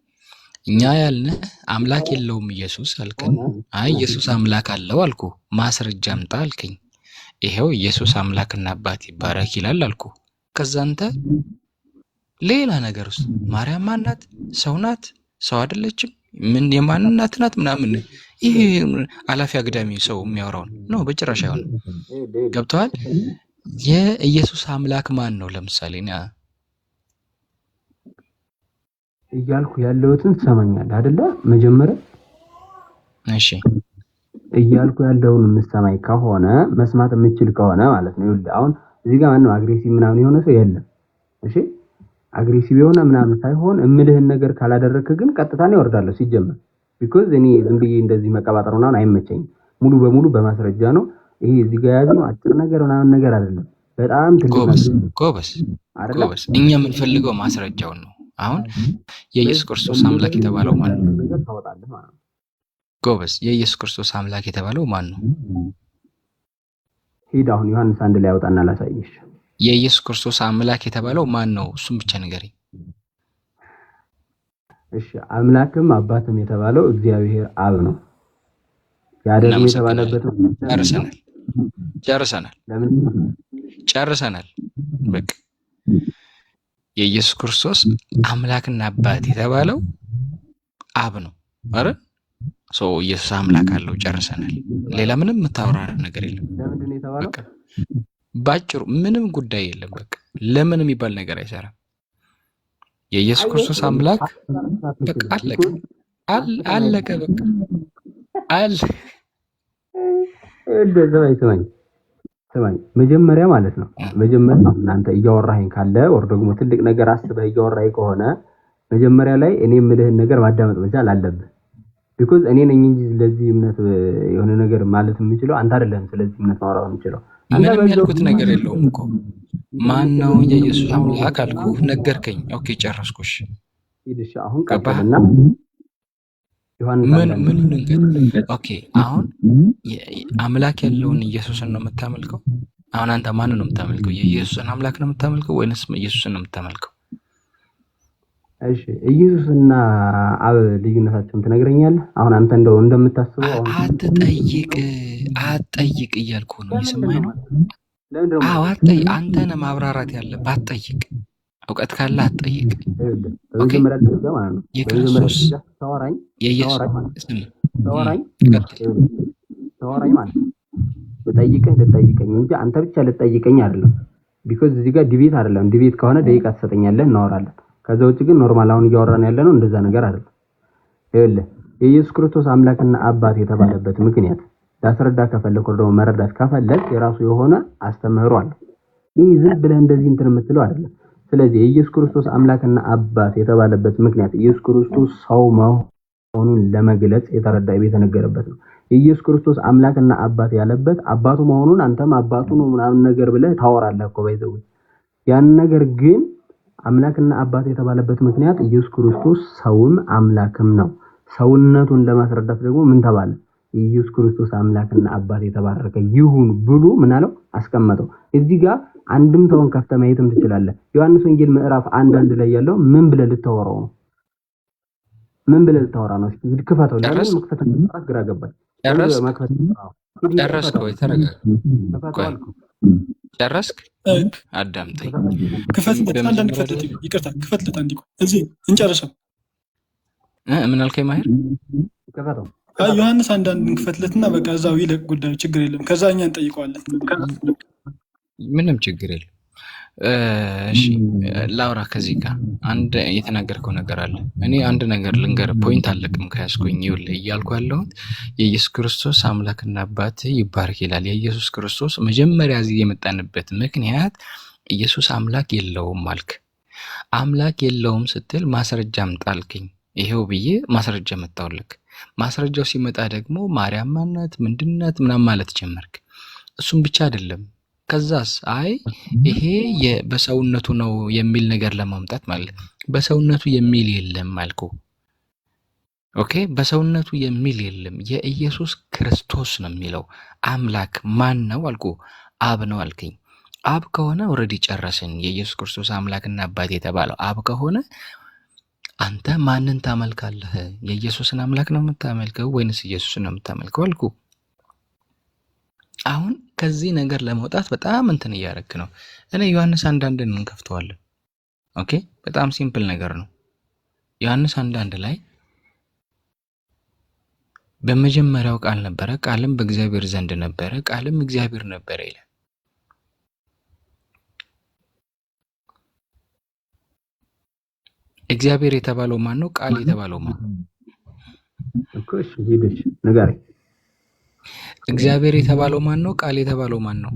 እኛ ያልንህ አምላክ የለውም ኢየሱስ አልከን። አይ ኢየሱስ አምላክ አለው አልኩ። ማስረጃ አምጣ አልከኝ። ይሄው ኢየሱስ አምላክና አባት ይባረክ ይላል አልኩ። ከዛ አንተ ሌላ ነገር ውስጥ ማርያም ማናት? ሰው ናት? ሰው አይደለችም? ምን የማን እናት ናት? ምናምን ይሄ አላፊ አግዳሚ ሰው የሚያወራውን ነው። በጭራሽ አይሆንም። ገብቶሃል? የኢየሱስ አምላክ ማን ነው? ለምሳሌ እያልኩ ያለሁትን ትሰማኛለህ አይደለ? መጀመሪያ እሺ እያልኩ ያለውን የምትሰማኝ ከሆነ መስማት የምችል ከሆነ ማለት ነው። ይኸውልህ አሁን እዚህ ጋር ማነው አግሬሲቭ ምናምን የሆነ ሰው የለም። እሺ አግሬሲቭ የሆነ ምናምን ሳይሆን እምልህን ነገር ካላደረክ ግን ቀጥታ ነው ይወርዳለሁ ሲጀመር። ቢኮዝ እኔ ዝም ብዬ እንደዚህ መቀባጠር ምናምን አይመቸኝም። ሙሉ በሙሉ በማስረጃ ነው። ይሄ እዚህ ጋር ያዝነው አጭር ነገር ምናምን ነገር አይደለም። በጣም ትልቅ ጎበዝ። እኛ የምንፈልገው ማስረጃውን ነው። አሁን የኢየሱስ ክርስቶስ አምላክ የተባለው ማን ነው? ጎበዝ፣ የኢየሱስ ክርስቶስ አምላክ የተባለው ማን ነው? ሂድ አሁን ዮሐንስ አንድ ላይ ያወጣና ላሳይሽ። የኢየሱስ ክርስቶስ አምላክ የተባለው ማን ነው? እሱም ብቻ ንገረኝ። እሺ አምላክም አባትም የተባለው እግዚአብሔር አብ ነው። ያ ደግሞ የተባለበት ጨርሰናል። በቃ የኢየሱስ ክርስቶስ አምላክና አባት የተባለው አብ ነው አይደል? ሰው ኢየሱስ አምላክ አለው። ጨርሰናል። ሌላ ምንም የምታወራ ነገር የለም። በቃ ባጭሩ ምንም ጉዳይ የለም። በቃ ለምን የሚባል ነገር አይሰራም። የኢየሱስ ክርስቶስ አምላክ በቃ አለቀ። በቃ ስማኝ መጀመሪያ ማለት ነው። መጀመሪያ እናንተ እያወራኸኝ ካለ ወር ደግሞ ትልቅ ነገር አስበህ እያወራኸኝ ከሆነ መጀመሪያ ላይ እኔ የምልህን ነገር ማዳመጥ መቻል አለብህ። ቢኮዝ እኔ ነኝ እንጂ ስለዚህ እምነት የሆነ ነገር ማለት የምችለው አንተ አይደለም። ስለዚህ እምነት ማውራት የምችለው ምንም ያልኩት ነገር የለውም እኮ። ማን ነው የኢየሱስ አምላክ አልኩህ፣ ነገርከኝ። ኦኬ ጨረስኩሽ። እሺ አሁን ቀጥልና ምን ነገር? ኦኬ አሁን አምላክ ያለውን ኢየሱስን ነው የምታመልከው? አሁን አንተ ማን ነው የምታመልከው? የኢየሱስን አምላክ ነው የምታመልከው ወይንስ ኢየሱስን ነው የምታመልከው? እሺ ኢየሱስና አብ ልዩነታቸውን ትነግረኛለህ? አሁን አንተ እንደው እንደምታስበው አትጠይቅ እያልኩ ነው። እየሰማኸኝ ነው? አዎ አትጠይቅ። አንተ ነህ ማብራራት ያለብህ። አትጠይቅ። እውቀት ካለ አትጠይቅ። በመጀመሪያ ደረጃ ማለት ነው የክርስቶስ ታወራኝ ማለት ነው ልጠይቀኝ እንጂ አንተ ብቻ ልጠይቀኝ አይደለም። ቢኮዝ እዚህ ጋር ዲቤት አይደለም። ዲቤት ከሆነ ደቂቃ ትሰጠኛለህ፣ እናወራለን። ከዛ ውጭ ግን ኖርማል አሁን እያወራን ያለ ነው እንደዛ ነገር አይደለም። ይኸውልህ የኢየሱስ ክርስቶስ አምላክና አባት የተባለበት ምክንያት ላስረዳ ከፈለኩ ደግሞ መረዳት ከፈለክ የራሱ የሆነ አስተምህሮ አለ። ይህ ዝም ብለህ እንደዚህ እንትን የምትለው አይደለም። ስለዚህ የኢየሱስ ክርስቶስ አምላክና አባት የተባለበት ምክንያት ኢየሱስ ክርስቶስ ሰው መሆኑን ለመግለጽ የተረዳ የተነገረበት ነው። የኢየሱስ ክርስቶስ አምላክና አባት ያለበት አባቱ መሆኑን አንተም አባቱ ነው ምናምን ነገር ብለህ ታወራለህ እኮ ባይዘው። ያን ነገር ግን አምላክና አባት የተባለበት ምክንያት ኢየሱስ ክርስቶስ ሰውም አምላክም ነው። ሰውነቱን ለማስረዳት ደግሞ ምን ተባለ? ኢየሱስ ክርስቶስ አምላክና አባት የተባረከ ይሁን ብሎ ምን አለው? አስቀመጠው። እዚህ ጋር አንድም ተውን ከፍተህ ማየትም ትችላለህ። ዮሐንስ ወንጌል ምዕራፍ 1 ላይ ያለው ምን ብለህ ልታወራው ነው? ምን ብለህ ልታወራ ነው? እስኪ ክፈተው። ለምን መክፈት ግራ ገባኝ። ጨረስክ? መክፈት ጨረስክ ወይ? ተረጋጋ። ክፈተው ቆይ አልኩህ። ጨረስክ? አዳምጠኝ። ክፈትለት፣ አንዳንድ ክፈትለት። ይቅርታ ክፈትለት። አንድ እዚህ እንጨርሰው። ምን አልከኝ ማሄር? ክፈተው። ዮሐንስ አንዳንድ ክፈትለትና በቃ እዛው ይለቅ ጉዳዩ፣ ችግር የለም። ከዛ እኛ እንጠይቀዋለን። ምንም ችግር የለም። እሺ ላውራ። ከዚህ ጋር አንድ የተናገርከው ነገር አለ። እኔ አንድ ነገር ልንገር፣ ፖይንት አለቅም ከያዝኩኝ። ይኸውልህ እያልኩ ያለሁት የኢየሱስ ክርስቶስ አምላክና አባት ይባረክ ይላል። የኢየሱስ ክርስቶስ መጀመሪያ እዚህ የመጣንበት ምክንያት ኢየሱስ አምላክ የለውም አልክ። አምላክ የለውም ስትል ማስረጃ አምጣልክኝ። ይሄው ብዬ ማስረጃ መጣሁልክ። ማስረጃው ሲመጣ ደግሞ ማርያም ማናት ምንድናት ምናምን ማለት ጀመርክ። እሱም ብቻ አይደለም። ከዛስ አይ ይሄ በሰውነቱ ነው የሚል ነገር ለማምጣት ማለት በሰውነቱ የሚል የለም አልኩ። ኦኬ በሰውነቱ የሚል የለም። የኢየሱስ ክርስቶስ ነው የሚለው። አምላክ ማን ነው አልኩ። አብ ነው አልከኝ። አብ ከሆነ ኦልሬዲ ጨረስን። የኢየሱስ ክርስቶስ አምላክና አባት የተባለው አብ ከሆነ አንተ ማንን ታመልካለህ? የኢየሱስን አምላክ ነው የምታመልከው ወይንስ ኢየሱስን ነው የምታመልከው አልኩ። አሁን ከዚህ ነገር ለመውጣት በጣም እንትን እያደረክ ነው። እኔ ዮሐንስ አንዳንድን እንከፍተዋለን። ኦኬ በጣም ሲምፕል ነገር ነው። ዮሐንስ አንዳንድ ላይ በመጀመሪያው ቃል ነበረ፣ ቃልም በእግዚአብሔር ዘንድ ነበረ፣ ቃልም እግዚአብሔር ነበረ ይላል። እግዚአብሔር የተባለው ማን ነው? ቃል የተባለው ማን ነው? እኮ እሺ ሄደሽ ንገረኝ። እግዚአብሔር የተባለው ማን ነው? ቃል የተባለው ማን ነው?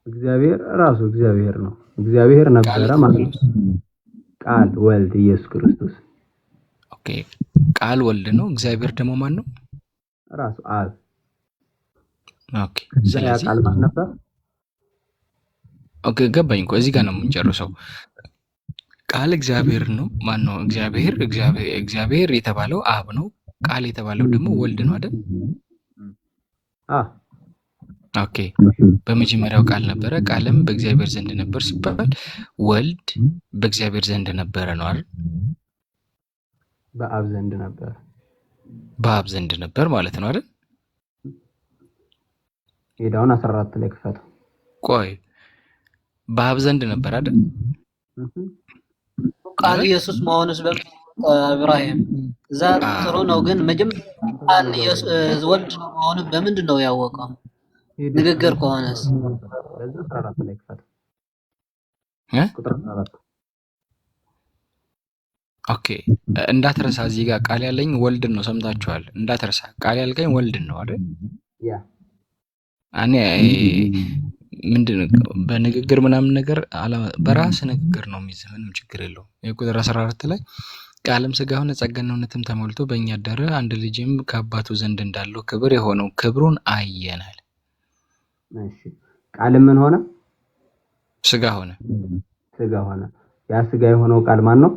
እግዚአብሔር ራሱ እግዚአብሔር ነው። እግዚአብሔር ነበረ ማለት ነው። ቃል ወልድ ኢየሱስ ክርስቶስ። ኦኬ ቃል ወልድ ነው። እግዚአብሔር ደግሞ ማን ነው? ራሱ አብ። ኦኬ ስለዚህ ቃል ማን ነበር? ኦኬ ገባኝ እኮ እዚህ ጋር ነው የምንጨርሰው። ቃል እግዚአብሔር ነው። ማን ነው እግዚአብሔር የተባለው አብ ነው። ቃል የተባለው ደግሞ ወልድ ነው አይደል? ኦኬ በመጀመሪያው ቃል ነበረ፣ ቃልም በእግዚአብሔር ዘንድ ነበር ሲባል ወልድ በእግዚአብሔር ዘንድ ነበረ ነው አይደል? በአብ ዘንድ ነበር። በአብ ዘንድ ነበር ማለት ነው አይደል? ሄዳውን 14 ላይ ክፈተው። ቆይ በአብ ዘንድ ነበር አይደል? ቃል ኢየሱስ መሆኑስ በእብራሂም እዛ ጥሩ ነው፣ ግን መጀመሪያ ቃል ኢየሱስ ወልድ መሆኑ በምንድን ነው ያወቀው? ንግግር ከሆነስ በዛ 14 ላይ ክፈተው። ቁጥር 14 ኦኬ እንዳትረሳ። እዚህ ጋር ቃል ያለኝ ወልድን ነው። ሰምታችኋል? እንዳትረሳ ቃል ያልከኝ ወልድን ነው አይደል? ያ እኔ ምንድን በንግግር ምናምን ነገር በራስ ንግግር ነው የሚይዝህ። ምንም ችግር የለውም። የቁጥር 14 ላይ ቃልም ሥጋ ሆነ ጸጋና እውነትም ተሞልቶ በእኛ አደረ፣ አንድ ልጅም ከአባቱ ዘንድ እንዳለው ክብር የሆነው ክብሩን አየናል። እሺ ቃልም ምን ሆነ? ሥጋ ሆነ። ሥጋ ሆነ። ያ ሥጋ የሆነው ቃል ማን ነው?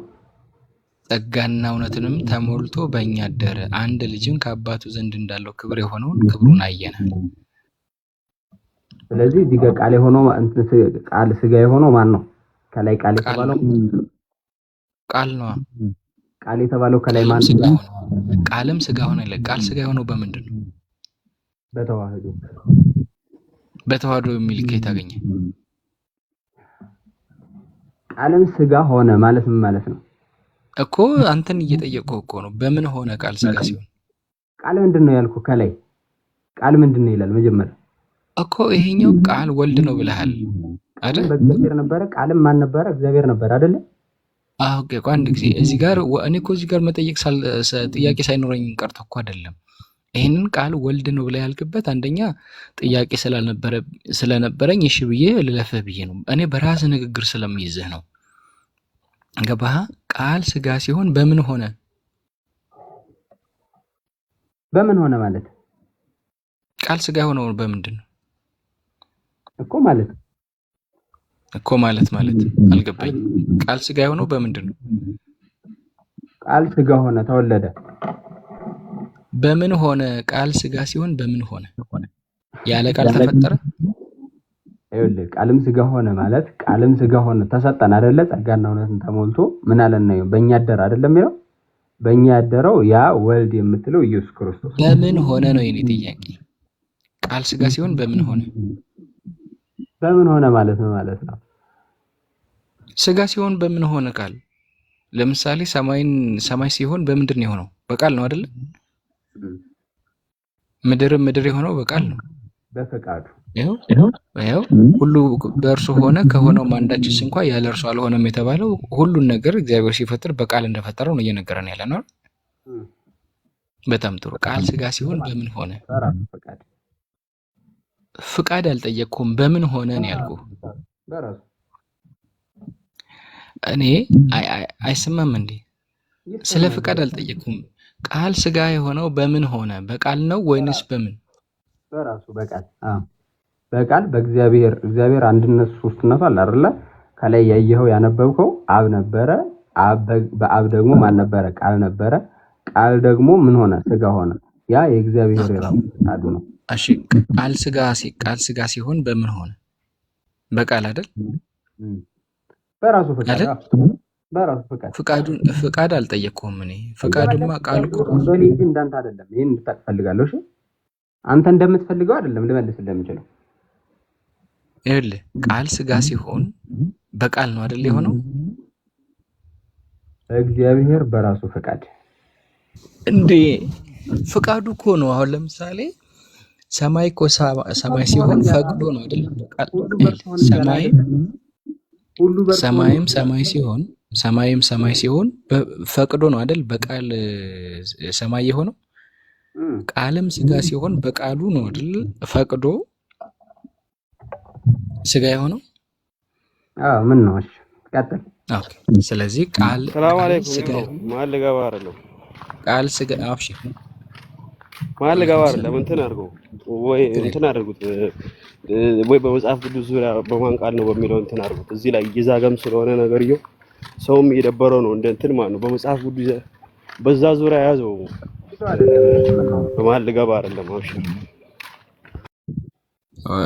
ጸጋና እውነትንም ተሞልቶ በእኛ አደረ፣ አንድ ልጅም ከአባቱ ዘንድ እንዳለው ክብር የሆነውን ክብሩን አየናል። ስለዚህ እዚህ ጋር ቃል የሆነው ቃል ሥጋ የሆነው ማን ነው? ከላይ ቃል የተባለው ቃል ነው። ቃል የተባለው ከላይ ማን ነው? ቃልም ሥጋ ሆነ ይላል። ቃል ሥጋ የሆነው በምንድን ነው? በተዋህዶ። በተዋህዶ የሚል ከየት አገኘ? ቃልም ሥጋ ሆነ ማለት ምን ማለት ነው እኮ? አንተን እየጠየቅኩህ እኮ ነው። በምን ሆነ ቃል ሥጋ ሲሆን? ቃል ምንድን ነው ያልኩህ? ከላይ ቃል ምንድን ነው ይላል መጀመሪያ እኮ። ይሄኛው ቃል ወልድ ነው ብለሃል አይደል? በእግዚአብሔር ነበረ። ቃልም ማን ነበረ? እግዚአብሔር ነበር አይደለ? ኦኬ አንድ ጊዜ እዚህ ጋር እኔ እኮ እዚህ ጋር መጠየቅ ጥያቄ ሳይኖረኝ ቀርቶ እኮ አይደለም። ይሄንን ቃል ወልድ ነው ብለህ ያልክበት አንደኛ ጥያቄ ስለነበረኝ እሺ ብዬ ልለፍህ ብዬ ነው። እኔ በራስ ንግግር ስለሚይዝህ ነው። ገባህ? ቃል ሥጋ ሲሆን በምን ሆነ? በምን ሆነ ማለት ቃል ሥጋ የሆነው በምንድን ነው እኮ ማለት አልገባኝ። ቃል ሥጋ የሆነው በምንድን ነው? ቃል ሥጋ ሆነ፣ ተወለደ። በምን ሆነ? ቃል ሥጋ ሲሆን በምን ሆነ? ያለ ቃል ተፈጠረ? ይኸውልህ ቃልም ሥጋ ሆነ ማለት ቃልም ሥጋ ሆነ ተሰጠን አይደለ? ጸጋና እውነትን ተሞልቶ ምን አለን ነው በእኛ አደረ አይደለም የሚለው። በእኛ ያደረው ያ ወልድ የምትለው ኢየሱስ ክርስቶስ በምን ሆነ ነው የኔ ጥያቄ። ቃል ስጋ ሲሆን በምን ሆነ? በምን ሆነ ማለት ነው ነው ስጋ ሲሆን በምን ሆነ? ቃል ለምሳሌ ሰማይ ሲሆን በምንድን ነው የሆነው? በቃል ነው አይደል? ምድር የሆነው በቃል ነው፣ በፈቃዱ። ይኸው ሁሉ በእርሱ ሆነ፣ ከሆነው አንዳችስ እንኳን ያለ እርሱ አልሆነም የተባለው ሁሉን ነገር እግዚአብሔር ሲፈጥር በቃል እንደፈጠረው ነው እየነገረን ያለ ነው። በጣም ጥሩ። ቃል ስጋ ሲሆን በምን ሆነ? ፍቃድ አልጠየቅኩም፣ በምን ሆነ ነው ያልኩህ። እኔ አይሰማም እንዴ? ስለ ፍቃድ አልጠየቅኩም። ቃል ስጋ የሆነው በምን ሆነ? በቃል ነው ወይንስ በምን? በራሱ በቃል። በቃል እግዚአብሔር አንድነት ሶስትነቱ አለ አይደለ? ከላይ ያየኸው ያነበብከው አብ ነበረ። በአብ ደግሞ ማን ነበረ? ቃል ነበረ። ቃል ደግሞ ምን ሆነ? ስጋ ሆነ። ያ የእግዚአብሔር የራሱ ፈቃዱ ነው። እሺ ቃል ስጋ ሲሆን በምን ሆነ? በቃል አይደል? በራሱ ፈቃድ። በራሱ ፈቃድ። ፍቃድ አልጠየቅኩም እኔ። ፍቃድማ ቃል እኮ ራሱ በኔ ግን እንዳንተ አይደለም። ይሄን እንድታቅ ፈልጋለሁ። እሺ አንተ እንደምትፈልገው አይደለም ልመልስ እንደምችለው። ይኸውልህ ቃል ስጋ ሲሆን በቃል ነው አይደል የሆነው? እግዚአብሔር በራሱ ፈቃድ እንዴ ፍቃዱ እኮ ነው። አሁን ለምሳሌ ሰማይ እኮ ሰማይ ሲሆን ፈቅዶ ነው አይደል? ሰማይም ሰማይ ሲሆን ፈቅዶ ነው አይደል? በቃል ሰማይ የሆነው። ቃልም ስጋ ሲሆን በቃሉ ነው አይደል? ፈቅዶ ስጋ የሆነው። ምን ነው? እሺ ቀጥል። ኦኬ ስለዚህ ቃል ሰላም አለይኩም ስጋ ማል ገባ አይደለም። ቃል ስጋ አፍሽ ማል ገባ አይደለም። እንትን አድርገው ወይ እንትን አድርጉት ወይ በመጽሐፍ ቅዱስ ዙሪያ በማን ቃል ነው በሚለው እንትን አድርጉት። እዚህ ላይ ይዛገም ስለሆነ ነገርየው ሰውም እየደበረው ነው እንደ እንትን ማለት ነው። በመጽሐፍ ቅዱስ በዛ ዙሪያ ያዘው በማል ገባ አይደለም።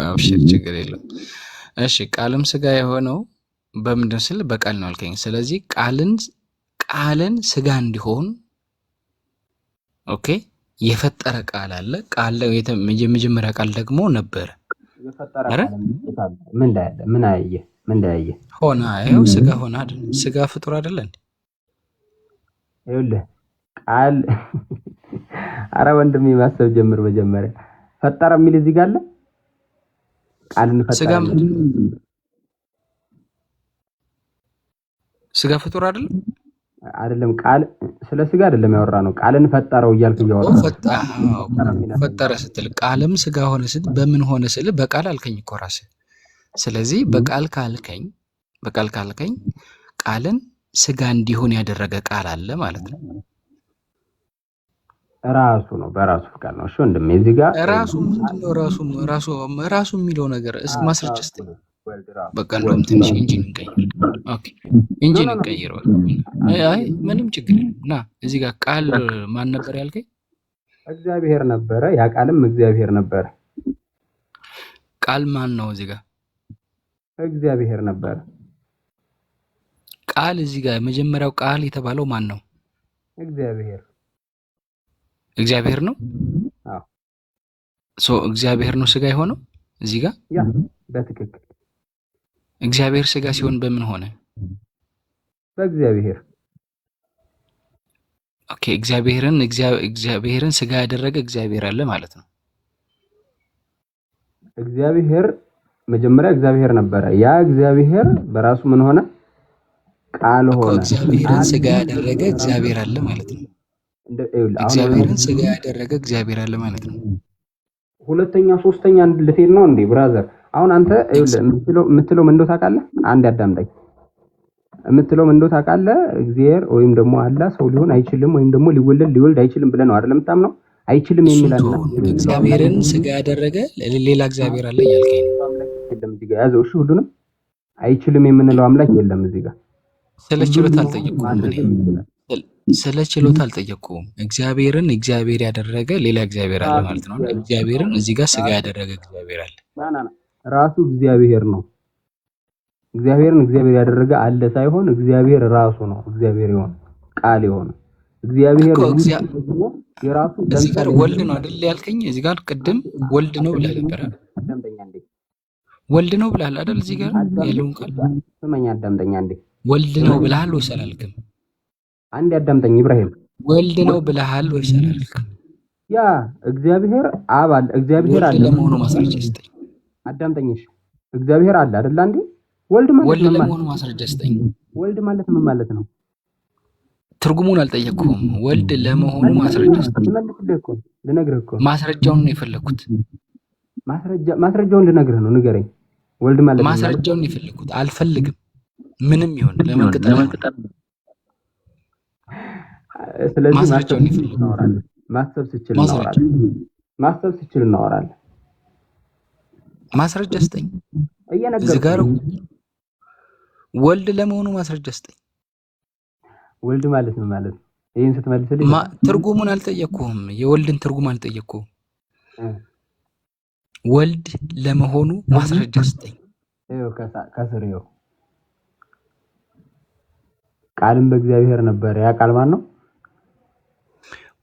አብሽር ችግር የለም። እሺ ቃልም ስጋ የሆነው በምንድን ስል በቃል ነው አልከኝ። ስለዚህ ቃልን ስጋ እንዲሆን ኦኬ የፈጠረ ቃል አለ። ቃል የመጀመሪያ ቃል ደግሞ ነበረ። አረ ምን አየ ሆነ። ይኸው ስጋ ሆነ አይደል? ስጋ ፍጡር አይደለ እንዴ? ይኸውልህ ቃል አረ ወንድሜ ማሰብ ጀምር። መጀመሪያ ፈጠረ የሚል እዚህ ጋር አለ። ቃልን ፈጠረ ስጋ ፍጡር አይደለም። ቃል ስለ ስጋ አይደለም ያወራ ነው። ቃልን ፈጠረው እያልክ እያወራ ፈጠረ ስትል ቃልም ስጋ ሆነ ስትል በምን ሆነ ስል በቃል አልከኝ እኮ ራስህ። ስለዚህ በቃል ካልከኝ ቃልን ስጋ እንዲሆን ያደረገ ቃል አለ ማለት ነው። ራሱ ነው፣ በራሱ ፍቃድ ነው። እሺ ወንድሜ እዚህ ጋር ራሱ ምንድነው? ራሱ የሚለው ነገር እስኪ ማስረጃ እስኪ። በቃ እንደውም ትንሽ ኢንጂን እንቀይር። ኦኬ ኢንጂን እንቀይር። አይ ምንም ችግር የለም። ና እዚህ ጋር ቃል ማን ነበር ያልከኝ? እግዚአብሔር ነበረ። ያ ቃልም እግዚአብሔር ነበረ። ቃል ማን ነው እዚህ ጋር? እግዚአብሔር ነበረ። ቃል እዚህ ጋር መጀመሪያው ቃል የተባለው ማን ነው? እግዚአብሔር ነው። አዎ እግዚአብሔር ነው ስጋ የሆነው እዚህ ጋር። ያ በትክክል እግዚአብሔር ስጋ ሲሆን በምን ሆነ? በእግዚአብሔር። ኦኬ እግዚአብሔርን ስጋ ያደረገ እግዚአብሔር አለ ማለት ነው። እግዚአብሔር መጀመሪያ እግዚአብሔር ነበረ። ያ እግዚአብሔር በራሱ ምን ሆነ? ቃል ሆነ። እግዚአብሔርን ስጋ ያደረገ እግዚአብሔር አለ ማለት ነው። እግዚአብሔርን ስጋ ያደረገ እግዚአብሔር አለ ማለት ነው። ሁለተኛ ሶስተኛ ልትሄድ ነው እንዴ ብራዘር? አሁን አንተ የምትለው ምን እንደው ታውቃለህ? አንድ አዳምጠኝ። የምትለው ምን እንደው ታውቃለህ? እግዚአብሔር ወይም ደግሞ አላህ ሰው ሊሆን አይችልም ወይም ደግሞ ሊወልድ አይችልም ብለህ ነው አይደል የምታምነው? አይችልም የሚል አለ። እግዚአብሔርን ስጋ ያደረገ ሌላ እግዚአብሔር አለ እያልከኝ ነው? የለም እዚህ ጋር ያዘው። እሺ ሁሉንም አይችልም የምንለው አምላክ የለም እዚህ ጋር። ስለ ችሎታ አልጠየቅኩም። እግዚአብሔርን እግዚአብሔር ያደረገ ሌላ እግዚአብሔር አለ ማለት ነው። እግዚአብሔርን እዚህ ጋር ስጋ ያደረገ እግዚአብሔር አለ። ራሱ እግዚአብሔር ነው። እግዚአብሔርን እግዚአብሔር ያደረገ አለ ሳይሆን እግዚአብሔር ራሱ ነው። እግዚአብሔር የሆነ ቃል የሆነ እግዚአብሔር እኮ ውልድ ደግሞ የራሱ እዚህ ጋር ለምሳሌ ወልድ ነው አይደል ያልከኝ? እዚህ ጋር ቅድም ወልድ ነው ብለህ ነበር። አዳምጠኛ እንዴ ወልድ ነው ብለሃል አይደል? እዚህ ጋር ያለውን ቃል ስመኝ አዳምጠኛ እንዴ ወልድ ነው ብለሃል ወይስ አላልክም? አንድ አዳምጠኝ ኢብራሂም ወልድ ነው ብለሃል ወይስ አላልክም? ያ እግዚአብሔር አብ አለ እግዚአብሔር ወልድ አለ ለመሆኑ ማስረጃ ስጠኝ። አዳምጠኝ እሺ እግዚአብሔር አለ አይደል አንዴ ወልድ ማለት ወልድ ምን ማለት ለመሆኑ ማስረጃ ስጠኝ። ወልድ ማለት ምን ማለት ነው? ትርጉሙን አልጠየቅኩም። ወልድ ለመሆኑ ማስረጃ ስጠኝ። ልመልስልህ እኮ ልነግርህ እኮ ማስረጃውን ነው የፈለኩት። ማስረጃውን ልነግርህ ነው ንገረኝ። ወልድ ማለት ምን ማለት ማስረጃውን ነው የፈለኩት። አልፈልግም ምንም ይሁን ለምን ቅጠል ስለዚህ ማስረጃውን ነው የፈለኩት። ማሰብ ስችል እናወራለን። ማሰብ ስችል እናወራለን። ማስረጃ ስጠኝ። እዚህ ጋር ወልድ ለመሆኑ ማስረጃ ስጠኝ። ወልድ ማለት ምን ማለት ነው? ይሄን ስትመልስልኝ ትርጉሙን አልጠየቅኩህም። የወልድን ትርጉም አልጠየቅኩህም። ወልድ ለመሆኑ ማስረጃ ስጠኝ። ይኸው ከስር ይኸው ቃልም በእግዚአብሔር ነበር። ያ ቃል ማን ነው?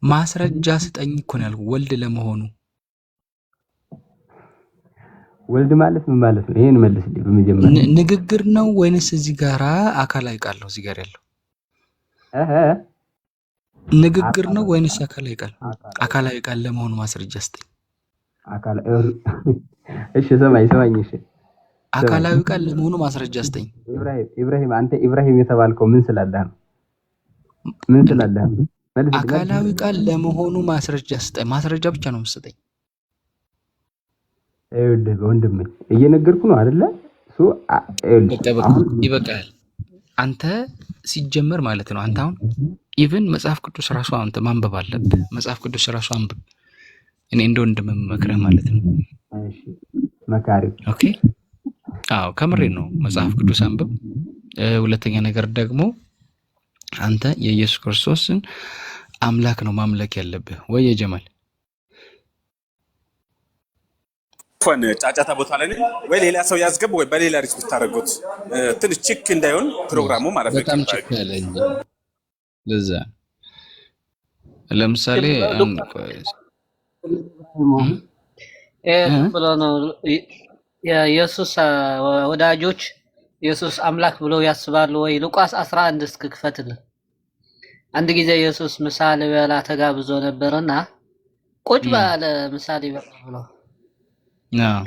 ማስረጃ ስጠኝ እኮ ነው ያልኩህ። ወልድ ለመሆኑ ወልድ ማለት ምን ማለት ነው? ይሄን መልስልኝ በመጀመሪያ። ንግግር ነው ወይንስ እዚህ ጋራ አካላዊ ቃል ነው? እዚህ ጋር ያለው ንግግር ነው ወይንስ አካላዊ ቃል? አካላዊ ቃል ለመሆኑ ማስረጃ ስጠኝ። እሺ ሰማኝ እሺ አካላዊ ቃል ለመሆኑ ማስረጃ ስጠኝ። ኢብራሂም አንተ ኢብራሂም የተባልከው ምን ስላለህ ነው? ምን ስላለህ ነው? አካላዊ ቃል ለመሆኑ ማስረጃ ስጠኝ። ማስረጃ ብቻ ነው የምትሰጠኝ። ይኸውልህ ወንድሜ እየነገርኩህ ነው አይደለ? ይበቃል። አንተ ሲጀመር ማለት ነው አንተ አሁን ኢቭን መጽሐፍ ቅዱስ ራሱ አንተ ማንበብ አለብህ። መጽሐፍ ቅዱስ ራሱ አንብብ። እኔ እንደ ወንድም መክረህ ማለት ነው። እሺ መካሪ ኦኬ። አዎ ከምሬ ነው። መጽሐፍ ቅዱስ አንብብ። ሁለተኛ ነገር ደግሞ አንተ የኢየሱስ ክርስቶስን አምላክ ነው ማምለክ ያለብህ ወይ የጀማል ፈን ጫጫታ ቦታ ላይ ወይ ሌላ ሰው ያስገብ ወይ በሌላ ሪስ ብታረጉት ትንሽ ችክ እንዳይሆን ፕሮግራሙ ማለት ነው። በጣም ችክ ያለኝ ለዛ ለምሳሌ ብሎ ነው የኢየሱስ ወዳጆች ኢየሱስ አምላክ ብለው ያስባሉ ወይ? ሉቃስ 11 እስኪ ክፈትልን። አንድ ጊዜ ኢየሱስ ምሳሌ በላ ተጋብዞ ነበርና ቁጭ ባለ ምሳሌ በላ ብሎ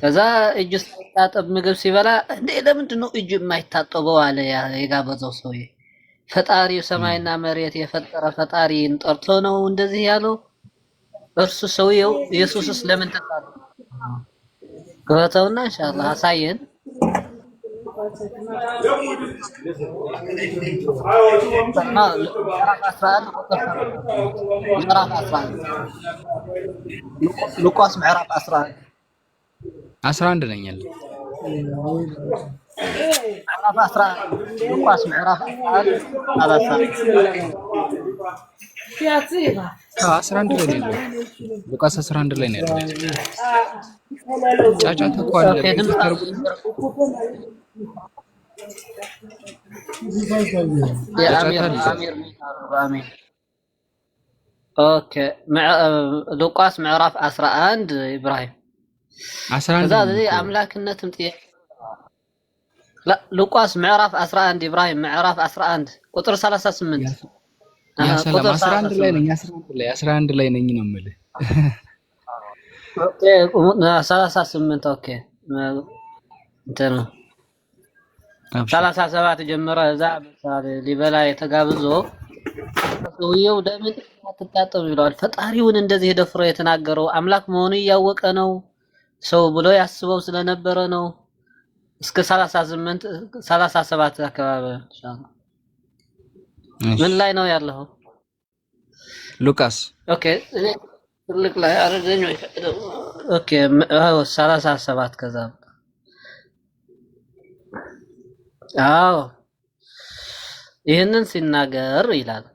ከዛ እጁ ሳይታጠብ ምግብ ሲበላ እንዴ ለምንድን ነው እጁ የማይታጠበው አለ የጋበዘው ሰውዬ። ፈጣሪው ሰማይና መሬት የፈጠረ ፈጣሪን ጠርቶ ነው እንደዚህ ያለው እርሱ ሰውየው። ኢየሱስስ ለምን ተጣጣ? ከተውና ኢንሻአላህ አሳየን። ሉቃስ ምዕራፍ 11 ነኝ ያለው ምዕራፍ 11 ሉቃስ ምዕራፍ 11 ላይ ነው ያለው። ሉቃስ 11 ላይ ነው ያለው። ጫጫታ እኮ አለ። አሜን። ኦኬ ሉቃስ ምዕራፍ 11 ኢብራሂም 11 ከዛ አምላክነትም ጥያቄ ሉቃስ ምዕራፍ 11 ኢብራሂም ምዕራፍ 11 ቁጥር 38 ቁጥር 11 ላይ ነኝ 11 ላይ ነኝ ነው የምልህ። ኦኬ 38 ኦኬ እንትን 37 ጀመረ። እዛ ምሳሌ ሊበላ የተጋብዞ ሰውየው ለምን አትጣጣም ይለዋል። ፈጣሪውን እንደዚህ ደፍሮ የተናገረው አምላክ መሆኑ እያወቀ ነው ሰው ብሎ ያስበው ስለነበረ ነው። እስከ 38 37 አካባቢ ኢንሻአላህ ምን ላይ ነው ያለው? ሉቃስ ኦኬ ትልቅ ላይ አረገኝ። ኦኬ 37 ከዛ አዎ ይህንን ሲናገር ይላል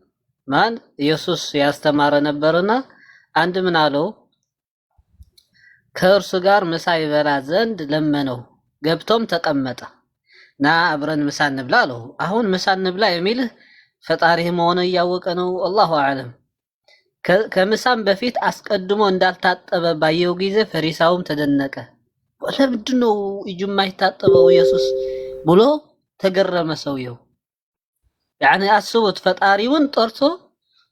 ማን ኢየሱስ ያስተማረ ነበርና አንድ ምን አለው ከእርሱ ጋር ምሳ ይበላ ዘንድ ለመነው። ገብቶም ተቀመጠ። ና አብረን ምሳ እንብላ አለው። አሁን ምሳ እንብላ የሚልህ ፈጣሪህ መሆኑ እያወቀ ነው። አላሁ አዕለም። ከምሳም በፊት አስቀድሞ እንዳልታጠበ ባየው ጊዜ ፈሪሳውም ተደነቀ። ለምንድን ነው እጁ የማይታጠበው ኢየሱስ ብሎ ተገረመ ሰውየው። ያኔ አስቡት፣ ፈጣሪውን ጠርቶ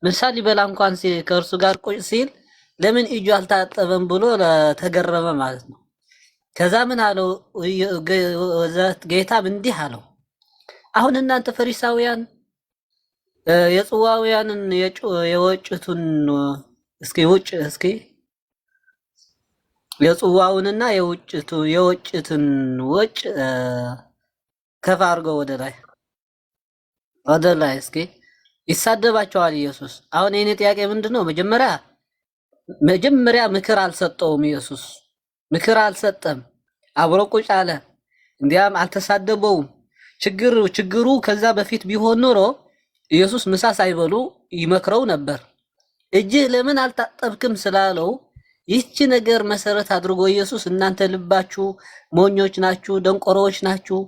ምሳ ሊበላ እንኳን ከእርሱ ጋር ቁጭ ሲል ለምን እጁ አልታጠበም ብሎ ተገረመ ማለት ነው። ከዛ ምን አለው ጌታም እንዲህ አለው፣ አሁን እናንተ ፈሪሳውያን የጽዋውያንን የወጭቱን እስኪ የጽዋውንና የወጭትን ወጭ ከፍ አድርገው ወደ ላይ እስኪ ይሳደባቸዋል ኢየሱስ። አሁን የኔ ጥያቄ ምንድነው? መጀመሪያ ምክር አልሰጠውም ኢየሱስ፣ ምክር አልሰጠም፣ አብሮ ቁጭ አለ። እንዲያም አልተሳደበውም። ችግሩ ከዛ በፊት ቢሆን ኖሮ ኢየሱስ ምሳ ሳይበሉ ይመክረው ነበር። እጅህ ለምን አልታጠብክም ስላለው ይህች ነገር መሰረት አድርጎ ኢየሱስ እናንተ ልባችሁ ሞኞች ናችሁ፣ ደንቆሮዎች ናችሁ፣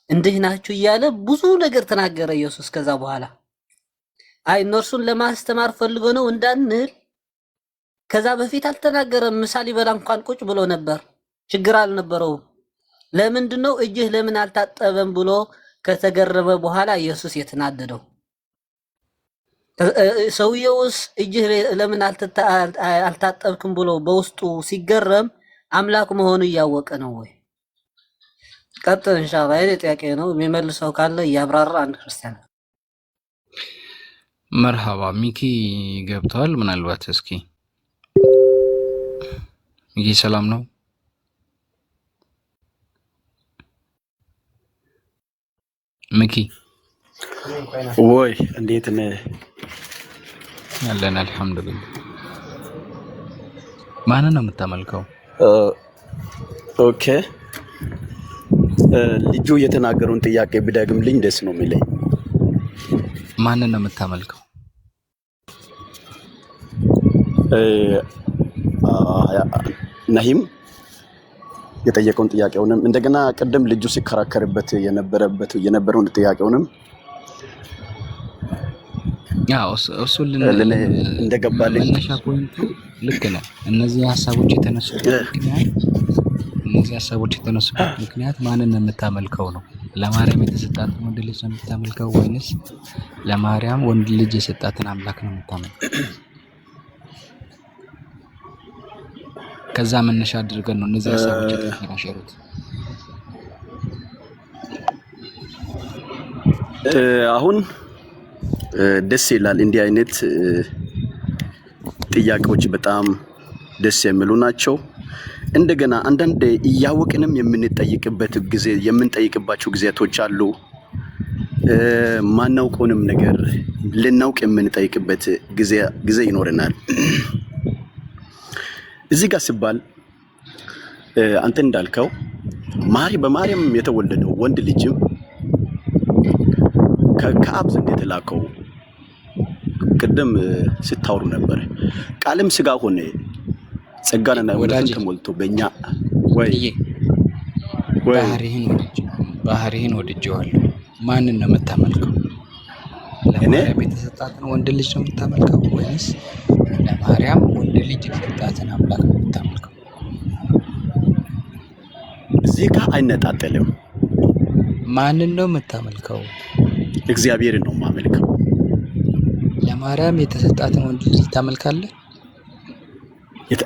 እንዲህ ናችሁ እያለ ብዙ ነገር ተናገረ ኢየሱስ። ከዛ በኋላ አይ እነርሱን ለማስተማር ፈልጎ ነው እንዳንል ከዛ በፊት አልተናገረም። ምሳ ሊበላ እንኳን ቁጭ ብሎ ነበር፣ ችግር አልነበረውም። ለምንድን ነው እጅህ ለምን አልታጠበም ብሎ ከተገረመ በኋላ ኢየሱስ የተናደደው? ሰውየውስ እጅህ ለምን አልታጠብክም ብሎ በውስጡ ሲገረም አምላክ መሆኑ እያወቀ ነው ወይ? ቀጥል ኢንሻአላህ። ይሄ ጥያቄ ነው፣ የሚመልሰው ካለ እያብራራ አንድ ክርስቲያን። መርሃባ ሚኪ ገብቷል። ምናልባት እስኪ ሚኪ ሰላም ነው? ሚኪ ወይ እንዴት ነህ? አለን አልሐምዱሊላህ። ማንን ነው የምታመልከው? ኦኬ ልጁ የተናገሩን ጥያቄ ቢደግምልኝ ደስ ነው የሚለኝ። ማንን ነው የምታመልከው? ነሂም የጠየቀውን ጥያቄውንም እንደገና ቅድም ልጁ ሲከራከርበት የነበረውን ጥያቄውንም ያው እሱን እንደገባልኝ መነሻ ፖይንቱ ልክ ነህ። እነዚህ ሀሳቦች የተነሱበት ምክንያት ማንን ነው የምታመልከው ነው። ለማርያም የተሰጣትን ወንድ ልጅ ነው የምታመልከው ወይንስ ለማርያም ወንድ ልጅ የሰጣትን አምላክ ነው የምታመልከው? ከዛ መነሻ አድርገን ነው እነዚህ ሀሳቦች የተንሸራሸሩት። አሁን ደስ ይላል። እንዲህ አይነት ጥያቄዎች በጣም ደስ የሚሉ ናቸው። እንደገና አንዳንድ እያወቅንም የምንጠይቅባቸው ጊዜያቶች አሉ። ማናውቀውንም ነገር ልናውቅ የምንጠይቅበት ጊዜ ይኖረናል። እዚህ ጋር ሲባል አንተ እንዳልከው በማርያም የተወለደው ወንድ ልጅም ከአብ ዘንድ የተላከው ቅድም ስታወሩ ነበር። ቃልም ስጋ ሆነ ጸጋንና እውነትን ተሞልቶ በእኛ ባህሪህን ወድጄዋለሁ። ማንን ነው የምታመልከው? ለማርያም የተሰጣትን ወንድ ልጅ ነው የምታመልከው ወይስ ለማርያም ወንድ ልጅ የተሰጣትን አምላክ ነው የምታመልከው? እዚህ ጋር አይነጣጠልም። ማንን ነው የምታመልከው? እግዚአብሔርን ነው የማመልከው። ለማርያም የተሰጣትን ወንድ ልጅ ታመልካለህ?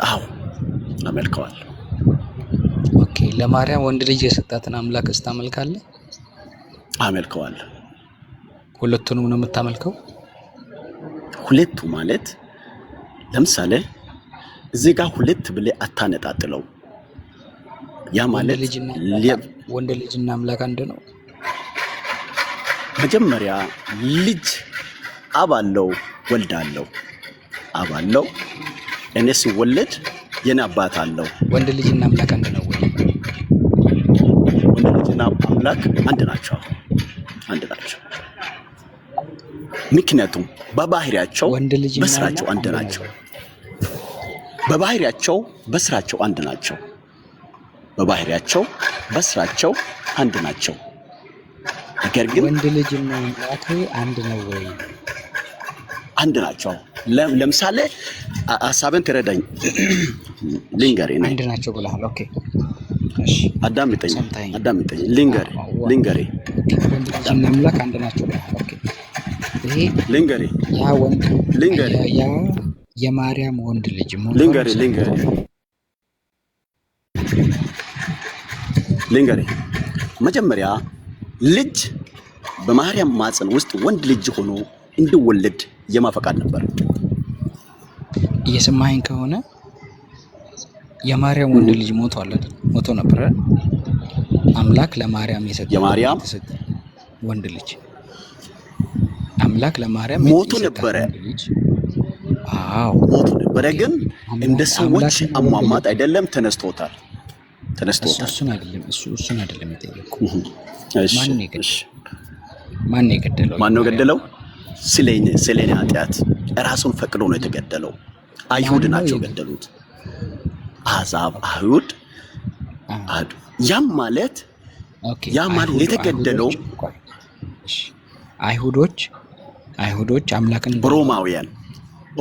አዎ አመልከዋለሁ። ኦኬ፣ ለማርያም ወንድ ልጅ የሰጣትን አምላክ ታመልካለህ? አመልከዋለሁ። ሁለቱንም ነው የምታመልከው? ሁለቱ ማለት ለምሳሌ እዚህ ጋር ሁለት ብለህ አታነጣጥለው። ያ ማለት ወንድ ልጅና አምላክ አንድ ነው። መጀመሪያ ልጅ አብ አለው፣ ወልድ አለው። አብ አለው፣ እኔ ሲወለድ የኔ አባት አለው። ወንድ ልጅና አምላክ አንድ ነው ወይ? ወንድ ልጅና አምላክ አንድ ናቸው። ምክንያቱም በባህሪያቸው በስራቸው አንድ ናቸው። በባህሪያቸው በስራቸው አንድ ናቸው። በባህሪያቸው በስራቸው አንድ ናቸው። ነገር ግን ወንድ ልጅና አምላክ አንድ ነው ወይ? አንድ ናቸው። ለምሳሌ ሀሳብን ትረዳኝ ልንገሬ ነው። አንድ ናቸው ብለሃል። ኦኬ አዳምጠኝ ልንገሬ ወንድ ልጅና አምላክ አንድ ናቸው ብለሃል። ኦኬ ይሄ ልንገሬ ያ ወንድ ያ የማርያም ወንድ ልጅ ልንገሬ መጀመሪያ ልጅ በማርያም ማፀን ውስጥ ወንድ ልጅ ሆኖ እንዲወለድ የማፈቃድ ነበር። እየሰማኸኝ ከሆነ የማርያም ወንድ ልጅ ሞቷል አይደል? ሞቶ ነበር። አምላክ ለማርያም የሰጠው የማርያም ወንድ ልጅ አምላክ ለማርያም ሞቶ ነበረ። አዎ ሞቶ ነበረ፣ ግን እንደ ሰዎች አሟሟት አይደለም፣ ተነስቶታል። እሱን አይደለም የጠየኩህ። ማን የገደለው? ማነው ገደለው? ስለኔ ኃጢአት ራሱን ፈቅዶ ነው የተገደለው። አይሁድ ናቸው ገደሉት። አሕዛብ አይሁድ። ያም ማለት የተገደለው አይሁዶች አምላክን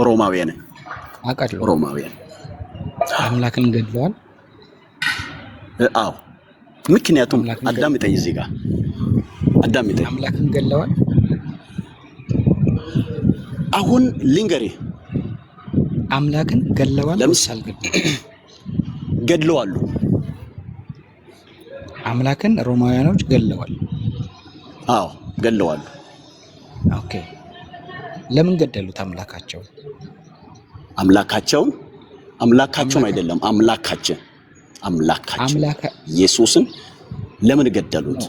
ሮማውያን አውቃለሁ። ሮማውያን አምላክን ገድለዋል። አዎ ምክንያቱም አዳምጠኝ፣ እዚህ ጋር አዳምጠኝ። አምላክን ገድለዋል። አሁን ልንገሬ አምላክን ገድለዋል። ለምሳሌ ገድለዋል። አምላክን ሮማውያኖች ገድለዋል። አዎ ገድለዋል። ኦኬ ለምን ገደሉት? አምላካቸውን አይደለም፣ አምላካችን ኢየሱስን ለምን ገደሉት?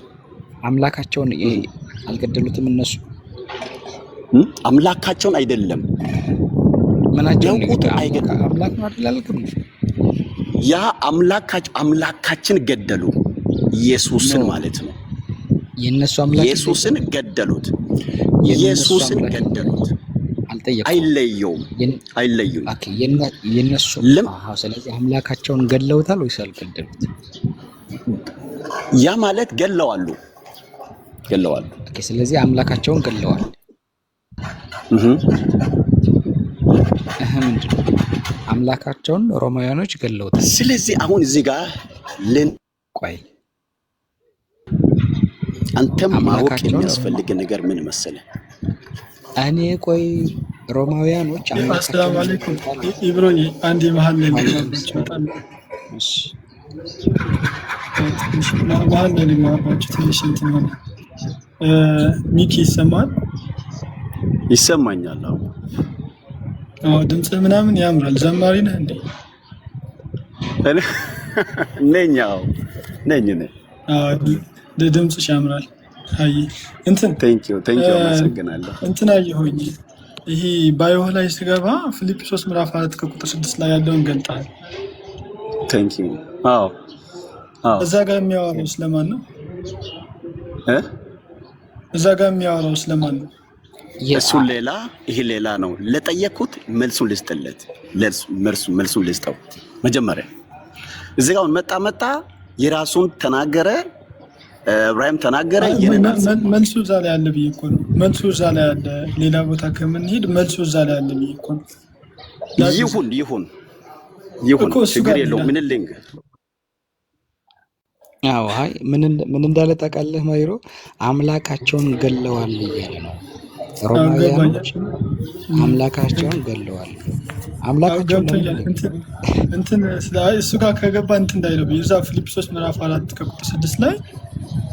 አምላካቸውን አልገደሉትም እነሱ። አምላካቸውን አይደለም ምናቸው አምላክ ነው አይደለም። ያ አምላካችን ገደሉ፣ ኢየሱስን ማለት ነው። የነሱ አምላክ ኢየሱስን ገደሉት። ኢየሱስን ገደሉት። አይለየውም። ኦኬ የነሱ ስለዚህ አምላካቸውን ገድለውታል ወይስ አልገደሉት? ያ ማለት ገድለዋል። ኦኬ ስለዚህ አምላካቸውን ገድለዋል። ምንድን ነው አምላካቸውን ሮማውያኖች ገድለውታል። ስለዚህ አሁን እዚህ ጋር ቆይ አንተም ማወቅ የሚያስፈልግ ነገር ምን መሰለህ? እኔ ቆይ ሮማውያኖች አሰላሙ አለይኩም ኢብሮኒ አንድ መሀል ላይ ትንሽ እንትን ሆነ። ሚኪ ይሰማኛል? አዎ ድምጽህ ምናምን ያምራል። ዘማሪ ነህ እንዴ? ነኝ። ድምጽሽ ያምራል። አይ እንትን ቴንኪው አመሰግናለሁ። እንትን አየሁኝ ይሄ ባዮህ ላይ ስገባ ፊልጵስዩስ ምዕራፍ 4 ከቁጥር 6 ላይ ያለውን ገልጣል። ቴንኪው። አዎ እዛ ጋር የሚያወራው ስለማን ነው? እዛ ጋር የሚያወራው ስለማን ነው? እሱ ሌላ ይሄ ሌላ ነው። ለጠየቁት መልሱን ልስጠው። መጀመሪያ እዚህ ጋር መጣ የራሱን ተናገረ። እብራሂም ተናገረ። መልሱ እዛ ላይ አለ ብዬ እኮ ነው። መልሱ እዛ ላይ አለ። ሌላ ቦታ ከምንሄድ መልሱ እዛ ላይ አለ ብዬ እኮ ነው። ይሁን ችግር የለውም። ምን ልንግ አዎ አይ ምን እንዳለ ታውቃለህ ማይሮ? አምላካቸውን ገለዋል እያለ ነው። ሮማውያኖች አምላካቸውን ገለዋል። አምላካቸውን እንትን እሱ ጋር ከገባ እንትን እንዳይለው እዛ ፊልጵስዩስ ምዕራፍ 4 ከቁጥር 6 ላይ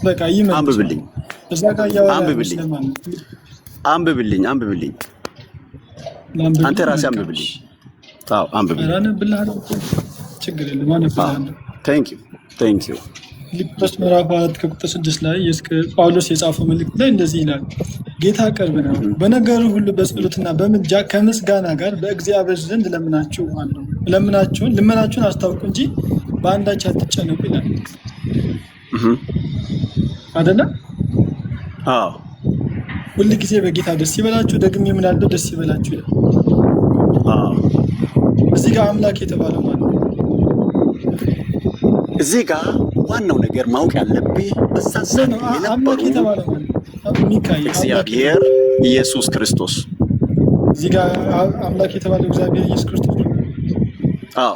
በቃ ይመጣ። አንብብልኝ። እዛ ጋር ያወራ አንብብልኝ። አንተ ራስህ አንብብልኝ። አዎ አንብብልኝ። ችግር የለም አንብብልኝ። ቴንኪው። ፊልጵስዩስ ምዕራፍ 4 ከቁጥር 6 ላይ ጳውሎስ የጻፈው መልእክት ላይ እንደዚህ ይላል። ጌታ ቅርብ ነው፣ በነገሩ ሁሉ በጸሎትና በምልጃ ከምስጋና ጋር በእግዚአብሔር ዘንድ ልመናችሁን አስታውቁ እንጂ በአንዳች አትጨነቁ ይላል አይደለ? አዎ ሁል ጊዜ በጌታ ደስ ይበላችሁ፣ ደግሜ እምላለሁ ደስ ይበላችሁ ይላል። አዎ እዚህ ጋር አምላክ የተባለው ማለት ነው። እዚህ ጋር ዋናው ነገር ማወቅ ያለብህ በዛ ሰዓት አምላክ የነበሩ የተባለው ሚካኤል እግዚአብሔር ኢየሱስ ክርስቶስ እዚህ ጋር አምላክ የተባለው እግዚአብሔር ኢየሱስ ክርስቶስ ነው። አዎ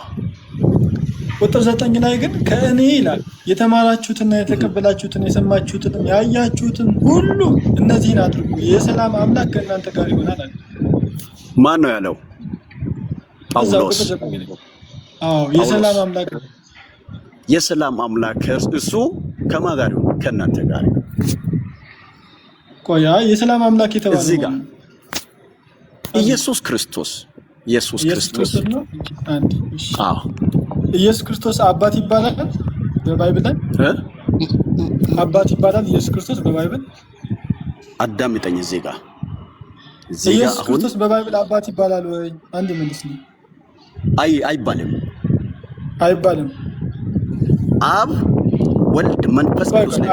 ቁጥር 9 ላይ ግን ከእኔ ይላል የተማራችሁትና የተቀበላችሁትን የሰማችሁትን ያያችሁትን ሁሉ እነዚህን አድርጉ የሰላም አምላክ ከእናንተ ጋር ይሆናል አለ። ማን ነው ያለው? ጳውሎስ። አዎ የሰላም አምላክ የሰላም አምላክ እሱ ከማን ጋር ይሆናል? ከእናንተ ጋር። ቆያ የሰላም አምላክ የተባለው እዚህ ጋር ኢየሱስ ክርስቶስ ነው። አንድ አዎ ኢየሱስ ክርስቶስ አባት ይባላል በባይብል ላይ አባት ይባላል ኢየሱስ ክርስቶስ በባይብል። አዳምጠኝ እዚህ ጋር ኢየሱስ ክርስቶስ በባይብል አባት ይባላል ወይ? አንድ መልስልኝ። አይባልም አብ ወልድ መንፈስ ቅዱስ ነው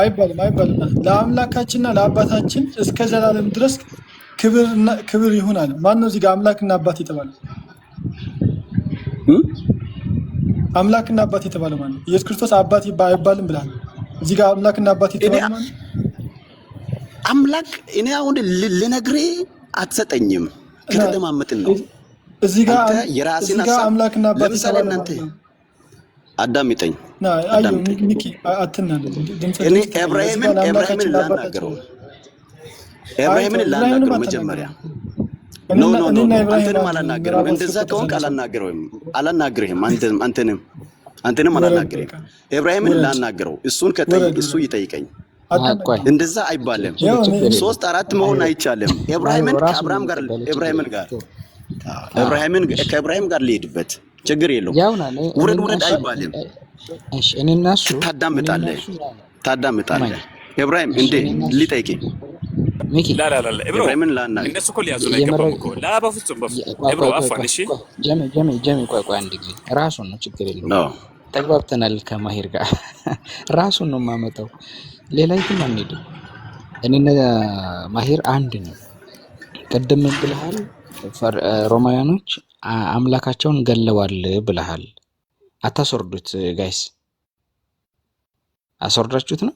አይባልም። ለአምላካችንና ለአባታችን እስከ ዘላለም ድረስ ክብር ይሁናል። ማን ነው እዚህ ጋር አምላክና አባት የተባለው? አምላክና አባት የተባለው ማለት ኢየሱስ ክርስቶስ አባት አይባልም ብለሃል። እዚህ ጋር አምላክና አባት የተባለው ማለት አምላክ እኔ አሁን ልነግርህ አትሰጠኝም። ከተደማመጥን ነው እዚህ ጋር የራስን አምላክና አባት የተባለው እናንተ አዳምጠኝ። ሚኪ አትናለ እኔ ኢብራሂምን ላናገረው መጀመሪያ ኖ አንተንም አላናገርም። እንደዛ ከሆንክ አላናግርህም። አንተንም አላናግርህም። ኢብራሂምን ላናገረው እሱ ይጠይቀኝ። እንደዛ አይባልም። 3-4 መሆን አይቻልም። ከኢብራሂም ጋር ሊሄድበት ችግር የለውም። ውረድ አይባልም። እሺ እኔና እሱ ታዳምጣለህ። ኢብራሂም እንዴ ሊጠይቀኝ ሚኪ ኢብራሂምን ላናገር እነሱ እኮ ሊያዙ ነው የገባው እኮ በፍጹም ኢብሮ አፋን። እሺ ጀሚ ቆይ አንድ ጊዜ ራሱን ነው ችግር የለውም። ተግባብተናል ከማሂር ጋር ራሱን ነው የማመጣው። ሌላ የትም አንሄድም። እኔና ማሂር አንድ ነው። ቅድም ብለሃል ሮማውያኖች አምላካቸውን ገለዋል ብለሃል። አታስወርዱት ጋይስ፣ አስወርዳችሁት ነው።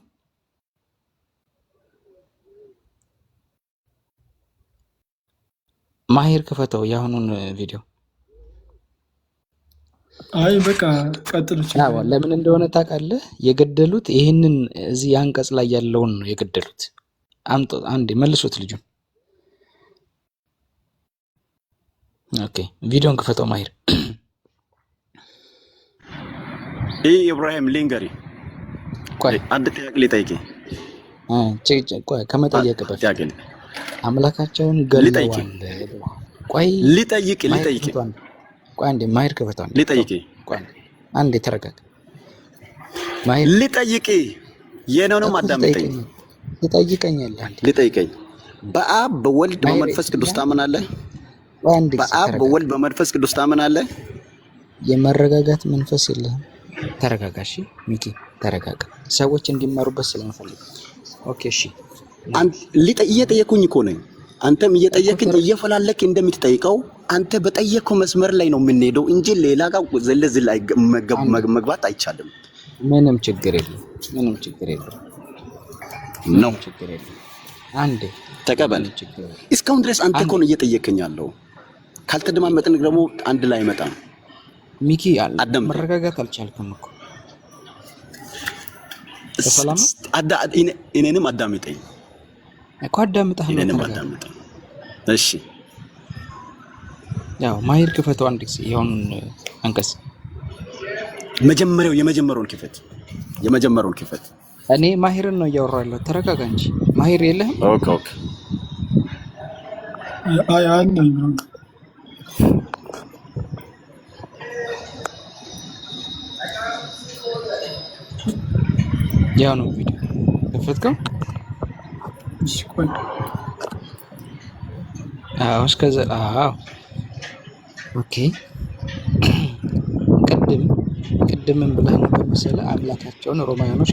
ማሂር ክፈተው የአሁኑን ቪዲዮ። አይ በቃ ቀጥሉ። ለምን እንደሆነ ታውቃለህ? የገደሉት ይህንን እዚህ አንቀጽ ላይ ያለውን ነው የገደሉት። አንዴ መልሱት ልጁን። ኦኬ ቪዲዮን ክፈተው ማሂር። ኢብራሂም ሊንገሪ ቆይ አንድ ጥያቄ ልጠይቅህ። ቆይ ከመጠየቅ በፊት አምላካቸውን ገለዋል። ቆይ ልጠይቅ ቆይ አንዴ ማሂር ክፈተው። ልጠይቅ ቆይ አንዴ ተረጋጋ ማሂር። ልጠይቅ የነውንም አዳምጠኝ። ትጠይቀኛለህ አንዴ። ልጠይቀኝ በአብ በወልድ በመንፈስ ቅዱስ ታምናለህ? በአብ በወልድ በመንፈስ ቅዱስ ታምናለህ? የመረጋጋት መንፈስ የለህም። ተረጋጋ እሺ ሚኪ ተረጋጋ። ሰዎች እንዲማሩበት ስለምፈልግ። ኦኬ እሺ እየጠየኩኝ እኮ ነኝ። አንተም እየጠየቅኝ እየፈላለክ እንደምትጠይቀው አንተ በጠየቀው መስመር ላይ ነው የምንሄደው እንጂ ሌላ ጋር ዘለዝል ላይ መግባት አይቻልም። ምንም ችግር የለም ነው አንዴ ተቀበል። እስካሁን ድረስ አንተ እኮ ነው እየጠየቅኝ ያለው። ካልተደማመጥን ደግሞ አንድ ላይ አይመጣም። ሚኪ መረጋጋት አልቻልክም እኮ። በሰላም እኔንም አዳምጠኝ እኮ አዳምጠህ ነው። እሺ ያው ማሂር ክፈተው አንድ ጊዜ ይሁን አንቀጽ የመጀመሪያውን ክፈት። እኔ ማሂርን ነው እያወራለሁ። ተረጋጋ እንጂ ማሂር የለህም? ኦኬ አይ ያው ነው ቪዲዮ ከፈትከው። እሺ ቆይ እስከዛ ኦኬ። ቅድም ምን ብለህ ነበር መሰለህ? አምላካቸውን ሮማውያኖች